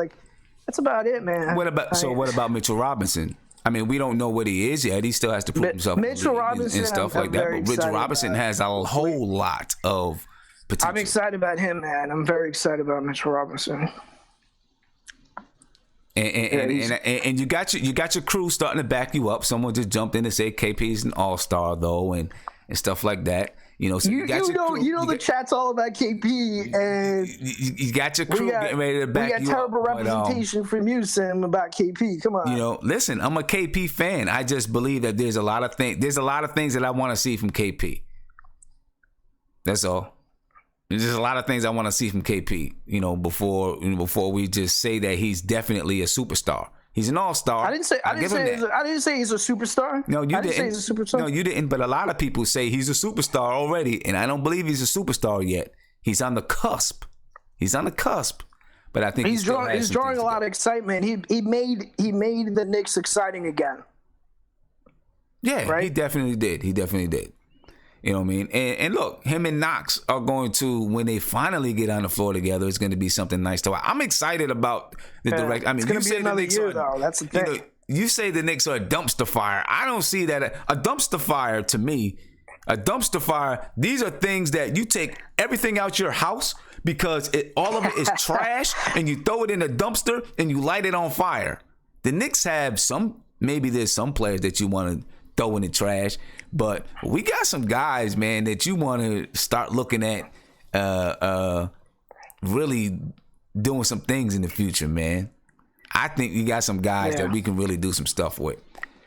that's about it, man. What about Mitchell Robinson? I mean, we don't know what he is yet. He still has to prove himself Mitchell Robinson, and stuff like that. But Mitchell Robinson has a whole lot of potential. I'm excited about him, man. I'm very excited about Mitchell Robinson. And you got your crew starting to back you up. Someone just jumped in and said KP's an all-star though, and stuff like that. So the chat's all about KP, and you got your crew getting ready to back you up. We got terrible representation from you, Sam, about KP. Come on. Listen, I'm a KP fan. I just believe that there's a lot of things that I want to see from KP. That's all. There's just a lot of things I want to see from KP, before we just say that he's definitely a superstar. He's an all-star. I didn't say he's a superstar. No, you didn't. I didn't say he's a superstar. No, you didn't. But a lot of people say he's a superstar already, and I don't believe he's a superstar yet. He's on the cusp. But I think he's drawing a lot of excitement. He made the Knicks exciting again. Yeah, right? He definitely did. You know what I mean? And look, him and Knox are going to, when they finally get on the floor together, it's going to be something nice to watch. I'm excited about the direct. I mean, it's going to be another year, though. That's the thing. You say the Knicks are a dumpster fire. I don't see that. A dumpster fire, to me, these are things that you take everything out your house because all of it is trash, and you throw it in a dumpster and you light it on fire. The Knicks have maybe there's some players that you want to throw in the trash, but we got some guys, man, that you want to start looking at really doing some things in the future, man. I think you got some guys that we can really do some stuff with.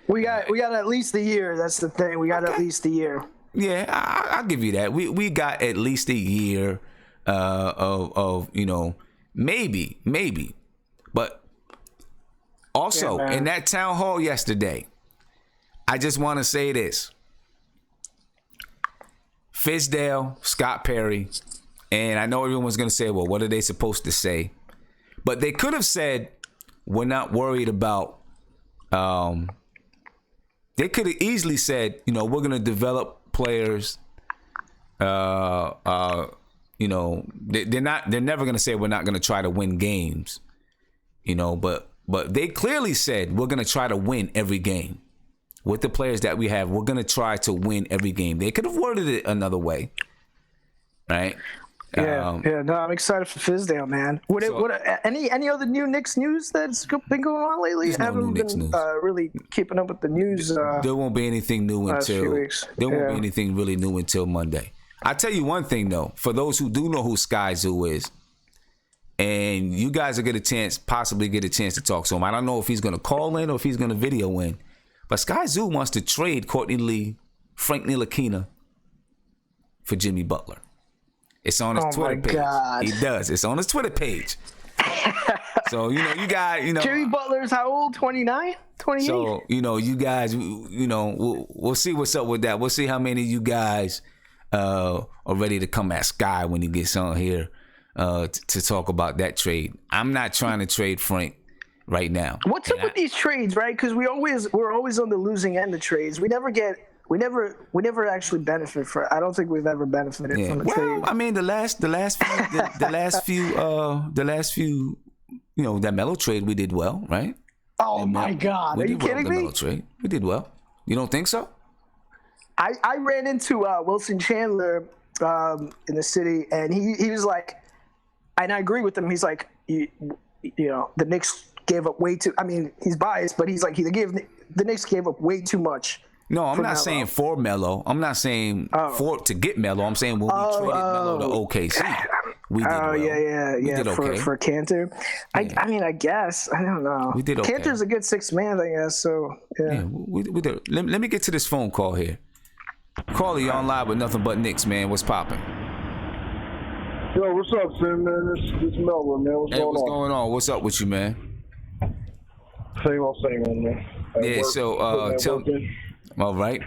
We got at least a year. That's the thing. We got at least a year. Yeah, I'll give you that. We got at least a year of maybe. But also in that town hall yesterday, I just want to say this. Fizdale, Scott Perry, and I know everyone's going to say, well, what are they supposed to say? But they could have said, we're not worried about, they could have easily said, we're going to develop players. They're never going to say we're not going to try to win games, but they clearly said we're going to try to win every game. With the players that we have, we're going to try to win every game. They could have worded it another way, right? No, I'm excited for Fizdale, man. Any other new Knicks news that's been going on lately? I haven't been really keeping up with the news. There won't be anything new until really new until Monday. I tell you one thing though, for those who do know who Sky Zoo is, and you guys will possibly get a chance to talk to him. I don't know if he's going to call in or if he's going to video in. But Sky Zoo wants to trade Courtney Lee, Frank Ntilikina for Jimmy Butler. It's on his Twitter page. God. He does. It's on his Twitter page. So, you guys, Jimmy Butler's how old? 29? 28? So, you guys, we'll see what's up with that. We'll see how many of you guys are ready to come at Sky when he gets on here to talk about that trade. I'm not trying to trade Frank right now. What's up with these trades, right? Because we're always on the losing end of trades. We never actually benefit from. I don't think we've ever benefited from a trade. I mean, the last few, that Melo trade we did well, right? Oh my God, are you kidding me? Melo trade we did well. You don't think so? I ran into Wilson Chandler in the city, and he was like, and I agree with him. He's like, the Knicks gave up way too. I mean, he's biased, but he's like the Knicks gave up way too much. No, I'm not saying for Melo. I'm not saying to get Melo. I'm saying when we traded Melo to OKC, we did well. We did okay. For Cantor. Yeah. I mean, I guess. I don't know. We did okay. Cantor's a good sixth man, I guess. So yeah. We did. Let me get to this phone call here. Caller, you on live with Nothing But Knicks, man. What's popping? Yo, what's up, Sim, man? This Melo, man. What's going on? What's up with you, man? Same old, man. All right.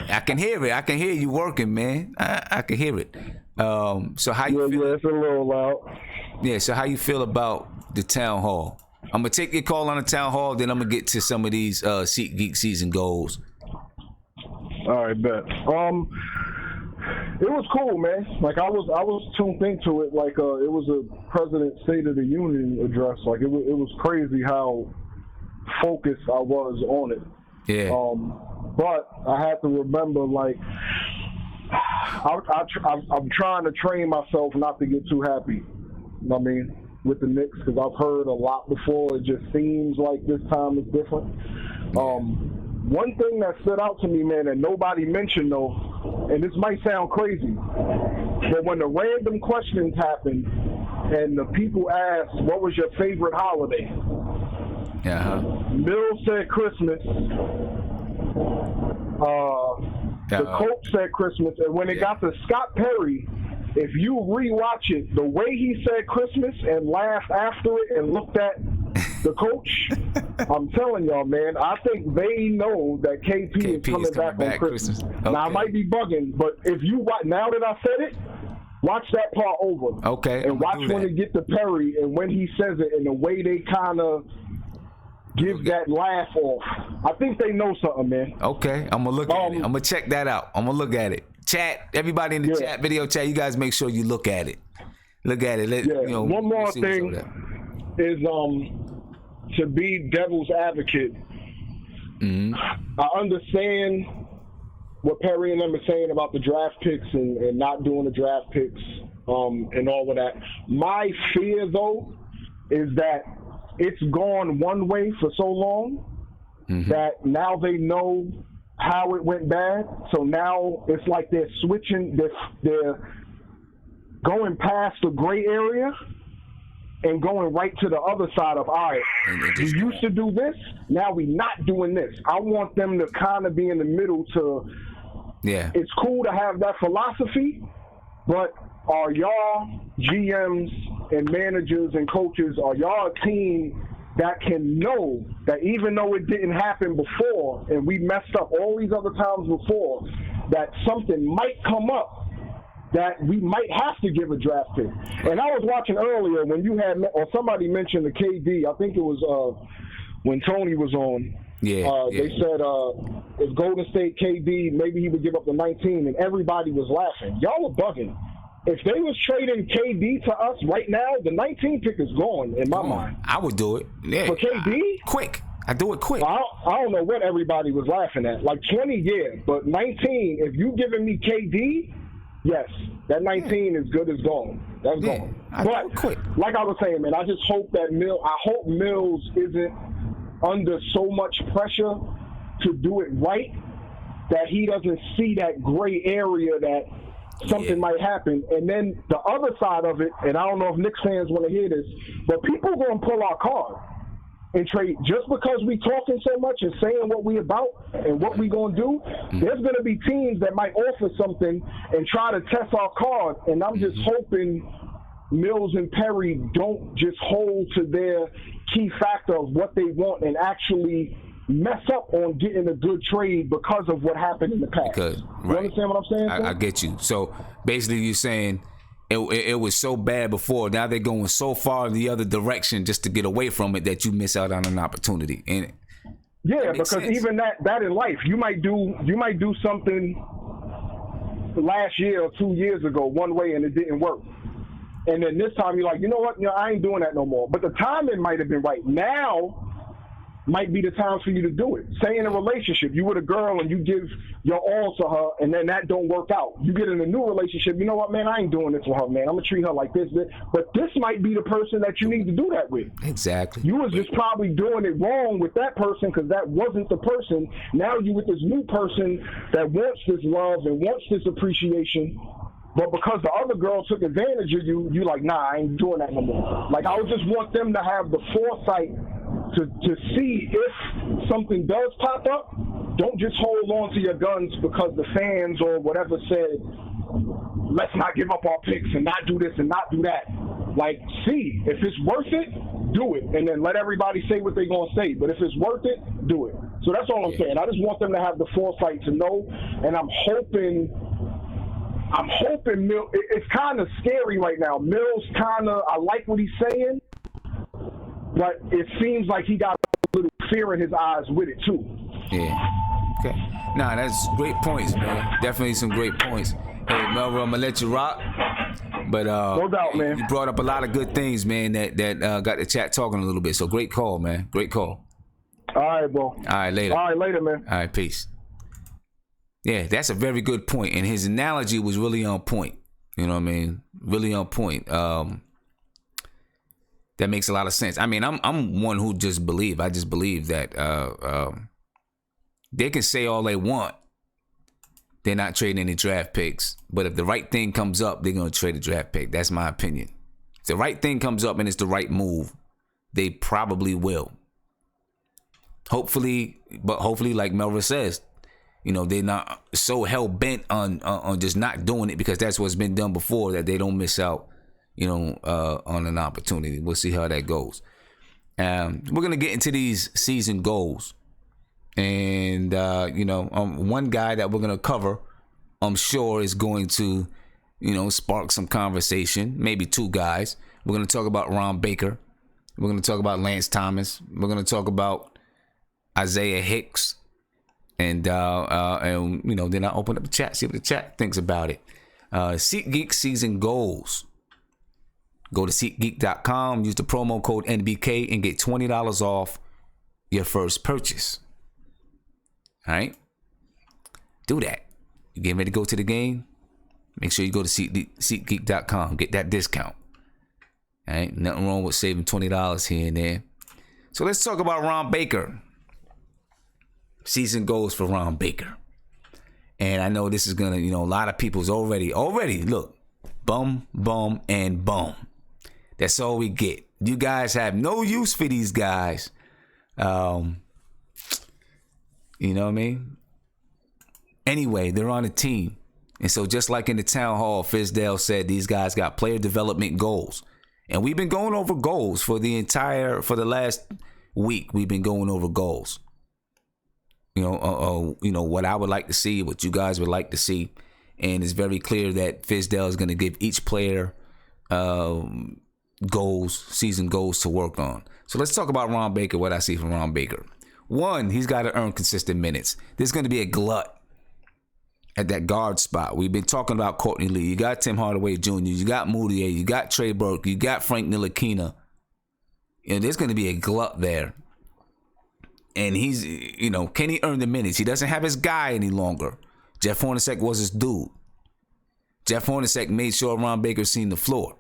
I can hear it. I can hear you working, man. I can hear it. So how you feel? Yeah, it's a little loud. Yeah, so how you feel about the town hall? I'm going to take your call on the town hall, then I'm going to get to some of these SeatGeek season goals. All right, bet. It was cool, man. Like I was tuned into it like it was a President's State of the Union address. Like it was crazy how focused I was on it. Yeah. But I had to remember, like, I'm trying to train myself not to get too happy. I mean, with the Knicks, because I've heard a lot before. It just seems like this time is different. One thing that stood out to me, man, that nobody mentioned though, and this might sound crazy, but when the random questions happened and the people asked, "What was your favorite holiday?" Mill said Christmas. The coach said Christmas, and when it got to Scott Perry, if you rewatch it, the way he said Christmas and laughed after it and looked at the coach, I'm telling y'all, man, I think they know that KP is coming back on Christmas. Okay. Now, I might be bugging, but if you watch, now that I said it, watch that part over. Okay. And watch when it get to Perry and when he says it and the way they kind of give that laugh off. I think they know something, man. Okay, I'm gonna look at it. I'm gonna check that out. I'm gonna look at it. Chat, everybody in the chat, video chat, you guys make sure you look at it. Look at it. One more thing is to be devil's advocate. Mm-hmm. I understand what Perry and them are saying about the draft picks and not doing the draft picks and all of that. My fear, though, is that it's gone one way for so long that now they know how it went bad. So now it's like they're switching, they're going past the gray area and going right to the other side of, all right, we used to do this, now we not doing this. I want them to kind of be in the middle to, it's cool to have that philosophy, but are y'all GMs and managers and coaches, are y'all a team that can know that even though it didn't happen before and we messed up all these other times before, that something might come up that we might have to give a draft pick. And I was watching earlier when you had, or somebody mentioned the KD, I think it was when Tony was on. They said if Golden State KD, maybe he would give up the 19, and everybody was laughing. Y'all are bugging. If they was trading KD to us right now, the 19 pick is gone in my mind. I would do it. Yeah. For KD? Quick. I do it quick. I don't know what everybody was laughing at. Like 20, yeah, but 19, if you giving me KD, yes, that 19 is good as gone. That's gone. But quick. Like I was saying, man, I just hope that Mills isn't under so much pressure to do it right that he doesn't see that gray area that something might happen. And then the other side of it, and I don't know if Knicks fans want to hear this, but people are going to pull our card and trade just because we talking so much and saying what we about and what we going to do. There's going to be teams that might offer something and try to test our card, and I'm just hoping Mills and Perry don't just hold to their key factor of what they want and actually mess up on getting a good trade because of what happened in the past. You understand what I'm saying? I get you. So basically you're saying it was so bad before, now they're going so far in the other direction just to get away from it that you miss out on an opportunity. And yeah, because sense. Even that in life, you might do something last year or 2 years ago one way and it didn't work. And then this time you're like, you know what? I ain't doing that no more. But the timing might have been right. Now might be the time for you to do it. Say in a relationship, you with a girl and you give your all to her and then that don't work out. You get in a new relationship, you know what, man, I ain't doing this for her, man. I'm going to treat her like this. But this might be the person that you need to do that with. Exactly. You was just probably doing it wrong with that person because that wasn't the person. Now you with this new person that wants this love and wants this appreciation. But because the other girl took advantage of you, you like, nah, I ain't doing that no more. Like, I would just want them to have the foresight to see if something does pop up. Don't just hold on to your guns because the fans or whatever said, let's not give up our picks and not do this and not do that. Like, see, if it's worth it, do it. And then let everybody say what they're going to say. But if it's worth it, do it. So that's all I'm saying. I just want them to have the foresight to know. And I'm hoping Mills, it's kind of scary right now. Mills I like what he's saying, but it seems like he got a little fear in his eyes with it too. Yeah. Okay. Nah, that's great points, man. Definitely some great points. Hey, Melvin, I'm gonna let you rock. But no doubt, man. You brought up a lot of good things, man, that got the chat talking a little bit. So great call, man. Great call. All right, bro. All right, later. All right, later, man. All right, peace. Yeah, that's a very good point, and his analogy was really on point. You know what I mean? Really on point. That makes a lot of sense. I mean, I'm one who just believe. I just believe that they can say all they want. They're not trading any draft picks, but if the right thing comes up, they're gonna trade a draft pick. That's my opinion. If the right thing comes up and it's the right move, they probably will. Hopefully, like Melvin says, you know, they're not so hell bent on just not doing it because that's what's been done before that they don't miss out, you know, on an opportunity. We'll see how that goes. We're gonna get into these season goals, and one guy that we're gonna cover, I'm sure is going to, spark some conversation. Maybe two guys. We're gonna talk about Ron Baker. We're gonna talk about Lance Thomas. We're gonna talk about Isaiah Hicks, and then I open up the chat, see what the chat thinks about it. SeatGeek season goals. Go to SeatGeek.com, use the promo code NBK, and get $20 off your first purchase. All right? Do that. You getting ready to go to the game? Make sure you go to SeatGeek.com. Get that discount. All right? Nothing wrong with saving $20 here and there. So let's talk about Ron Baker. Season goals for Ron Baker. And I know this is going to, a lot of people's already, look, bum, and bum. That's all we get. You guys have no use for these guys. You know what I mean? Anyway, they're on a team. And so just like in the town hall, Fizdale said these guys got player development goals. And we've been going over goals for the last week. We've been going over goals. What I would like to see, what you guys would like to see. And it's very clear that Fizdale is going to give each player season goals to work on. So let's talk about Ron Baker, what I see from Ron Baker. One, he's got to earn consistent minutes. There's going to be a glut at that guard spot. We've been talking about Courtney Lee. You got Tim Hardaway Jr., you got Moutier, you got Trey Burke, you got Frank Ntilikina. There's going to be a glut there. And he's, can he earn the minutes? He doesn't have his guy any longer. Jeff Hornacek was his dude. Jeff Hornacek made sure Ron Baker seen the floor.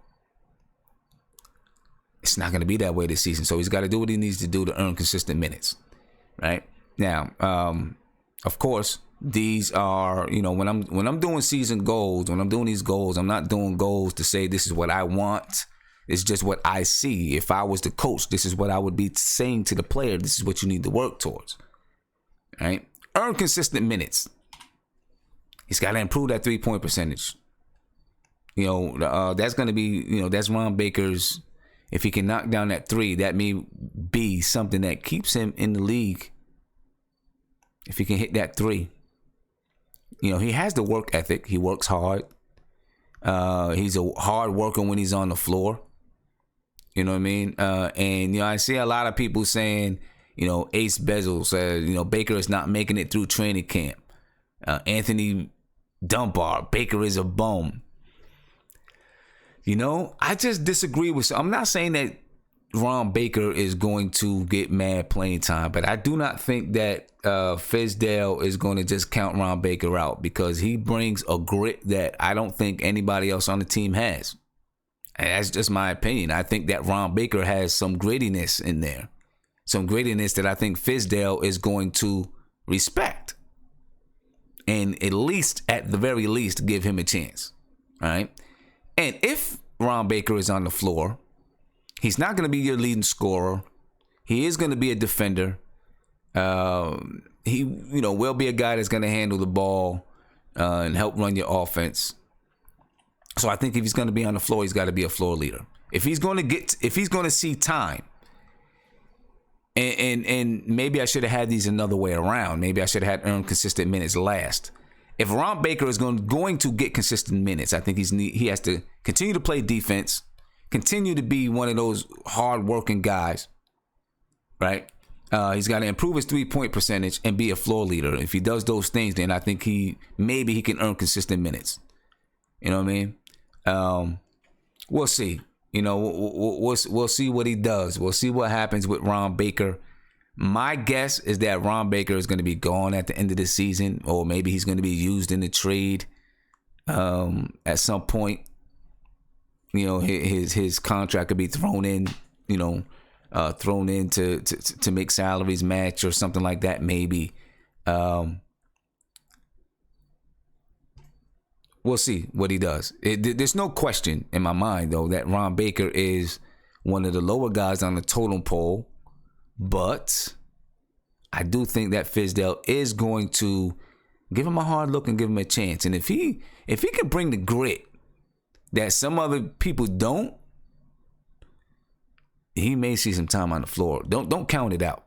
It's not going to be that way this season. So he's got to do what he needs to do to earn consistent minutes. Right? Now, of course, these are, when I'm doing season goals, when I'm doing these goals, I'm not doing goals to say this is what I want. It's just what I see. If I was the coach, this is what I would be saying to the player. This is what you need to work towards. Right? Earn consistent minutes. He's got to improve that 3-point percentage. That's going to be, that's Ron Baker's. If he can knock down that 3, that may be something that keeps him in the league. If he can hit that 3. He has the work ethic. He works hard. He's a hard worker when he's on the floor. You know what I mean? And I see a lot of people saying, Ace Bezel says, Baker is not making it through training camp. Anthony Dunbar, Baker is a bum. I just disagree with. I'm not saying that Ron Baker is going to get mad playing time, but I do not think that Fizdale is going to just count Ron Baker out, because he brings a grit that I don't think anybody else on the team has. And that's just my opinion. I think that Ron Baker has some grittiness in there. Some grittiness that I think Fizdale is going to respect. And at the very least, give him a chance. All right? And if Ron Baker is on the floor, he's not going to be your leading scorer. He is going to be a defender. He, will be a guy that's going to handle the ball and help run your offense. So I think if he's going to be on the floor, he's got to be a floor leader. If he's going to see time, and maybe I should have had these another way around. Maybe I should have had earned consistent minutes last. If Ron Baker is going to get consistent minutes, I think he has to continue to play defense, continue to be one of those hard-working guys, right? He's got to improve his 3-point percentage and be a floor leader. If he does those things, then I think maybe he can earn consistent minutes. You know what I mean? We'll see. We'll see what he does. We'll see what happens with Ron Baker. My guess is that Ron Baker is going to be gone at the end of the season, or maybe he's going to be used in the trade at some point. His contract could be thrown in, to make salaries match or something like that, maybe. We'll see what he does. There's no question in my mind, though, that Ron Baker is one of the lower guys on the totem pole. But I do think that Fizdale is going to give him a hard look and give him a chance. And if he can bring the grit that some other people don't, he may see some time on the floor. Don't count it out.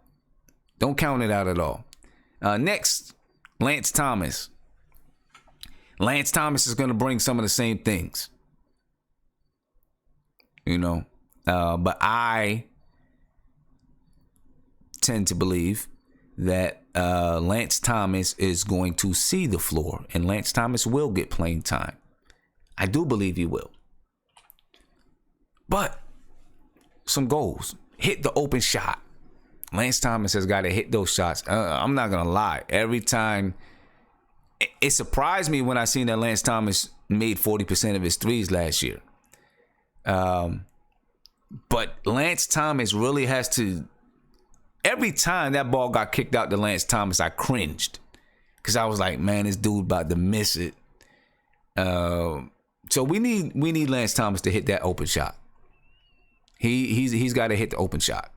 Don't count it out at all. Next, Lance Thomas. Lance Thomas is going to bring some of the same things. But I tend to believe that Lance Thomas is going to see the floor, and Lance Thomas will get playing time. I do believe he will. But some goals. Hit the open shot. Lance Thomas has got to hit those shots. I'm not going to lie. Every time, it surprised me when I seen that Lance Thomas made 40% of his threes last year. But Lance Thomas really has to, every time that ball got kicked out to Lance Thomas, I cringed. Because I was like, man, this dude about to miss it. So we need Lance Thomas to hit that open shot. He's got to hit the open shot.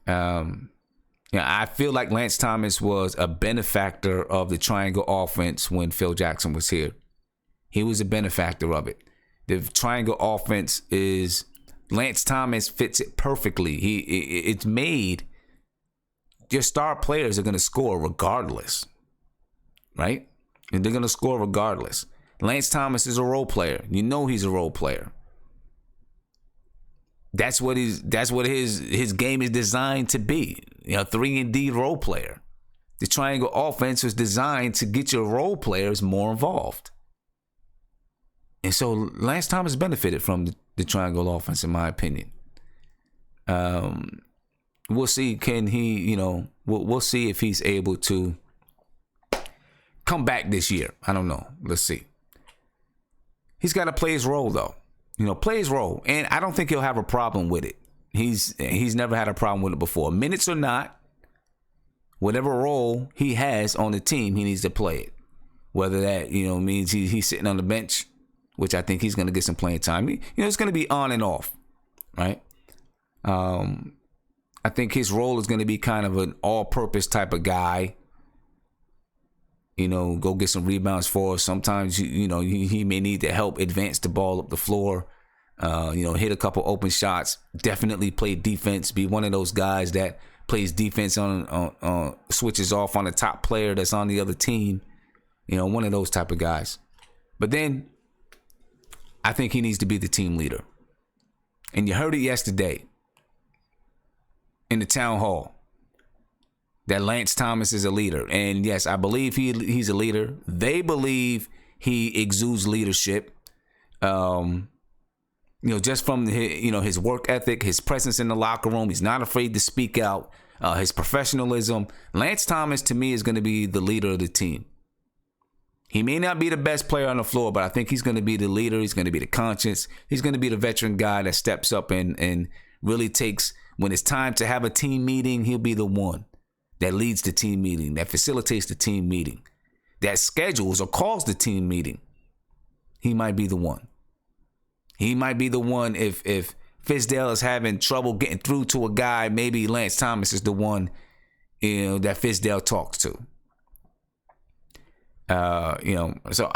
I feel like Lance Thomas was a benefactor of the triangle offense when Phil Jackson was here. He was a benefactor of it. The triangle offense is, Lance Thomas fits it perfectly. It's made, your star players are going to score regardless, right? And they're going to score regardless. Lance Thomas is a role player. You know he's a role player. That's what his game is designed to be. 3-and-D role player. The triangle offense was designed to get your role players more involved. And so Lance Thomas benefited from the triangle offense, in my opinion. We'll see. Can he, we'll see if he's able to come back this year. I don't know. Let's see. He's got to play his role, though. Play his role. And I don't think he'll have a problem with it. He's never had a problem with it before. Minutes or not, whatever role he has on the team, he needs to play it. Whether that, means he's sitting on the bench, which I think he's going to get some playing time. It's going to be on and off, right? I think his role is going to be kind of an all-purpose type of guy. Go get some rebounds for us. Sometimes, he may need to help advance the ball up the floor. Hit a couple open shots. Definitely play defense. Be one of those guys that plays defense on switches off on the top player that's on the other team. One of those type of guys. But then I think he needs to be the team leader. And you heard it yesterday in the town hall that Lance Thomas is a leader. And yes, I believe he's a leader. They believe he exudes leadership. Just from his work ethic, his presence in the locker room. He's not afraid to speak out. His professionalism. Lance Thomas, to me, is going to be the leader of the team. He may not be the best player on the floor, but I think he's going to be the leader. He's going to be the conscience. He's going to be the veteran guy that steps up and really takes, when it's time to have a team meeting, he'll be the one that leads the team meeting, that facilitates the team meeting, that schedules or calls the team meeting. He might be the one. He might be the one. If Fizdale is having trouble getting through to a guy, maybe Lance Thomas is the one, that Fizdale talks to. So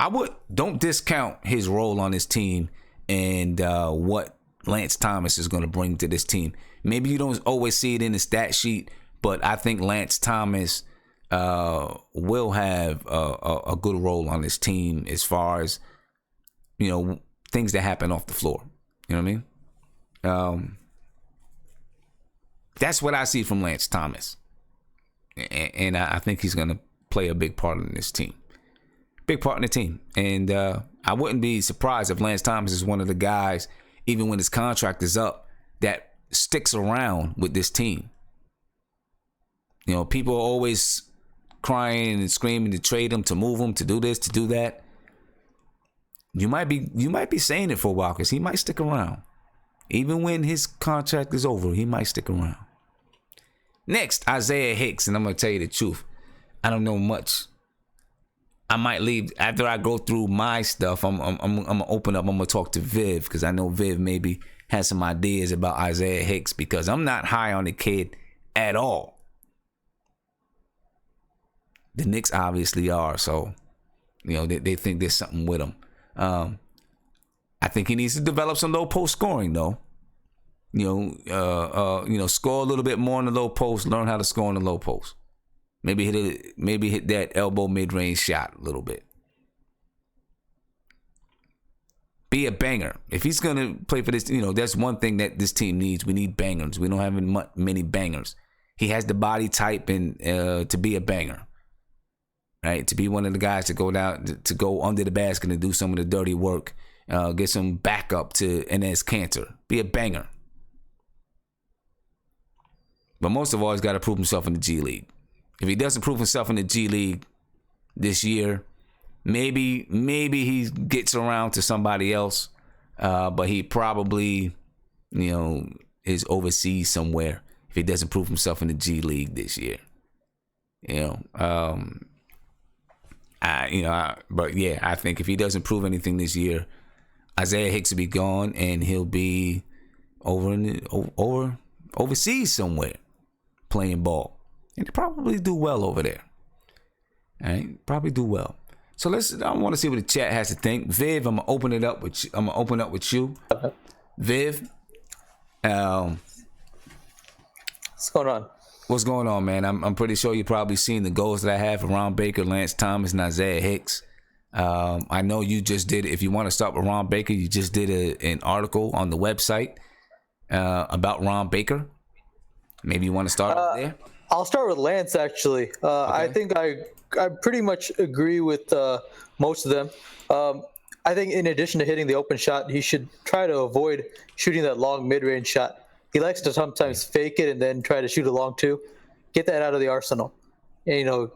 don't discount his role on this team and what Lance Thomas is going to bring to this team. Maybe you don't always see it in the stat sheet, but I think Lance Thomas will have a good role on this team as far as, things that happen off the floor. You know what I mean? That's what I see from Lance Thomas. And I think he's going to play a big part in this team. Big part in the team. And I wouldn't be surprised if Lance Thomas is one of the guys, even when his contract is up, that sticks around with this team. People are always crying and screaming to trade him, to move him, to do this, to do that. You might be saying it for a while because he might stick around. Even when his contract is over, he might stick around. Next, Isaiah Hicks, and I'm gonna tell you the truth. I don't know much. I might leave after I go through my stuff. I'm gonna open up. I'm gonna talk to Viv because I know Viv maybe has some ideas about Isaiah Hicks because I'm not high on the kid at all. The Knicks obviously are, so they think there's something with him. I think he needs to develop some low post scoring though. Score a little bit more in the low post. Learn how to score in the low post. Maybe hit that elbow mid-range shot a little bit. Be a banger. If he's gonna play for this, that's one thing that this team needs. We need bangers. We don't have many bangers. He has the body type and to be a banger, right? To be one of the guys to go down, to go under the basket and do some of the dirty work. Get some backup to Enes Kanter. Be a banger. But most of all, he's got to prove himself in the G League. If he doesn't prove himself in the G League this year, maybe he gets around to somebody else. But he probably, is overseas somewhere if he doesn't prove himself in the G League this year. I think if he doesn't prove anything this year, Isaiah Hicks will be gone and he'll be overseas somewhere playing ball. And he'll probably do well over there. All right? Probably do well. So I want to see what the chat has to think. Viv, I'm gonna open it up with you. Viv. What's going on? What's going on, man? I'm pretty sure you've probably seen the goals that I have for Ron Baker, Lance Thomas, and Isaiah Hicks. I know you just did, if you want to start with Ron Baker, you just did an article on the website about Ron Baker. Maybe you want to start there? I'll start with Lance, actually. Okay. I think I pretty much agree with most of them. I think in addition to hitting the open shot, he should try to avoid shooting that long mid-range shot. He likes to sometimes fake it and then try to shoot a long two. Get that out of the arsenal. And,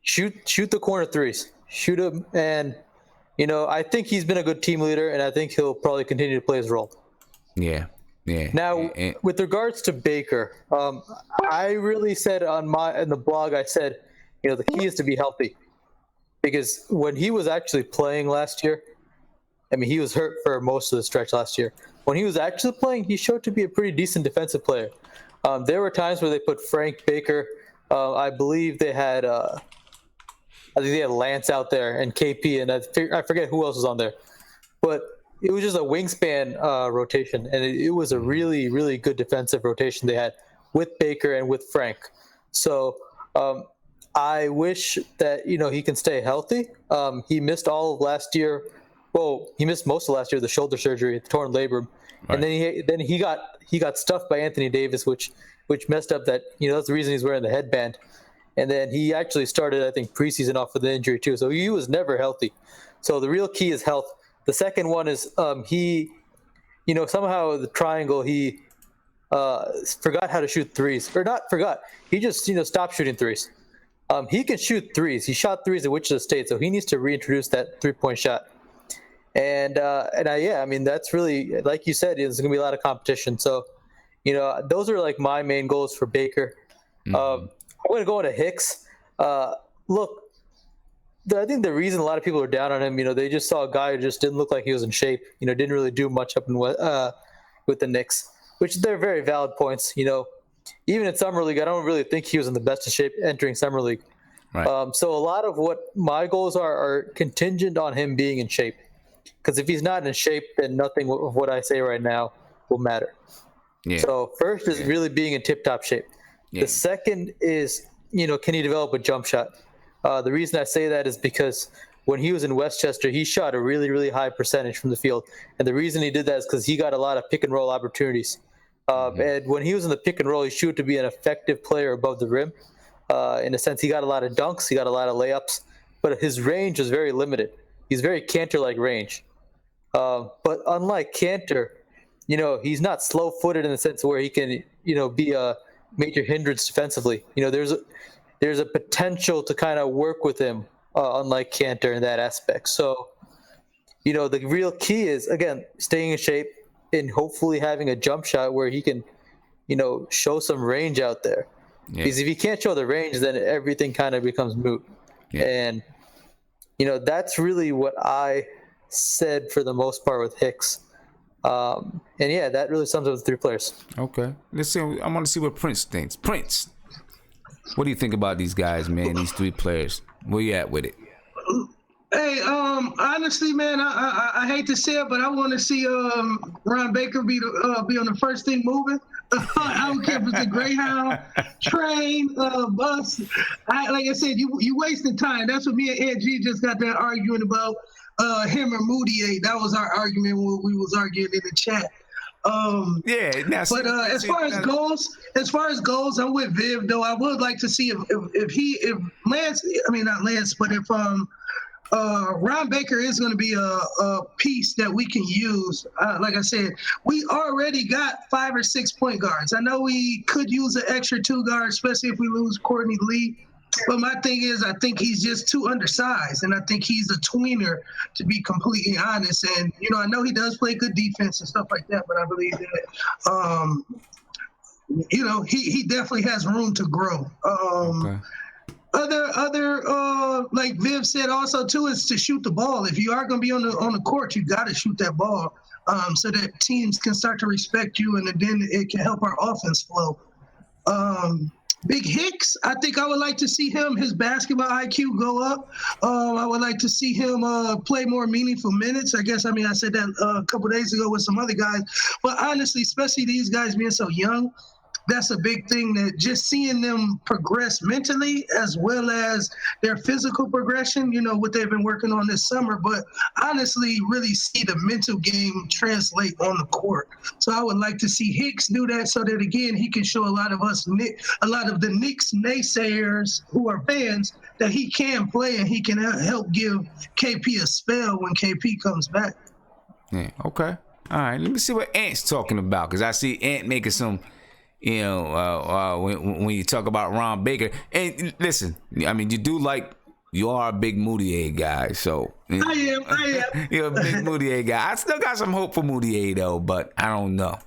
shoot the corner threes. Shoot him. And, I think he's been a good team leader, and I think he'll probably continue to play his role. Yeah. Yeah. Now, with regards to Baker, I really said in the blog, I said, the key is to be healthy. Because when he was actually playing last year, he was hurt for most of the stretch last year. When he was actually playing, he showed to be a pretty decent defensive player. There were times where they put Frank Baker. I believe they had, Lance out there and KP, and I forget who else was on there. But it was just a wingspan rotation, and it was a really, really good defensive rotation they had with Baker and with Frank. So I wish that he can stay healthy. He missed all of last year. Well, he missed most of last year, the shoulder surgery, the torn labrum, right. And then he got stuffed by Anthony Davis, which messed up that that's the reason he's wearing the headband. And then he actually started, I think, preseason off with the injury too. So he was never healthy. So the real key is health. The second one is he, somehow the triangle, he forgot how to shoot threes. Or not forgot. He just, stopped shooting threes. He can shoot threes. He shot threes at Wichita State, so he needs to reintroduce that three-point shot. And that's really, like you said, there's going to be a lot of competition. So, those are like my main goals for Baker. I'm going to go into Hicks. Look, I think the reason a lot of people are down on him, they just saw a guy who just didn't look like he was in shape. Didn't really do much up in with the Knicks, which they're very valid points. Even in summer league, I don't really think he was in the best of shape entering summer league. Right. So a lot of what my goals are contingent on him being in shape. Because if he's not in shape, then nothing of what I say right now will matter. Yeah. So first is really being in tip-top shape. Yeah. The second is, can he develop a jump shot? The reason I say that is because when he was in Westchester, he shot a really, really high percentage from the field. And the reason he did that is because he got a lot of pick-and-roll opportunities. And when he was in the pick-and-roll, he showed to be an effective player above the rim. In a sense, he got a lot of dunks, he got a lot of layups, but his range was very limited. He's very Cantor-like range. But unlike Cantor, he's not slow-footed in the sense where he can, be a major hindrance defensively. There's a potential to kind of work with him, unlike Cantor in that aspect. So, the real key is, again, staying in shape and hopefully having a jump shot where he can, show some range out there. Yeah. Because if he can't show the range, then everything kind of becomes moot. Yeah. And, that's really what I said for the most part with Hicks. And yeah, that really sums up the three players. Okay. Let's see. I want to see what Prince thinks. Prince, what do you think about these guys, man? These three players. Where you at with it? Hey, honestly, man, I hate to say it, but I want to see Ron Baker be on the first thing moving. I don't care if it's a Greyhound, train, bus. Like I said, you wasting time. That's what me and Ed G just got that arguing about him or Moutier. That was our argument when we was arguing in the chat. As far as goals, I'm with Viv though. I would like to see if Lance, I mean not Lance, but if Ron Baker is going to be a piece that we can use. Like I said, we already got 5 or 6 point guards. I know we could use an extra 2 guards, especially if we lose Courtney Lee. But my thing is, I think he's just too undersized, and I think he's a tweener, to be completely honest. And, I know he does play good defense and stuff like that, but I believe that, he definitely has room to grow. Okay. Other like Viv said also too is to shoot the ball. If you are going to be on the court, you got to shoot that ball so that teams can start to respect you, and then it can help our offense flow. Big Hicks, I think I would like to see his basketball IQ go up. I would like to see him play more meaningful minutes. I said that a couple days ago with some other guys, but honestly, especially these guys being so young, that's a big thing, that just seeing them progress mentally as well as their physical progression, what they've been working on this summer, but honestly really see the mental game translate on the court. So I would like to see Hicks do that so that, again, he can show a lot of the Knicks naysayers who are fans that he can play and he can help give KP a spell when KP comes back. Yeah, okay. All right, let me see what Ant's talking about, because I see Ant making some... when you talk about Ron Baker, and listen, I mean, you are a big Moutier guy, so I am. You're a big Moutier guy. I still got some hope for Moutier though, but I don't know.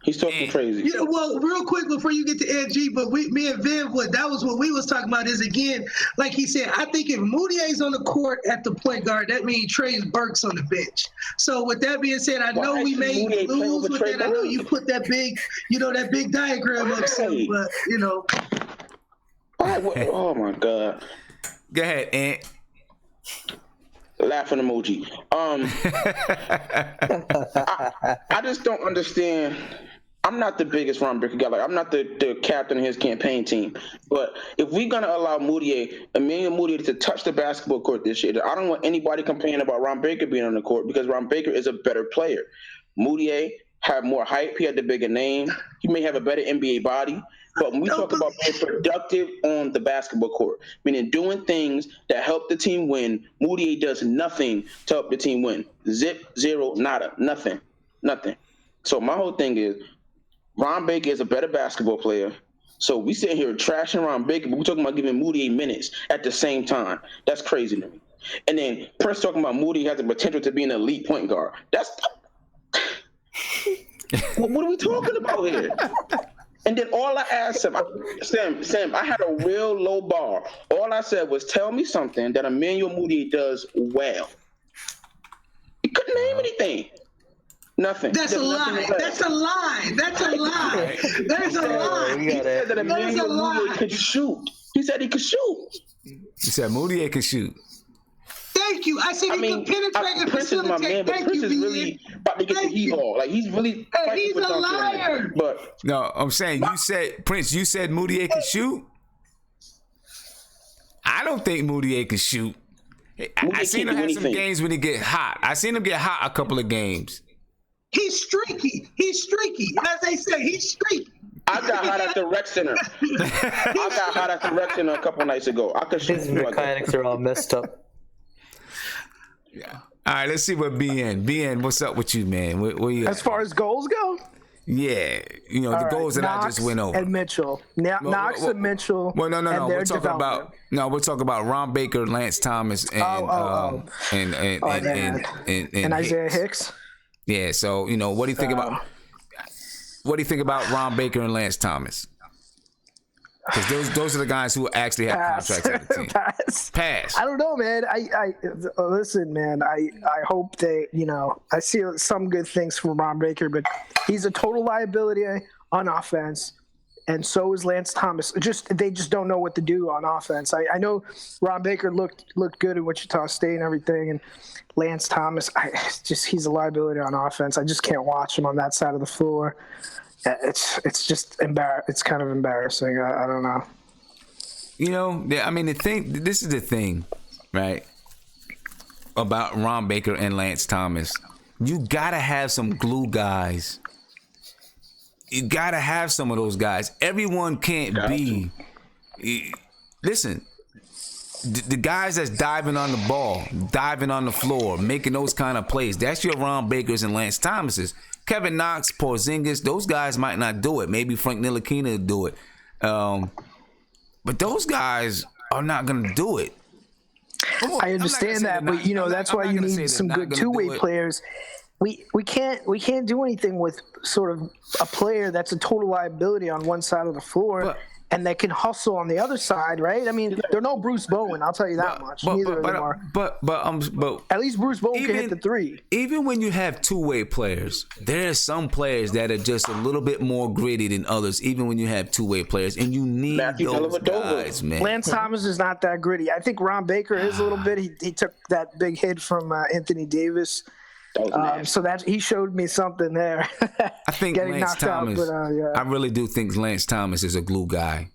He's talking crazy. Well, real quick before you get to NG, but me and Viv, that was what we was talking about is, again, like he said, I think if Moutier's on the court at the point guard, that means Trey Burks on the bench. So with that being said, I know we may lose with that. I know you put that big, that big diagram up soon, but Oh my God. Go ahead, Ant. Laughing emoji. I just don't understand. I'm not the biggest Ron Baker guy. Like, I'm not the captain of his campaign team. But if we're gonna allow Emmanuel Moutier to touch the basketball court this year, I don't want anybody complaining about Ron Baker being on the court, because Ron Baker is a better player. Moutier had more hype. He had the bigger name. He may have a better NBA body. But when we talk about being productive on the basketball court, meaning doing things that help the team win, Moutier does nothing to help the team win. Zip, zero, nada, nothing. So my whole thing is, Ron Baker is a better basketball player. So we sitting here trashing Ron Baker, but we're talking about giving Moutier minutes at the same time. That's crazy to me. And then Prince talking about Moutier has the potential to be an elite point guard. What are we talking about here? And then all I asked him, Sam, I had a real low bar. All I said was, tell me something that Emmanuel Moutier does well. He couldn't name anything. Nothing. That's a lie. That's a lie. That's a lie. There's a lie. He said that Emmanuel Moutier could shoot. He said he could shoot. He said Moutier could shoot. Thank you. I said he could penetrate and Prince is my man, but Prince is really about to get the heat-all. Like, he's really he's a liar. But no, I'm saying, you said, Prince, you said Moutier can shoot? I don't think Moutier can shoot. I seen him have some games when he get hot. I seen him get hot a couple of games. He's streaky. As they say, he's streaky. I got hot at the rec center. A couple nights ago. His mechanics are all messed up. Yeah. All right, let's see what BN, what's up with you, man? Where you as far as goals go? Yeah, the goals that Knox I just went over. And Mitchell. Knox and Mitchell. Well, no. We're talking about Ron Baker, Lance Thomas, and and Isaiah Hicks. Yeah, so what do you think about Ron Baker and Lance Thomas? Because those are the guys who actually have contracts at the team. Pass. I don't know, man. I listen, man. I hope they, I see some good things from Ron Baker, but he's a total liability on offense. and so is Lance Thomas. They just don't know what to do on offense. I know Ron Baker looked good at Wichita State and everything, and Lance Thomas, he's a liability on offense. I just can't watch him on that side of the floor. It's just it's kind of embarrassing. I don't know. You know, I mean, this is the thing, right, about Ron Baker and Lance Thomas. You gotta have some glue guys. You gotta have some of those guys. Everyone can't be. Listen, the guys that's diving on the ball, diving on the floor, making those kind of plays. That's your Ron Bakers and Lance Thomases. Kevin Knox, Porzingis, those guys might not do it. Maybe Frank Ntilikina will do it. But those guys are not going to do it. I understand that, but that's why you need some good two-way players. We can't do anything with sort of a player that's a total liability on one side of the floor and that can hustle on the other side, right? I mean, they're no Bruce Bowen, I'll tell you that much. Neither of them are. But at least Bruce Bowen can hit the three. Even when you have two-way players, there are some players that are just a little bit more gritty than others. Even when you have two-way players, and you need those guys, man. Lance Thomas is not that gritty. I think Ron Baker is a little bit. He took that big hit from Anthony Davis. So that he showed me something there. I think Lance Thomas. I really do think Lance Thomas is a glue guy.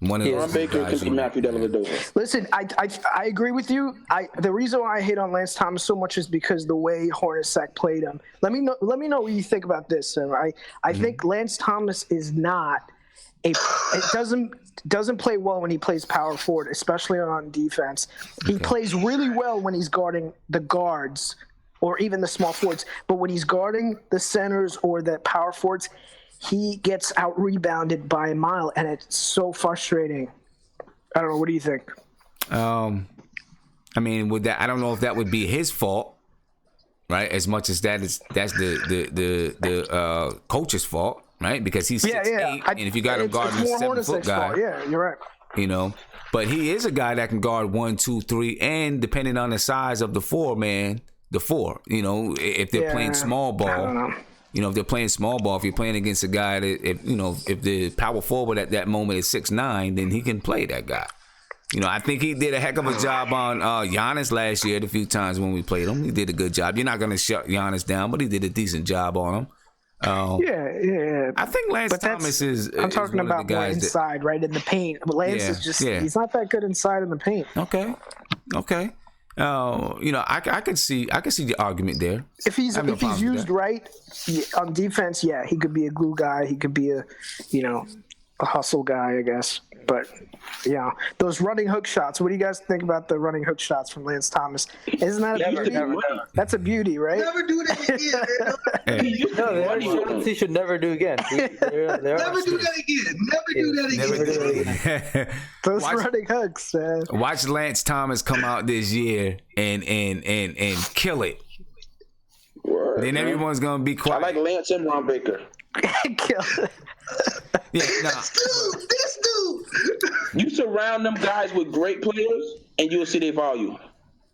One of those Ron Baker can be Matthew Dellavedova. Listen, I agree with you. The reason why I hate on Lance Thomas so much is because the way Hornacek played him. Let me know what you think about this. I think Lance Thomas is not it doesn't play well when he plays power forward, especially on defense. He plays really well when he's guarding the guards or even the small forwards. But when he's guarding the centers or the power forwards, he gets out-rebounded by a mile, and it's so frustrating. I don't know. What do you think? I mean, I don't know if that would be his fault, right? As much as that's the coach's fault, right? Because he's 6'8", and if you got him guarding a 7-foot guy, fault. Yeah, you're right. You know, but he is a guy that can guard 1, 2, 3, and depending on the size of the four, you know, if they're playing small ball, if they're playing small ball, if you're playing against a guy that, if the power forward at that moment is 6'9", then he can play that guy. You know, I think he did a heck of a job on Giannis last year. A few times when we played him, he did a good job. You're not going to shut Giannis down, but he did a decent job on him. I think Lance Thomas is. I'm talking about more inside, right in the paint. But Lance is just—he's not that good inside in the paint. Okay. I could see the argument there. If he's used right on defense, he could be a glue guy. He could be a hustle guy, I guess. But those running hook shots. What do you guys think about the running hook shots from Lance Thomas? Isn't that a beauty? That's a beauty, right? Never do that again. He should never do again. Never do that again. Those running hooks, man. Watch Lance Thomas come out this year and kill it. Word, then everyone's gonna be quiet. I like Lance and Ron Baker. Kill it. This dude. You surround them guys with great players, and you'll see their value.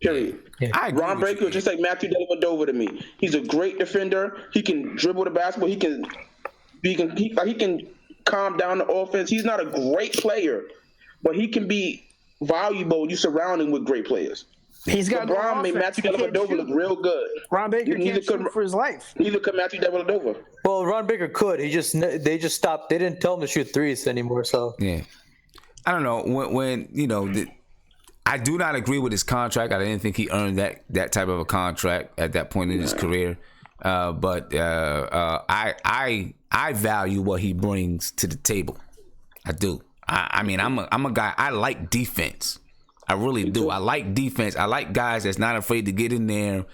Period. Ron Baker, just like Matthew Dellavedova to me. He's a great defender. He can dribble the basketball. He can calm down the offense. He's not a great player, but he can be valuable when you surround him with great players. He's got LeBron made Matthew Dellavedova look real good. Ron Baker can't shoot for his life. Neither could Matthew Dellavedova. Well, Ron Baker could. They just stopped. They didn't tell him to shoot threes anymore. So I don't know when I do not agree with his contract. I didn't think he earned that type of a contract at that point in his career. But I value what he brings to the table. I do. I mean, I'm a guy. I like defense. I really do. I like defense. I like guys that's not afraid to get in there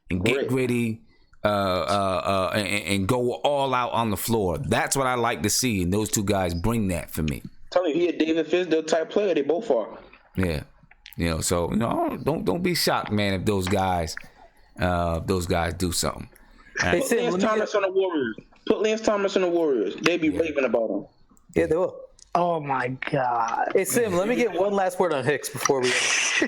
and get gritty and go all out on the floor. That's what I like to see, and those two guys bring that for me. Tell me, he a David Fizdale type player. They both are. Yeah, So don't be shocked, man, if those guys do something. Right. Put Lance Thomas on the Warriors. They be raving about him. Yeah, they will. Oh my God! Hey Sim, let me get one last word on Hicks before we.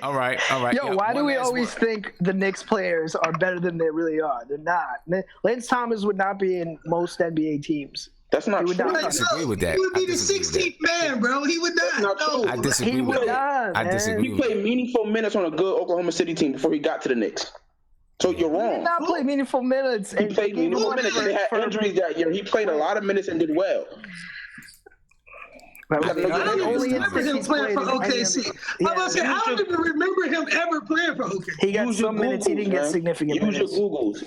All right. Yo, why do we always think the Knicks players are better than they really are? They're not. Lance Thomas would not be in most NBA teams. That's not true. I disagree with that. He would be the 16th man, bro. He would not. No. I disagree with that. I disagree. He played meaningful minutes on a good Oklahoma City team before he got to the Knicks. So you're wrong. He did not play meaningful minutes. He played meaningful minutes. They had injuries that year. He played a lot of minutes and did well. I don't even remember him playing for OKC. I don't even remember him ever playing for OKC. He got some minutes. He didn't get significant minutes.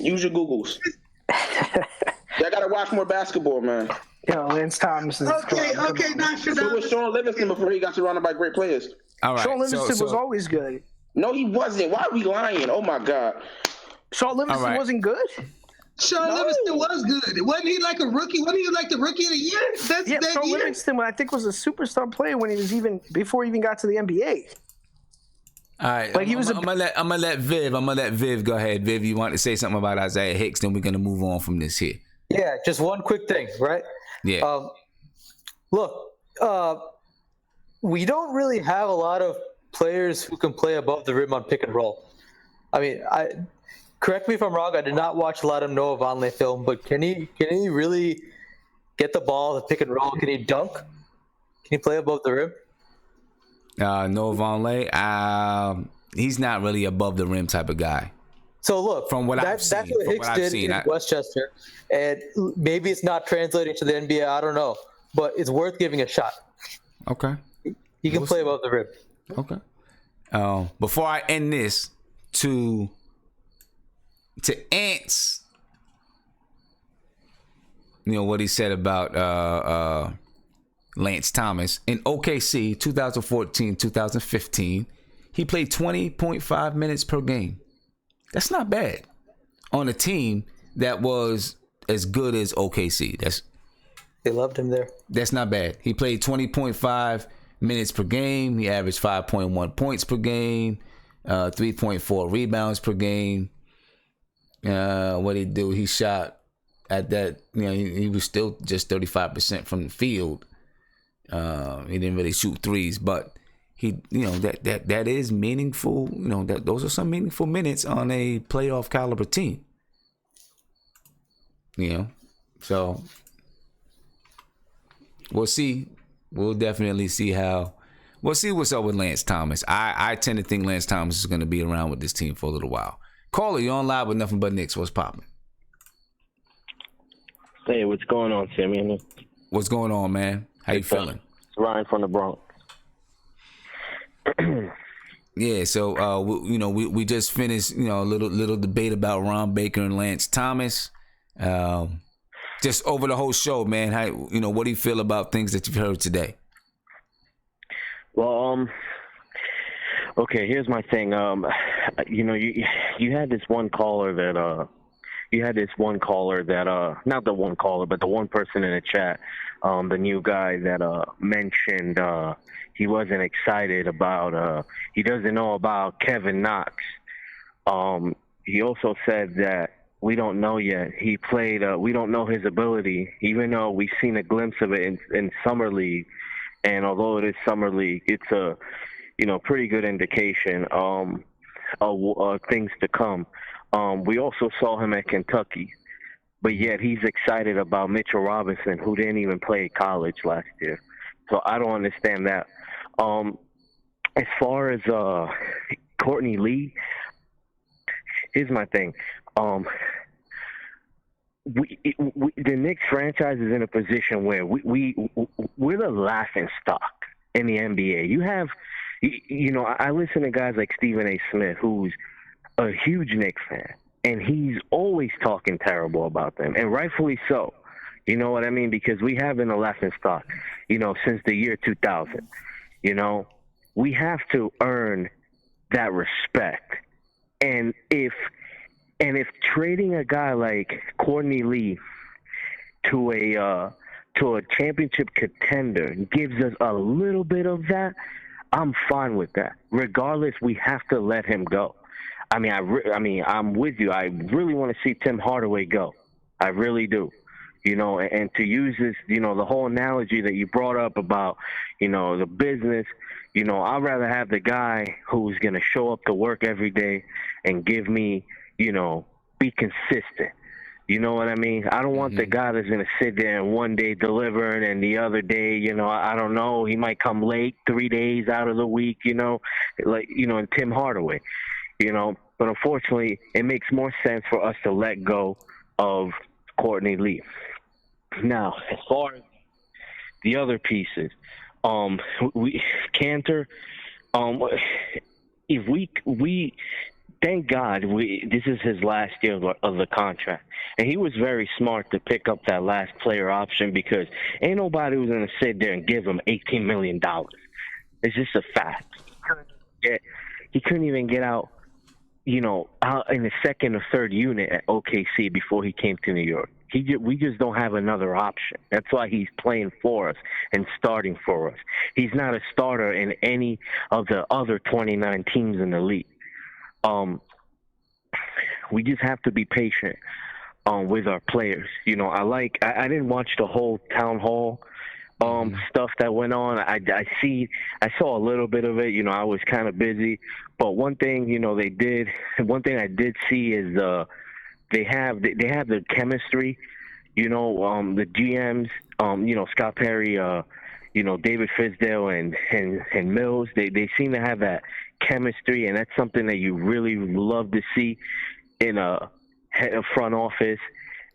Use your Googles. Y'all gotta watch more basketball, man. Lance Thomas is okay, not sure. So was Sean Livingston before he got surrounded by great players. All right. Sean Livingston was always good. No, he wasn't. Why are we lying? Oh my God. Sean Livingston wasn't good? Sean Livingston was good. Wasn't he like a rookie? Wasn't he like the rookie of the year? Sean Livingston, I think, was a superstar player when he was before he even got to the NBA. All right, like I'm gonna let Viv go ahead. Viv, you want to say something about Isaiah Hicks? Then we're gonna move on from this here. Yeah, just one quick thing, right? Yeah. Look, we don't really have a lot of players who can play above the rim on pick and roll. I mean, correct me if I'm wrong. I did not watch a lot of Noah Vonleh film, but can he really get the ball, the pick and roll? Can he dunk? Can he play above the rim? Noah Vonleh, he's not really above the rim type of guy. So look, from what I've seen, that's what Hicks did in Westchester, and maybe it's not translating to the NBA. I don't know, but it's worth giving a shot. Okay, he can play above the rim. Okay. Before I end this, to Ants, what he said about Lance Thomas in OKC 2014-2015, he played 20.5 minutes per game. That's not bad on a team that was as good as OKC. They loved him there. That's not bad. He played 20.5 minutes per game. He averaged 5.1 points per game, 3.4 rebounds per game. What did he do? He shot at that. He was still just 35% from the field. He didn't really shoot threes, but he, that is meaningful. Those are some meaningful minutes on a playoff caliber team. So we'll see. We'll definitely see we'll see what's up with Lance Thomas. I tend to think Lance Thomas is going to be around with this team for a little while. Caller, you're on live with Nothing But Knicks. What's popping? Hey, what's going on, Sammy? What's going on, man? How you feeling? It's Ryan from the Bronx. Yeah, so we just finished a little debate about Ron Baker and Lance Thomas. Just over the whole show, man. How what do you feel about things that you've heard today? Well, okay, here's my thing. You had this one caller that not the one caller, but the one person in the chat, the new guy that mentioned he wasn't excited about he doesn't know about Kevin Knox. He also said that we don't know yet. He played we don't know his ability, even though we've seen a glimpse of it in summer league. And although it is summer league, it's a pretty good indication of things to come. We also saw him at Kentucky, but yet he's excited about Mitchell Robinson, who didn't even play college last year. So I don't understand that. As far as Courtney Lee, here's my thing. The Knicks franchise is in a position where we're the laughing stock in the NBA. You have, I listen to guys like Stephen A. Smith, who's a huge Knicks fan, and he's always talking terrible about them, and rightfully so. You know what I mean? Because we have been a laughing stock, since the year 2000. We have to earn that respect, and if trading a guy like Courtney Lee to a championship contender gives us a little bit of that, I'm fine with that. Regardless, we have to let him go. I mean, I'm with you. I really want to see Tim Hardaway go. I really do. And to use this, the whole analogy that you brought up about, the business, I'd rather have the guy who's going to show up to work every day and give me, be consistent. You know what I mean? I don't want the guy that's going to sit there and one day deliver and the other day, I don't know, he might come late 3 days out of the week, like, and Tim Hardaway, But unfortunately, it makes more sense for us to let go of Courtney Lee. Now, as far as the other pieces, Cantor, if we thank God, this is his last year of the contract. And he was very smart to pick up that last player option because ain't nobody was going to sit there and give him $18 million. It's just a fact. He couldn't even get out, out in the second or third unit at OKC before he came to New York. We just don't have another option. That's why he's playing for us and starting for us. He's not a starter in any of the other 29 teams in the league. We just have to be patient with our players. I didn't watch the whole town hall stuff that went on. I saw a little bit of it. I was kind of busy, but one thing I did see is they have the chemistry. The GMs, Scott Perry, David Fizdale and Mills. They seem to have that chemistry, and that's something that you really love to see in a front office.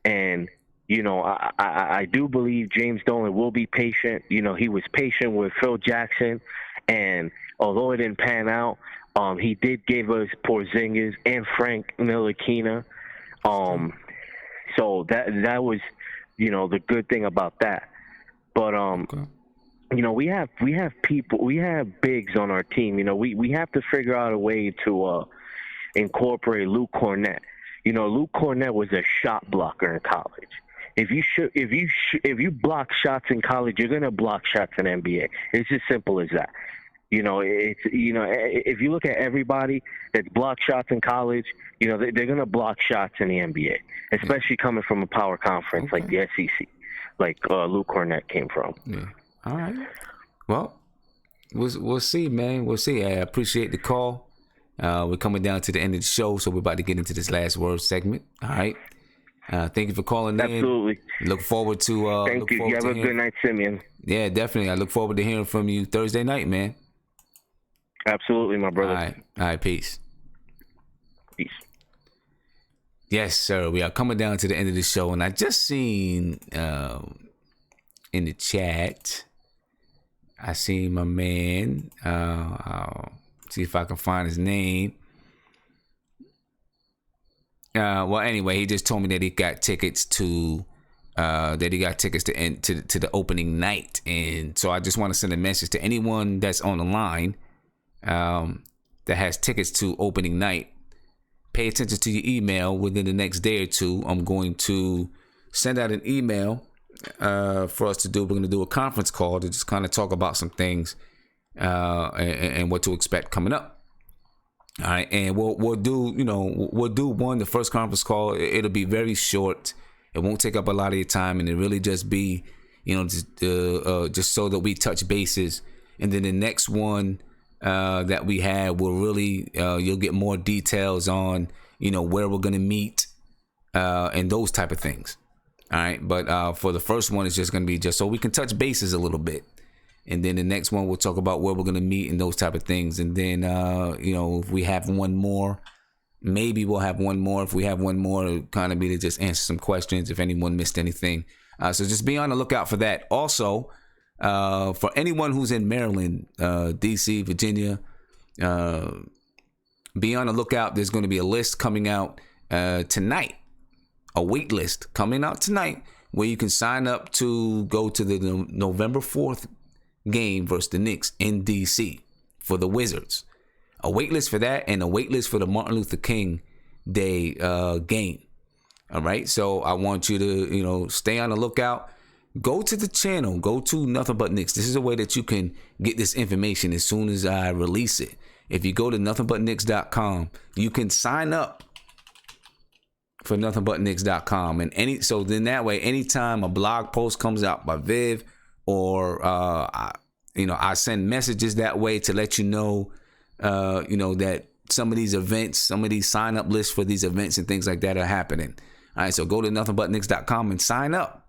And I do believe James Dolan will be patient. He was patient with Phil Jackson, and although it didn't pan out, he did give us Porzingis and Frank Ntilikina. So that was the good thing about that. But we have people, we have bigs on our team. We have to figure out a way to incorporate Luke Cornett. Luke Cornett was a shot blocker in college. If you block shots in college, you're gonna block shots in NBA. It's just simple as that. If you look at everybody that's blocked shots in college, they're gonna block shots in the NBA, especially coming from a power conference like the SEC, like Luke Cornett came from. Yeah. All right. Well, we'll see, man. We'll see. I appreciate the call. We're coming down to the end of the show, so we're about to get into this last word segment. All right. Thank you for calling in. Absolutely. Look forward to. Thank you. You have a good night, Simeon. Yeah, definitely. I look forward to hearing from you Thursday night, man. Absolutely, my brother. All right. Peace. Peace. Yes, sir. We are coming down to the end of the show, and I just seen in the chat, I seen my man. I'll see if I can find his name. Well, anyway, he just told me that he got tickets to the opening night, and so I just want to send a message to anyone that's on the line that has tickets to opening night. Pay attention to your email. Within the next day or two, I'm going to send out an email for us to do. We're going to do a conference call to just kind of talk about some things and what to expect coming up. All right, and we'll do the first conference call. It'll be very short. It won't take up a lot of your time, and it really just be just so that we touch bases. And then the next one that we have will really you'll get more details on where we're gonna meet and those type of things. All right, but for the first one, it's just gonna be just so we can touch bases a little bit. And then the next one, we'll talk about where we're going to meet and those type of things. And then, if we have one more, maybe we'll have one more. If we have one more, it'll kind of be to just answer some questions if anyone missed anything. So just be on the lookout for that. Also, for anyone who's in Maryland, D.C., Virginia, be on the lookout. There's going to be a list coming out tonight, a wait list coming out tonight where you can sign up to go to the November 4th game versus the Knicks in DC for the Wizards. A waitlist for that and a waitlist for the Martin Luther King Day game. All right, so I want you to stay on the lookout. Go to the channel. Go to Nothing But Knicks. This is a way that you can get this information as soon as I release it. If you go to nothingbutnicks.com, you can sign up for nothingbutnicks.com, and so then that way, anytime a blog post comes out by Viv, or I send messages that way to let you know that some of these events, some of these sign up lists for these events and things like that are happening. All right, so go to nothing-but-knicks.com and sign up.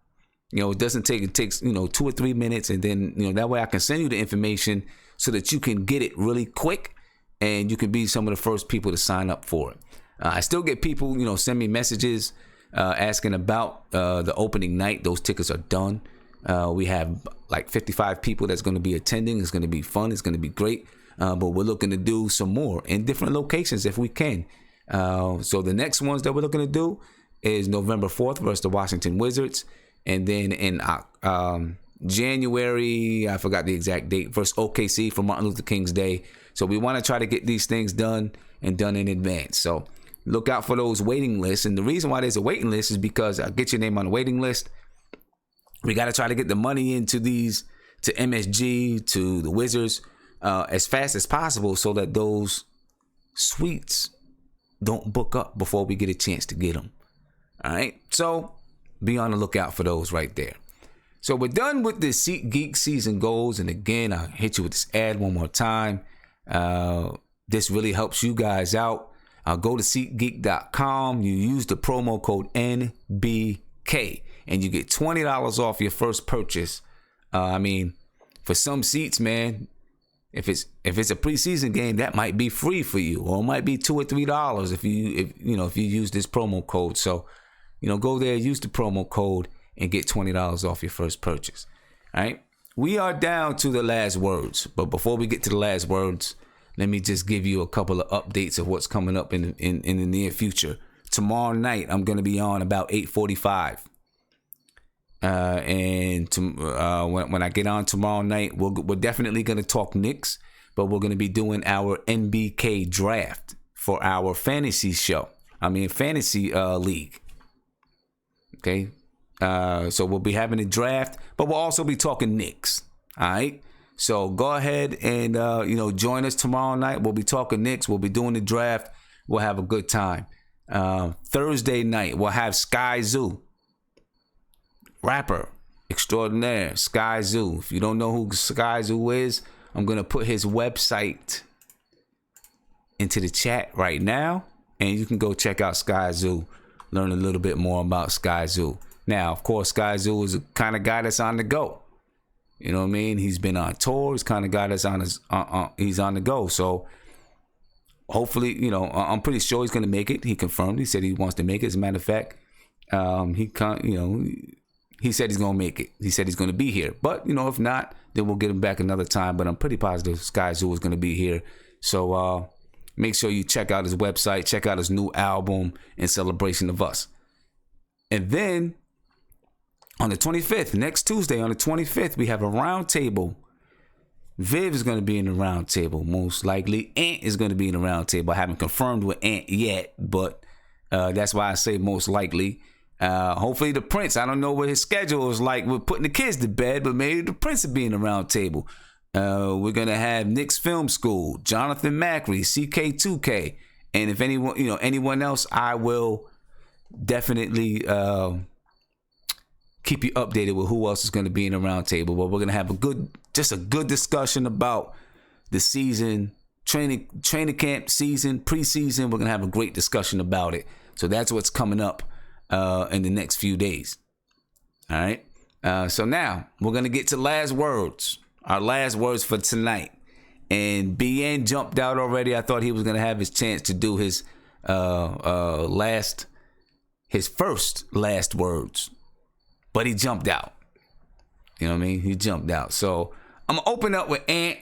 It doesn't take, it takes 2 or 3 minutes, and then that way I can send you the information so that you can get it really quick, and you can be some of the first people to sign up for it. I still get people send me messages asking about the opening night. Those tickets are done. We have like 55 people that's going to be attending. It's going to be fun. It's going to be great. But we're looking to do some more in different locations if we can. So the next ones that we're looking to do is November 4th versus the Washington Wizards. And then in January, I forgot the exact date, versus OKC for Martin Luther King's Day. So we want to try to get these things done and done in advance. So look out for those waiting lists. And the reason why there's a waiting list is because I'll get your name on the waiting list. We got to try to get the money into these, to MSG, to the Wizards, as fast as possible so that those suites don't book up before we get a chance to get them. All right. So be on the lookout for those right there. So we're done with the SeatGeek season goals. And again, I'll hit you with this ad one more time. This really helps you guys out. Go to SeatGeek.com. You use the promo code NBK and you get $20 off your first purchase. For some seats, man, if it's a preseason game, that might be free for you, or it might be $2 or $3 if you use this promo code. So, go there, use the promo code, and get $20 off your first purchase. All right. We are down to the last words, but before we get to the last words, let me just give you a couple of updates of what's coming up in the near future. Tomorrow night, I'm going to be on about 8:45. When I get on tomorrow night, we're definitely going to talk Knicks, but we're going to be doing our NBK draft for our fantasy league. Okay. So we'll be having a draft, but we'll also be talking Knicks. All right. So go ahead and, join us tomorrow night. We'll be talking Knicks. We'll be doing the draft. We'll have a good time. Thursday night, we'll have Sky Zoo. Rapper extraordinaire, Sky Zoo. If you don't know who Sky Zoo is, I'm going to put his website into the chat right now. And you can go check out Sky Zoo. Learn a little bit more about Sky Zoo. Now, of course, Sky Zoo is the kind of guy that's on the go. You know what I mean? He's been on tour. He's kind of guy that's he's on the go. So hopefully, I'm pretty sure he's going to make it. He confirmed. He said he wants to make it. As a matter of fact, he said he's going to make it. He said he's going to be here. But, if not, then we'll get him back another time. But I'm pretty positive Sky Zoo is going to be here. So make sure you check out his website. Check out his new album in celebration of us. And then on the 25th, next Tuesday, on the 25th, we have a round table. Viv is going to be in the round table, most likely. Ant is going to be in the round table. I haven't confirmed with Ant yet, but that's why I say most likely. Hopefully the Prince, I don't know what his schedule is like with putting the kids to bed, but maybe the Prince will be in the round table. We're going to have Knicks Film School, Jonathan Macri, CK2K. And if anyone else, I will definitely keep you updated with who else is going to be in the round table. But we're going to have a good discussion about the season, training camp season, preseason. We're going to have a great discussion about it. So that's what's coming up in the next few days. All right. So now we're going to get to last words. Our last words for tonight. And BN jumped out already. I thought he was going to have his chance to do his first last words. But he jumped out. You know what I mean? He jumped out. So I'm going to open up with Ant.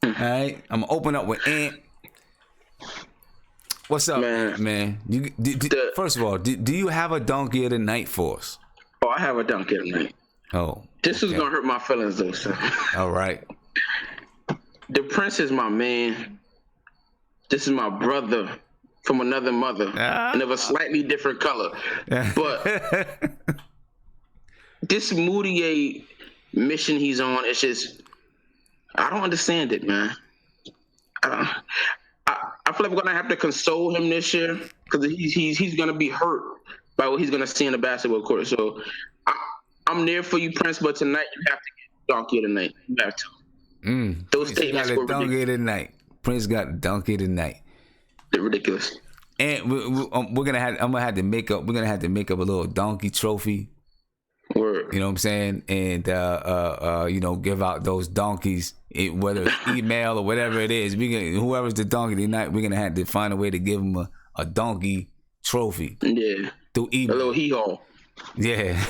All right? I'm going to open up with Ant. What's up, man? First of all, do you have a donkey of the night for us? Oh, I have a donkey of the night. Oh. This is going to hurt my feelings, though, sir. All right. The Prince is my man. This is my brother from another mother and of a slightly different color. But this Moutier mission he's on, it's just, I don't understand it, man. I feel like we're going to have to console him this year because he's going to be hurt by what he's going to see in the basketball court. So I'm there for you, Prince, but tonight you have to get donkey of the night. You have to. Those statements were donkey of the night. Prince got the donkey of the night. They're ridiculous. And we're gonna have. I'm gonna have to make up. We're gonna have to make up a little donkey trophy. Word. You know what I'm saying? And give out those donkeys, whether it's email or whatever it is. Whoever's the donkey tonight, we're gonna have to find a way to give them a donkey trophy. Yeah. Through email. A little hee-haw. Yeah.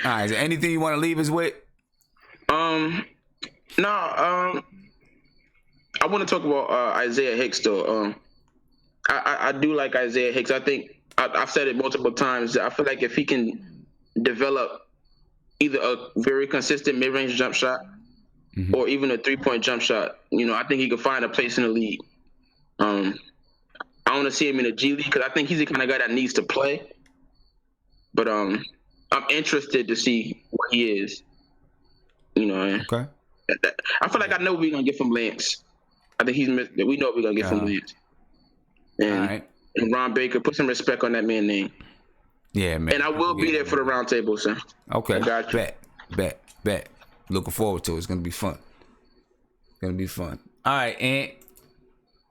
All right. Is there anything you want to leave us with? I want to talk about Isaiah Hicks though. I do like Isaiah Hicks. I think I've said it multiple times. I feel like if he can develop either a very consistent mid-range jump shot or even a 3-point jump shot, I think he could find a place in the league. I want to see him in the G League because I think he's the kind of guy that needs to play. But I'm interested to see what he is. Okay. I feel like I know we're gonna get from Lance. I think we know we're gonna get from Lance. And Ron Baker, put some respect on that man's name. Yeah, man. And I will be there for the round table, son. Okay. I got you. Bet. Looking forward to it. It's gonna be fun. All right, Ant.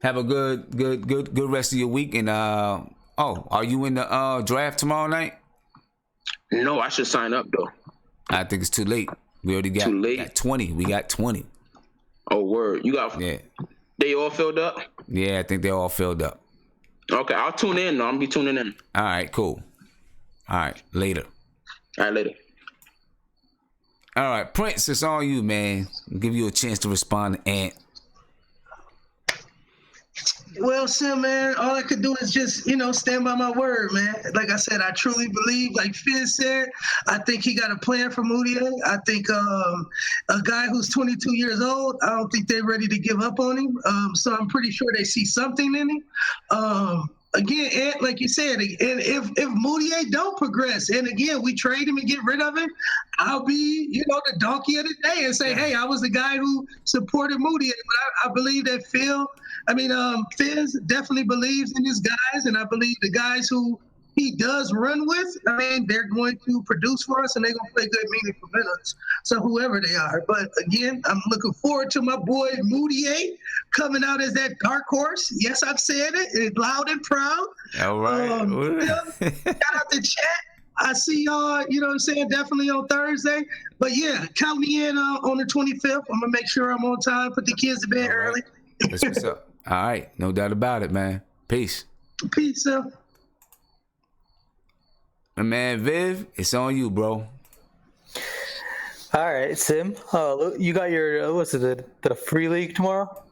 Have a good rest of your week. And are you in the draft tomorrow night? No, I should sign up though. I think it's too late. We already got 20. We got 20. Oh, word. You got... Yeah. They all filled up? Yeah, I think they're all filled up. Okay, I'll tune in. I'll be tuning in. All right, cool. All right, later. All right. All right, Prince, it's on you, man. I'll give you a chance to respond to Ant. Well, Sim, man, all I could do is just, stand by my word, man. Like I said, I truly believe, like Fizz said, I think he got a plan for Moutier. I think a guy who's 22 years old, I don't think they're ready to give up on him. So I'm pretty sure they see something in him. Again, Ed, like you said, and if Moutier don't progress, and again, we trade him and get rid of him, I'll be, the donkey of the day and say, hey, I was the guy who supported Moutier. But I believe that Fizz definitely believes in his guys, and I believe the guys who he does run with, they're going to produce for us, and they're going to play good, meaningful minutes. So whoever they are. But again, I'm looking forward to my boy Moutier coming out as that dark horse. Yes, I've said it loud and proud. All right. Shout out to chat. I see y'all, definitely on Thursday. But yeah, count me in on the 25th. I'm going to make sure I'm on time, put the kids to bed early. That's what's up. All right. No doubt about it, man. Peace. Peace, sir. My man, Viv, it's on you, bro. All right, Sim. You got your, the free league tomorrow?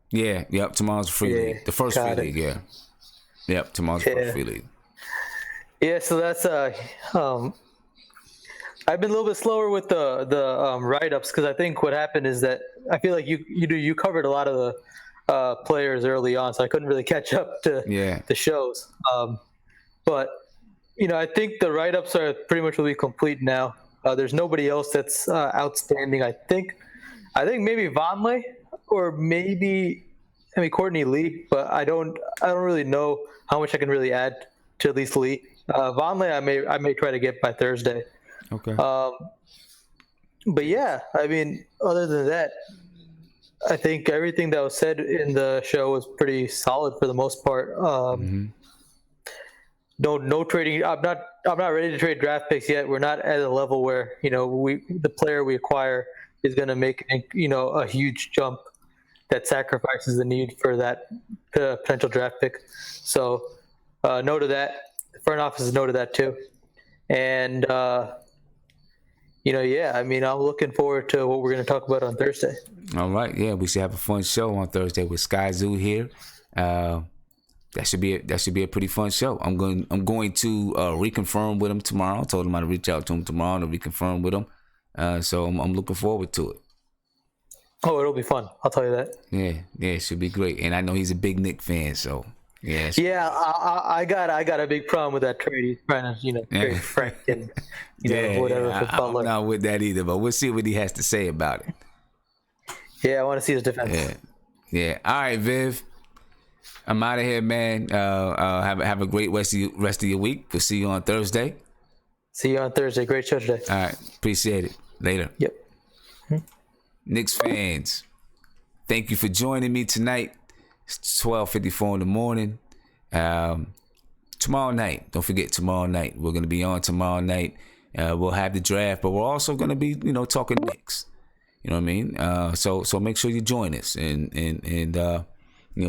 Yeah, yep. Tomorrow's free league. The first free league, yeah. Yep, tomorrow's first free league. Yeah, so that's I've been a little bit slower with the write-ups because I think what happened is that I feel like you covered a lot of the players early on, so I couldn't really catch up to the shows. But I think the write-ups are pretty much will be complete now. There's nobody else that's outstanding. I think maybe Vonleh or maybe Courtney Lee, but I don't really know how much I can really add to at least Lee. Vonleh I may try to get by Thursday. Okay. But yeah, other than that, I think everything that was said in the show was pretty solid for the most part. No trading. I'm not ready to trade draft picks yet. We're not at a level where the player we acquire is going to make a huge jump that sacrifices the need for that potential draft pick. So no to that. The front office is no to that too. And I'm looking forward to what we're going to talk about on Thursday. All right, yeah, we should have a fun show on Thursday with Sky Zoo here. That should be a pretty fun show. I'm going to reconfirm with him tomorrow. I told him I'd reach out to him tomorrow to reconfirm with him. So I'm looking forward to it. Oh, it'll be fun. I'll tell you that. Yeah, it should be great. And I know he's a big Knick fan, so yeah. I got a big problem with that trade. He's trying to trade Frank and whatever. I'm not with that either, but we'll see what he has to say about it. Yeah, I want to see his defense. Yeah. All right, Viv. I'm out of here, man. Have a great rest of your week. We'll see you on Thursday. See you on Thursday. Great show today. All right. Appreciate it. Later. Yep. Knicks fans, thank you for joining me tonight. It's 12:54 in the morning. Tomorrow night, don't forget tomorrow night. We're gonna be on tomorrow night. We'll have the draft, but we're also gonna be, talking Knicks. You know what I mean? So make sure you join us and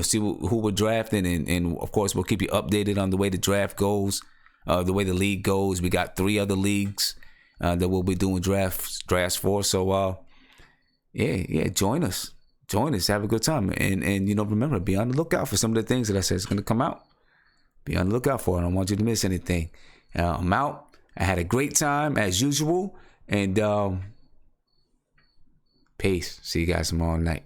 see who we're drafting, and of course we'll keep you updated on the way the draft goes, the way the league goes. We got 3 other leagues that we'll be doing drafts for. So join us, have a good time, and remember, be on the lookout for some of the things that I said is gonna come out. Be on the lookout for it. I don't want you to miss anything. I'm out. I had a great time as usual, and peace. See you guys tomorrow night.